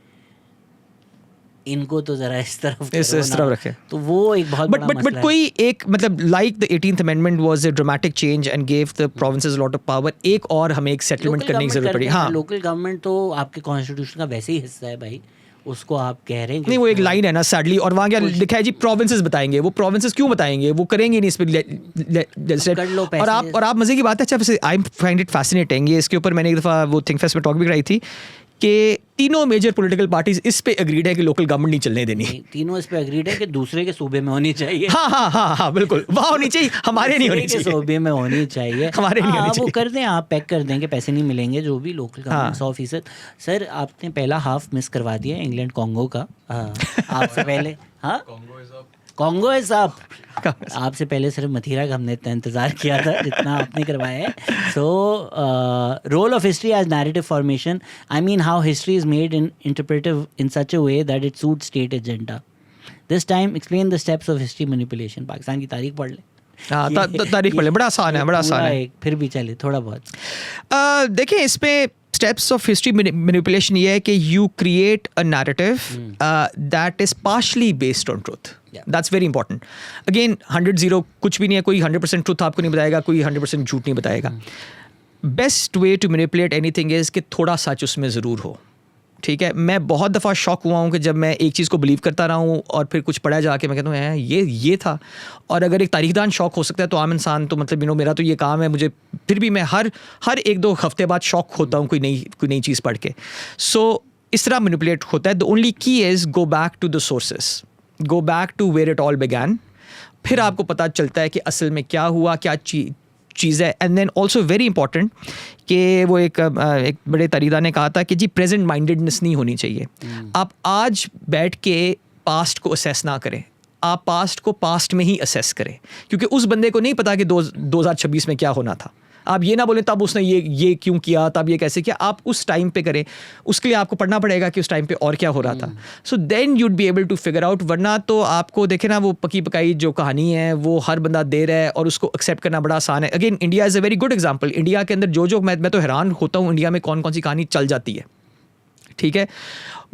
इनको तो जरा इस तरफ रखे. तो वो एक बहुत बड़ा मसला बट कोई एक मतलब like the 18th amendment was a dramatic change and gave the provinces lot of power. एक और हमें एक सेटलमेंट करने की जरूरत पड़ी. हाँ, लोकल गवर्नमेंट तो आपके कॉन्स्टिट्यूशन का वैसे ही हिस्सा है भाई, उसको आप कह रहे हैं नहीं, वो एक लाइन है ना सैडली, और वहाँ क्या लिखा है जी प्रोविंसेस बताएंगे. वो प्रोविंसेस क्यों बताएंगे, वो करेंगे नहीं इस पर. और आप मजे की बात है. अच्छा, आई फाइंड इट फैसिनेटिंग, ये इसके ऊपर मैंने एक दफ़ा वो थिंक फेस्ट में टॉक भी कराई थी कि तीनों मेजर पॉलिटिकल पार्टीज इस पे एग्रीड है कि लोकल गवर्नमेंट नहीं चलने देनी. तीनों इस पे एग्रीड है कि दूसरे के सूबे में होनी चाहिए. हाँ बिल्कुल, वहाँ होनी चाहिए, हमारे नहीं होनी चाहिए. सूबे में होनी चाहिए, हमारे नहीं होनी चाहिए. वो कर दें, आप पैक कर दें कि पैसे नहीं मिलेंगे जो भी लोकल गवर्नमेंट 100%. सर आपने पहला हाफ मिस करवा दिया इंग्लैंड कॉन्गो का. आपसे पहले कॉन्गो इज अप. आपसे पहले सिर्फ मथुरा का हमने इतना इंतज़ार किया था जितना आपने करवाया है. So role of history as narrative formation. I mean how history is made in interpretive in such a way that it suit state agenda. This time explain the steps of history manipulation. Pakistan की तारीख पढ़ लें. तारीख पढ़ लें, बड़ा आसान है. फिर भी चले थोड़ा बहुत देखें इस पे steps of history manipulation ये है कि you create a narrative that is partially based on truth. That's very important. Again 100-0 कुछ भी नहीं है. कोई 100% truth आपको नहीं बताएगा, कोई 100% झूठ नहीं बताएगा. Best way to manipulate anything is कि थोड़ा सच उसमें ज़रूर हो. ठीक है, मैं बहुत दफ़ा शॉक हुआ हूँ कि जब मैं एक चीज़ को बिलीव करता रहा हूँ और फिर कुछ पढ़ा जाके मैं कहता हूँ ये था. और अगर एक तारीखदान शॉक हो सकता है तो आम इंसान तो मतलब मेरा तो ये काम है, मुझे फिर भी मैं हर 1-2 हफ्ते बाद शॉक होता हूँ कोई नई चीज़ पढ़ के. सो इस तरह मैनिपुलेट होता है. The only key is go back to the sources, go back to where it all began. फिर आपको पता चलता है कि असल में क्या हुआ, क्या चीज़ है. And then also very important कि वो एक बड़े तरीदा ने कहा था कि जी प्रेजेंट माइंडेडनेस नहीं होनी चाहिए. आप आज बैठ के पास्ट को असेस ना करें, आप पास्ट को पास्ट में ही असेस करें, क्योंकि उस बंदे को नहीं पता कि 2026 में क्या होना था. आप ये ना बोलें तब उसने ये क्यों किया, तब ये कैसे किया. आप उस टाइम पे करें, उसके लिए आपको पढ़ना पड़ेगा कि उस टाइम पे और क्या हो रहा था. So then you'd be able to figure out. वरना तो आपको देखे ना वो पकी पकाई जो कहानी है वो हर बंदा दे रहा है और उसको एक्सेप्ट करना बड़ा आसान है. Again India is a very good example. India के अंदर जो मैं तो हैरान होता हूँ इंडिया में कौन सी कहानी चल जाती है. ठीक है,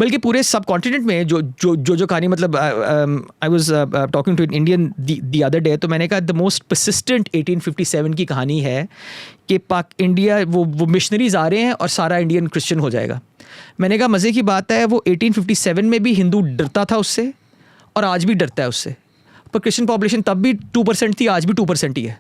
बल्कि पूरे सब कॉन्टिनेंट में जो कहानी मतलब I was talking to an Indian the other day, तो मैंने कहा द मोस्ट परसिस्टेंट 1857 की कहानी है कि इंडिया वो मिशनरीज आ रहे हैं और सारा इंडियन क्रिश्चियन हो जाएगा. मैंने कहा मज़े की बात है, वो 1857 में भी हिंदू डरता था उससे और आज भी डरता है उससे, पर क्रिश्चियन पॉपुलेशन तब भी 2% थी, आज भी 2% ही है।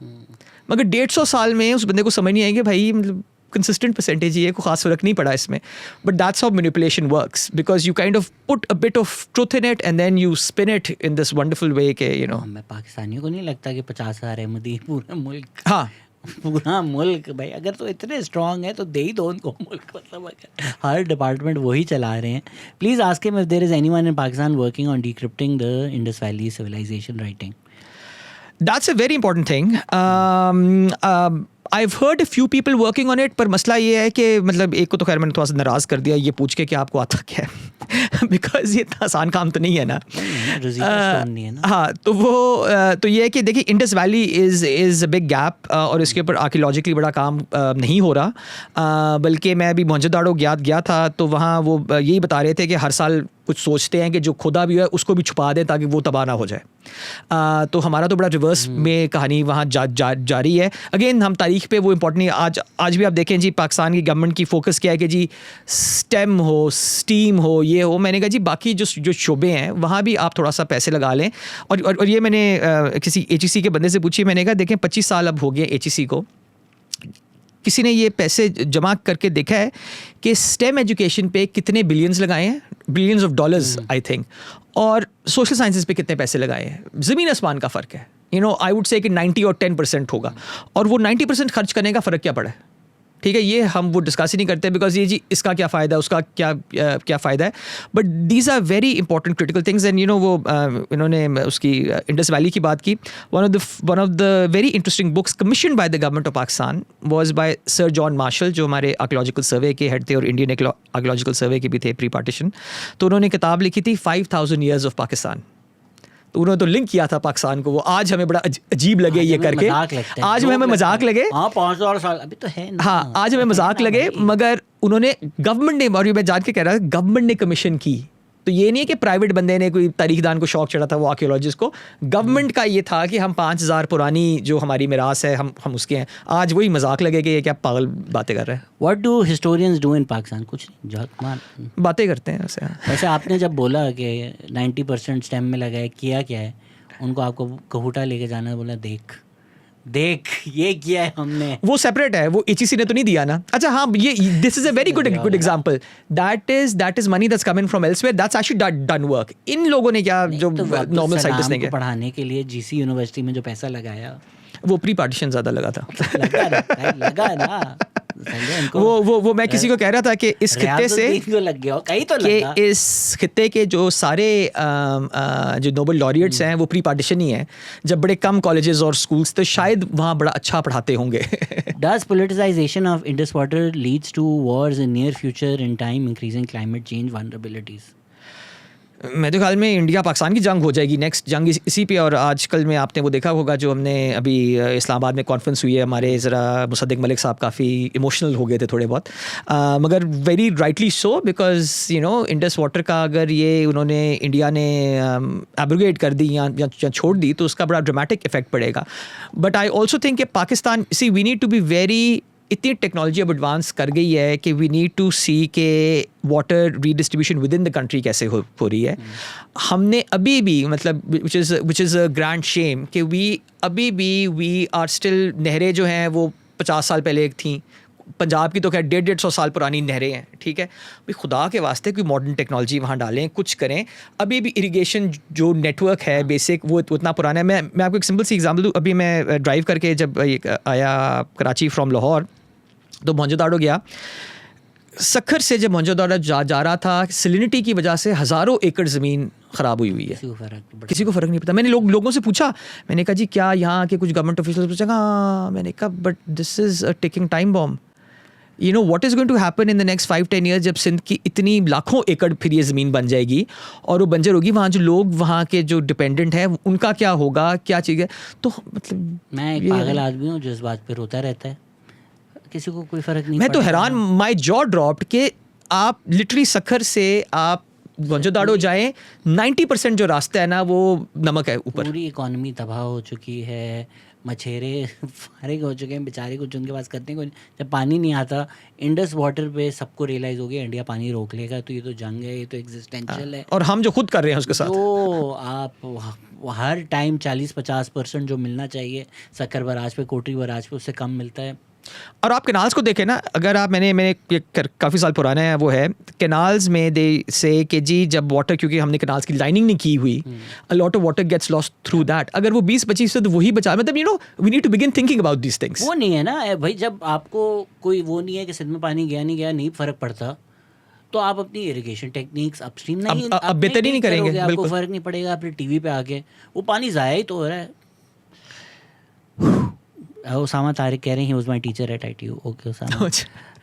मगर 150 साल में उस बंदे को समझ नहीं आएगी भाई, मतलब कंसिस्टेंट परसेंटेज ही है, कोई खास फर्क नहीं पड़ा इसमें। But that's how manipulation works, because you kind of put a bit of truth in it and then you spin it in this wonderful way के मैं पाकिस्तानियों को नहीं लगता कि 50,000 अहमदी पूरा मुल्क, हाँ पूरा मुल्क भाई, अगर तो इतने स्ट्रांग है तो दे ही दो उनको मुल्क, मतलब अगर हर डिपार्टमेंट वही चला रहे हैं। Please ask him if there is anyone in Pakistan working on decrypting the Indus valley civilisation writing. That's a very important thing. I've heard a few people working on it, पर मसला ये है कि मतलब एक को तो खैर मैंने थोड़ा सा नाराज़ कर दिया ये पूछ के कि आपको आता क्या है बिकॉज ये इतना आसान काम तो नहीं है ना। नहीं है ना। हाँ, तो वो तो ये है कि देखिए Indus valley is a big gap और इसके ऊपर आर्कियोलॉजिकली बड़ा काम नहीं हो रहा। बल्कि मैं अभी मोहनजोदाड़ो गया था तो वहाँ वो यही बता रहे थे कि हर साल कुछ सोचते हैं कि जो खुदा भी है उसको भी छुपा दें ताकि वो तबाह ना हो जाए। तो हमारा तो बड़ा रिवर्स में कहानी वहाँ जारी है। अगेन हम तारीख पे वो इम्पोर्टेंट नहीं। आज भी आप देखें जी पाकिस्तान की गवर्नमेंट की फोकस क्या है कि जी स्टेम हो, स्टीम हो, ये हो। मैंने कहा जी बाकी जो शोबे हैं वहाँ भी आप थोड़ा सा पैसे लगा लें। और ये मैंने किसी HEC के बंदे से पूछी, मैंने कहा देखें 25 साल अब हो गए HEC को, किसी ने ये पैसे जमा करके देखा है कि स्टेम एजुकेशन पे कितने बिलियंस लगाए हैं, billions of dollars I think, और सोशल साइंसेस पे कितने पैसे लगाए हैं। ज़मीन आसमान का फ़र्क है। आई वुड से कि 90 और 10% होगा, और वो 90% खर्च करने का फ़र्क क्या पड़ा है। ठीक है, ये हम वो डिस्कस ही नहीं करते बिकॉज ये जी इसका क्या फ़ायदा है, उसका क्या फ़ायदा है। But these are very important critical things. And वो इन्होंने उसकी इंडस वैली की बात की। One of the very interesting books commission by the government of Pakistan was by sir John Marshall, जो हमारे आर्कियोलॉजिकल सर्वे के हेड थे और इंडियन आर्कियोलॉजिकल सर्वे के भी थे प्री पार्टीशन। तो उन्होंने किताब लिखी थी 5000 ईयर्स ऑफ पाकिस्तान। तो उन्होंने तो लिंक किया था पाकिस्तान को। वो आज हमें बड़ा अजीब लगे ये करके, आज हमें मजाक लगे। हाँ 5,000 साल अभी तो है ना। हाँ, आज हमें मजाक लगे, मगर उन्होंने गवर्नमेंट ने, और मैं जान के कह रहा था गवर्नमेंट ने कमीशन की। तो ये नहीं है कि प्राइवेट बंदे ने, कोई तारीखदान को शौक चढ़ा था वो आर्कियोलॉजिस्ट को। गवर्नमेंट का ये था कि हम 5000 पुरानी जो हमारी मिरास है हम उसके हैं। आज वही मजाक लगे कि ये क्या पागल बातें कर रहे हैं। What do historians do in Pakistan? कुछ नहीं, बातें करते हैं वैसे। वैसे आपने जब बोला कि 90% स्टेम में लगाए, किया क्या है? उनको आपको कहूटा लेके जाना, बोला देख ये किया है हमने। वो सेपरेट है, वो HEC ने तो नहीं दिया ना। अच्छा हाँ, ये this is a very good example. That is money that's coming from elsewhere, that's actually done work. इन लोगों ने क्या, जो नॉर्मल साइंटिस्ट ने पढ़ाने के लिए GC यूनिवर्सिटी में जो पैसा लगाया, वो प्री पार्टीशन ज़्यादा लगा था। लगा ना। वो मैं किसी को कह रहा था कि इस खित्ते से लग गया कहीं तो लगा। कि इस खित्ते के जो सारे जो नोबेल लॉरिएट्स हैं वो प्री पार्टीशन ही हैं। जब बड़े कम कॉलेजेस और स्कूल्स, तो शायद वहाँ बड़ा अच्छा पढ़ाते होंगे। Does politicization of Indus water leads to wars in near future in time, increasing climate change vulnerabilities? मेरे ख्याल में इंडिया पाकिस्तान की जंग हो जाएगी, नेक्स्ट जंग इसी पे। और आजकल में आपने वो देखा होगा, जो हमने अभी इस्लामाबाद में कॉन्फ्रेंस हुई है, हमारे ज़रा मुसद्दिक मलिक साहब काफ़ी इमोशनल हो गए थे थोड़े बहुत, मगर very rightly so, because Indus water का अगर ये उन्होंने इंडिया ने एब्रोगेट कर दी या छोड़ दी तो उसका बड़ा ड्रामेटिक इफेक्ट पड़ेगा। बट आई ऑल्सो थिंक कि Pakistan, see we need to be very, इतनी टेक्नोलॉजी अब एडवांस कर गई है कि वी नीड टू सी के water redistribution within the country कैसे हो रही है। हमने अभी भी, मतलब which is a grand shame कि वी आर स्टिल, नहरें जो हैं वो 50 साल पहले एक थी। पंजाब की तो खैर 150 साल पुरानी नहरें हैं। ठीक है भाई, खुदा के वास्ते कोई मॉडर्न टेक्नोलॉजी वहाँ डालें, कुछ करें। अभी भी इरिगेशन जो नेटवर्क है बेसिक, वो उतना पुराना है। मैं आपको एक सिंपल सी एग्जांपल दूँ। अभी मैं ड्राइव करके जब आया कराची फ्रॉम लाहौर, तो मोहनजोदाड़ो गया। सखर से जब मोहनजोदाड़ो जा रहा था, सैलिनिटी की वजह से हज़ारों एकड़ ज़मीन ख़राब हुई है। किसी को फ़र्क नहीं पड़ता। मैंने लोगों से पूछा, मैंने कहा जी क्या यहाँ के कुछ गवर्नमेंट ऑफिशियल्स पूछा? हाँ। मैंने कहा but this is a ticking time bomb. what is going to happen in the next 5-10 years, जब सिंध की इतनी लाखों एकड़ फिर ये ज़मीन बन जाएगी और वो बंजर होगी, वहाँ जो लोग वहाँ के जो डिपेंडेंट हैं उनका क्या होगा, क्या चीज़ है। तो मतलब मैं एक पागल आदमी हूँ जो इस बात पे रोता रहता है, किसी को कोई फ़र्क नहीं। मैं तो हैरान, माई जॉ ड्रॉप्ड कि आप लिटरली सखर से आप मोहनजोदाड़ो जाएं, 90% जो रास्ता है ना वो नमक है ऊपर। पूरी इकॉनमी तबाह हो चुकी है, मछेरे फारिग हो चुके हैं बेचारे, कुछ उनके पास करने को जब पानी नहीं आता। इंडस वाटर पे सबको रियलाइज़ हो गया इंडिया पानी रोक लेगा, तो ये तो जंग है, ये तो एग्जिस्टेंशियल है। और हम जो खुद कर रहे हैं उसके साथ, तो आप हर टाइम 40-50% जो मिलना चाहिए सक्कर बराज पे, कोटरी बराज पे, उससे कम मिलता है। और आप कैनाल्स को देखें ना, अगर आप मैंने काफ़ी साल पुराना है वो है, कैनाल्स में दे से कि जी जब वाटर, क्योंकि हमने कैनाल्स की लाइनिंग नहीं की हुई, a lot of water gets lost through that. अगर वो 20-25% वही बचा, मतलब you know we need to begin thinking about these things. वो नहीं है ना भाई, जब आपको कोई वो नहीं है कि सिंध में पानी गया नहीं गया नहीं फ़र्क पड़ता, तो आप अपनी इरिगेशन टेक्निक्स अपस्ट्रीम नहीं अब बेहतर ही नहीं करेंगे, आपको बिल्कुल फ़र्क नहीं पड़ेगा। अपने टीवी पे आके वो पानी ज़ाया ही तो हो रहा है। Osama Tariq कह रहे हैं he was my teacher at ITU. Okay, Osama.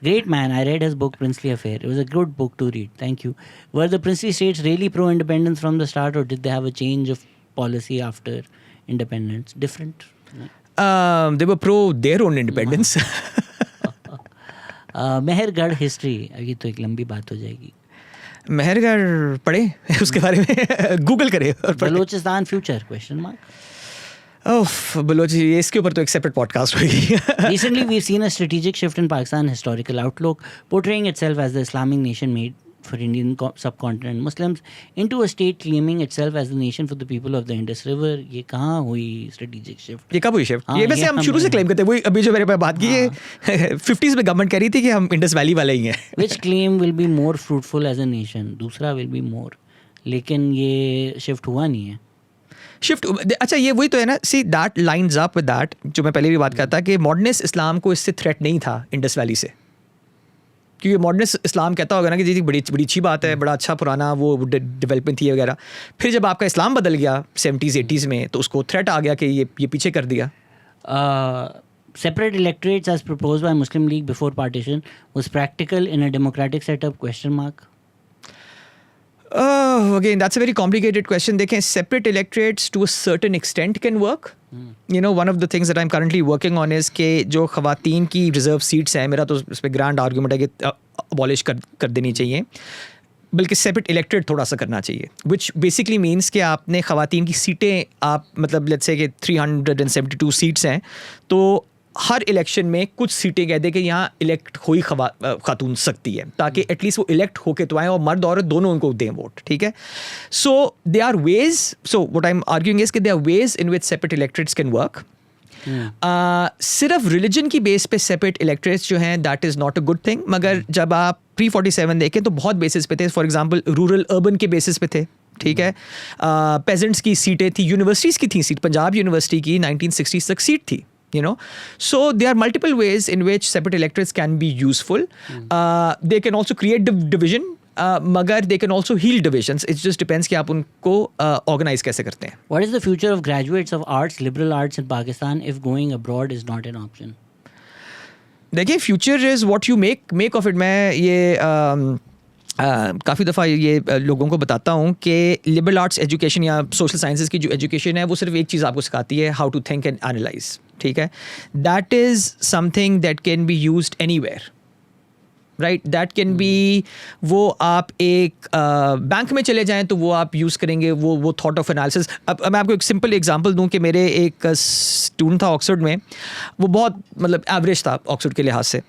Great man. I read his book Princely Affair. It was a good book to read. Thank you. Were the princely states really pro-independence from the start, or did they have a change of policy after independence? Different. They were pro their own independence. Mehrgarh history, अभी तो एक लंबी बात हो जाएगी। मेहरगढ़ पढ़े उसके बारे में गूगल करे और पढ़े। Balochistan future question mark. Of Balochi, इसके ऊपर तो एक सेपरेट पॉडकास्ट होगी। Recently we've seen a strategic shift in Pakistan historical outlook, portraying itself as the Islamic nation made for Indian subcontinent Muslims into a state claiming itself as the nation for the people of the Indus River. ये कहाँ हुई strategic shift? ये कब हुई shift? हाँ, ये वैसे ये हम शुरू से क्लेम करते हैं, वही अभी जो मेरे पे बात की है 50s में गवर्नमेंट कह रही थी कि हम इंडस वैली वाले ही हैं। Which claim will be more fruitful as a nation? दूसरा will be more, लेकिन ये शिफ्ट हुआ नहीं है। शिफ्ट, अच्छा ये वही तो है ना, see that lines up with that जो मैं पहले भी बात करता कि मॉडर्निस्ट इस्लाम को इससे थ्रेट नहीं था इंडस वैली से, क्योंकि मॉडर्निस्ट इस्लाम कहता होगा ना कि जी बड़ी बड़ी अच्छी बात है, बड़ा अच्छा पुराना वो डेवलपमेंट थी वगैरह। फिर जब आपका इस्लाम बदल गया 70s 80s में, तो उसको थ्रेट आ गया कि ये पीछे कर दिया। Separate electorates as proposed by Muslim League before partition was practical in a democratic setup? Question mark. Again, that's a very complicated question. देखें, separate electorates to a certain extent can work. You know, one of the things that I'm currently working on is कि जो ख़वातीन की reserve seats हैं, मेरा तो इस पर grand argument है कि abolish कर देनी चाहिए, बल्कि सेपरेट इलेक्टेड थोड़ा सा करना चाहिए, विच बेसिकली मीन्स कि आपने ख़वातीन की सीटें, आप मतलब लेट्स से कि 372 सीट्स हैं, तो हर इलेक्शन में कुछ सीटें कह दे कि यहाँ इलेक्ट हुई खातून सकती है, ताकि एटलीस्ट वो इलेक्ट होके तो आएँ और मर्द औरत दोनों उनको दें वोट, ठीक है। So they are ways, so what I am arguing is कि they are ways in which separate electorates can work. सिर्फ रिलीजन की बेस पे सेपरेट इलेक्टरेट्स जो हैं, that is not a good thing. मगर जब आप pre-47 देखें तो बहुत बेसिस पे थे, फॉर एग्जांपल रूरल अर्बन के बेसिस पे थे, ठीक है। पेजेंट्स की सीटें थी, यूनिवर्सिटीज़ की थी सीट, पंजाब यूनिवर्सिटी की 1960s तक सीट थी, you know. So there are multiple ways in which separate electorates can be useful. They can also create division, मगर they can also heal divisions. It just depends कि आप उनको organize कैसे करते हैं। What is the future of graduates of arts, liberal arts in Pakistan if going abroad is not an option? देखिए, future is what you make of it. मैं ये काफ़ी दफ़ा ये लोगों को बताता हूँ कि लिबरल आर्ट्स एजुकेशन या सोशल साइंसेज की जो एजुकेशन है, वो सिर्फ एक चीज़ आपको सिखाती है, how to think and analyse, ठीक है। That is something that can be used anywhere, right. That can be, वो आप एक बैंक में चले जाएं तो वो आप यूज़ करेंगे वो थॉट ऑफ एनालिसिस। अब मैं आपको एक सिंपल एग्जांपल दूं कि मेरे एक स्टूडेंट था ऑक्सफोर्ड में, वो बहुत मतलब एवरेज था ऑक्सफोर्ड के लिहाज से,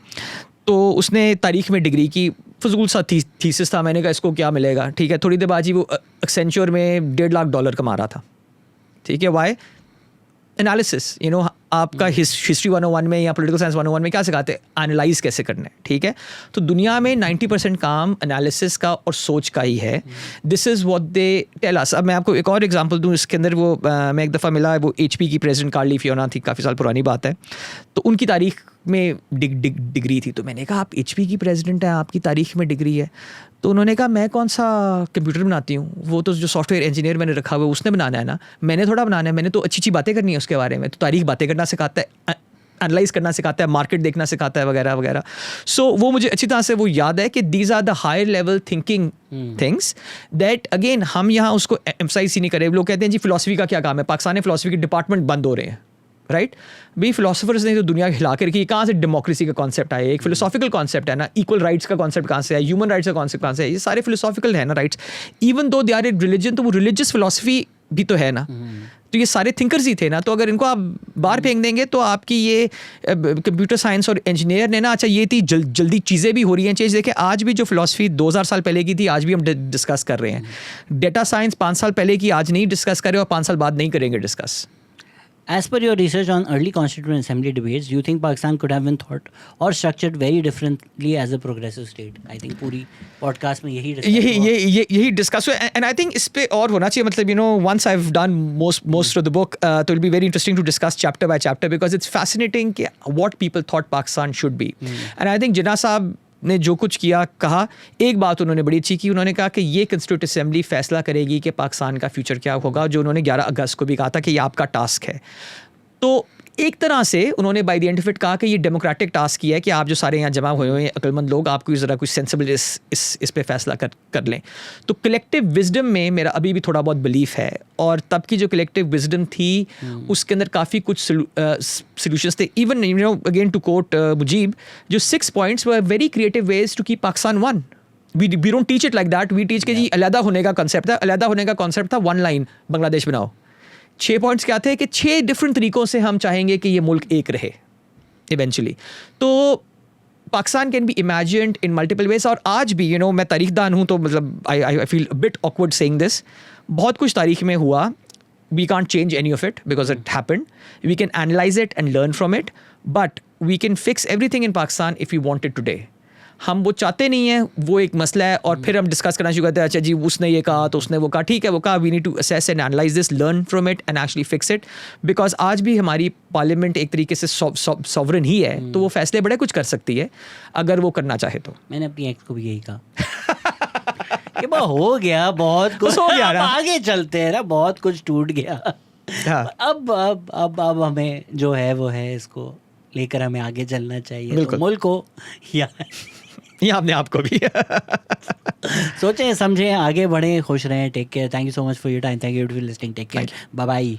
तो उसने तारीख में डिग्री की, फजूल सा थीसिस था। मैंने कहा इसको क्या मिलेगा, ठीक है। थोड़ी देर बाद ही वो एक्सेंचर में $1.5 लाख कमा रहा था, ठीक है। वाई? एनालिसिस, यू नो, आपका हिस्ट्री 101 में या पॉलिटिकल साइंस 101 में क्या सिखाते हैं? एनालाइज कैसे करना है, ठीक है। तो दुनिया में 90% काम एनालिसिस का और सोच का ही है। This is what they tell us. अब मैं आपको एक और एग्जांपल दूं, इसके अंदर वो मैं एक दफ़ा मिला, वो HP की प्रेसिडेंट कार्ली फियोना थी, काफ़ी साल पुरानी बात है, तो उनकी तारीख में डिग्री थी। तो मैंने कहा आप HP की प्रेसिडेंट हैं, आपकी तारीख में डिग्री है? तो उन्होंने कहा मैं कौन सा कंप्यूटर बनाती हूँ, वो तो जो सॉफ्टवेयर इंजीनियर मैंने रखा हुआ है उसने बनाना है ना, मैंने थोड़ा बनाना है। मैंने तो अच्छी अच्छी बातें करनी है उसके बारे में। तो तारीख बातें करना सिखाता है, एनालाइज करना सिखाता है, मार्केट देखना सिखाता है, वगैरह वगैरह। सो वो मुझे अच्छी तरह से वो याद है कि these are the higher level thinking things that again हम यहाँ उसको एम्फसाइज ही नहीं करें। लोग कहते हैं जी फिलोसफी का क्या काम है, पाकिस्तान में फिलोसफी के डिपार्टमेंट बंद हो रहे हैं, राइट। भाई फिलोसफर्स ने तो दुनिया हिला कर रखी, कहाँ से डेमोक्रेसी का कॉन्सेप्ट आया? एक फिलोसॉफिकल कॉन्सेप्ट है ना। इक्वल राइट्स का कॉन्सेप्ट कहाँ से है? ह्यूमन राइट्स का कॉन्सेप्ट कहाँ से है? ये सारे फिलोसॉफिकल है ना rights. Even though they R A religion, तो वो रिलीजियस फिलोसफी भी तो है ना। तो ये सारे थिंकर्स ही थे ना, तो अगर इनको आप बाहर फेंक देंगे तो आपकी ये कंप्यूटर साइंस और इंजीनियर ने ना, अच्छा ये थी जल्दी चीज़ें भी हो रही हैं चेंज। देखिए आज भी जो फिलॉसफी 2000 साल पहले की थी आज भी हम डिस्कस कर रहे हैं। डेटा साइंस 5 साल पहले की आज नहीं डिस्कस करें और 5 साल बाद नहीं करेंगे discuss. As per your research on early Constituent Assembly debates, do you think Pakistan could have been thought or structured very differently as a progressive state? I think पूरी podcast में यही यही डिस्कस हुआ, एंड आई थिंक इस पे और होना चाहिए, मतलब you know once I have done most of the book तो will be very interesting to discuss chapter by chapter because it's fascinating कि what people thought Pakistan should be. And I think Jinnah sahab ने जो कुछ किया कहा, एक बात उन्होंने बड़ी अच्छी की, उन्होंने कहा कि ये कंस्टिट्यूट असेंबली फैसला करेगी कि पाकिस्तान का फ्यूचर क्या होगा, जो उन्होंने 11 अगस्त को भी कहा था कि ये आपका टास्क है। तो एक तरह से उन्होंने by the end of it कहा कि ये डेमोक्रेटिक टास्क किया है कि आप जो सारे यहाँ जमा हुए हैं अक्लमंद लोग, आपको ज़रा कुछ सेंसिबल इस पे फैसला कर लें। तो कलेक्टिव विजडम में मेरा अभी भी थोड़ा बहुत बिलीफ है, और तब की जो कलेक्टिव विजडम थी उसके अंदर काफ़ी कुछ सोल्यूशंस थे। Even you know again to quote Mujib, जो 6 points were very creative ways to keep Pakistan one. We don't teach it like that, we teach के जी अलहदा होने का कॉन्सेप्ट था, अलहदा होने का कॉन्सेप्ट था 1 लाइन बांग्लादेश बनाओ। 6 पॉइंट्स क्या थे कि 6 डिफरेंट तरीक़ों से हम चाहेंगे कि ये मुल्क एक रहे इवेंचुअली। तो Pakistan can be imagined in multiple ways. और आज भी यू नो मैं तारीखदान हूँ तो मतलब I feel bit awkward saying this, बहुत कुछ तारीख में हुआ, we can't change any of it because it happened, we can analyse it and learn from it, but we can fix everything in Pakistan if you want it today. हम वो चाहते नहीं हैं, वो एक मसला है, और फिर हम डिस्कस करना शुरू करते हैं, अच्छा जी उसने ये कहा तो उसने वो कहा, ठीक है वो कहा, we need to assess and analyse this, learn from it and actually fix it, because आज भी हमारी पार्लियामेंट एक तरीके से सॉवरन ही है, तो वो फैसले बड़े कुछ कर सकती है अगर वो करना चाहे तो। मैंने अपनी एक्स को भी यही कहा कि हो गया बहुत कुछ, हो गया ना, आगे चलते हैं ना, बहुत कुछ टूट गया। हाँ। अब हमें जो है वो है, इसको लेकर हमें आगे चलना चाहिए, तो मुल्क को या अपने आप को भी सोचें समझें, आगे बढ़ें, खुश रहें, take care, thank you so much for your time, thank you for listening, take care, bye bye.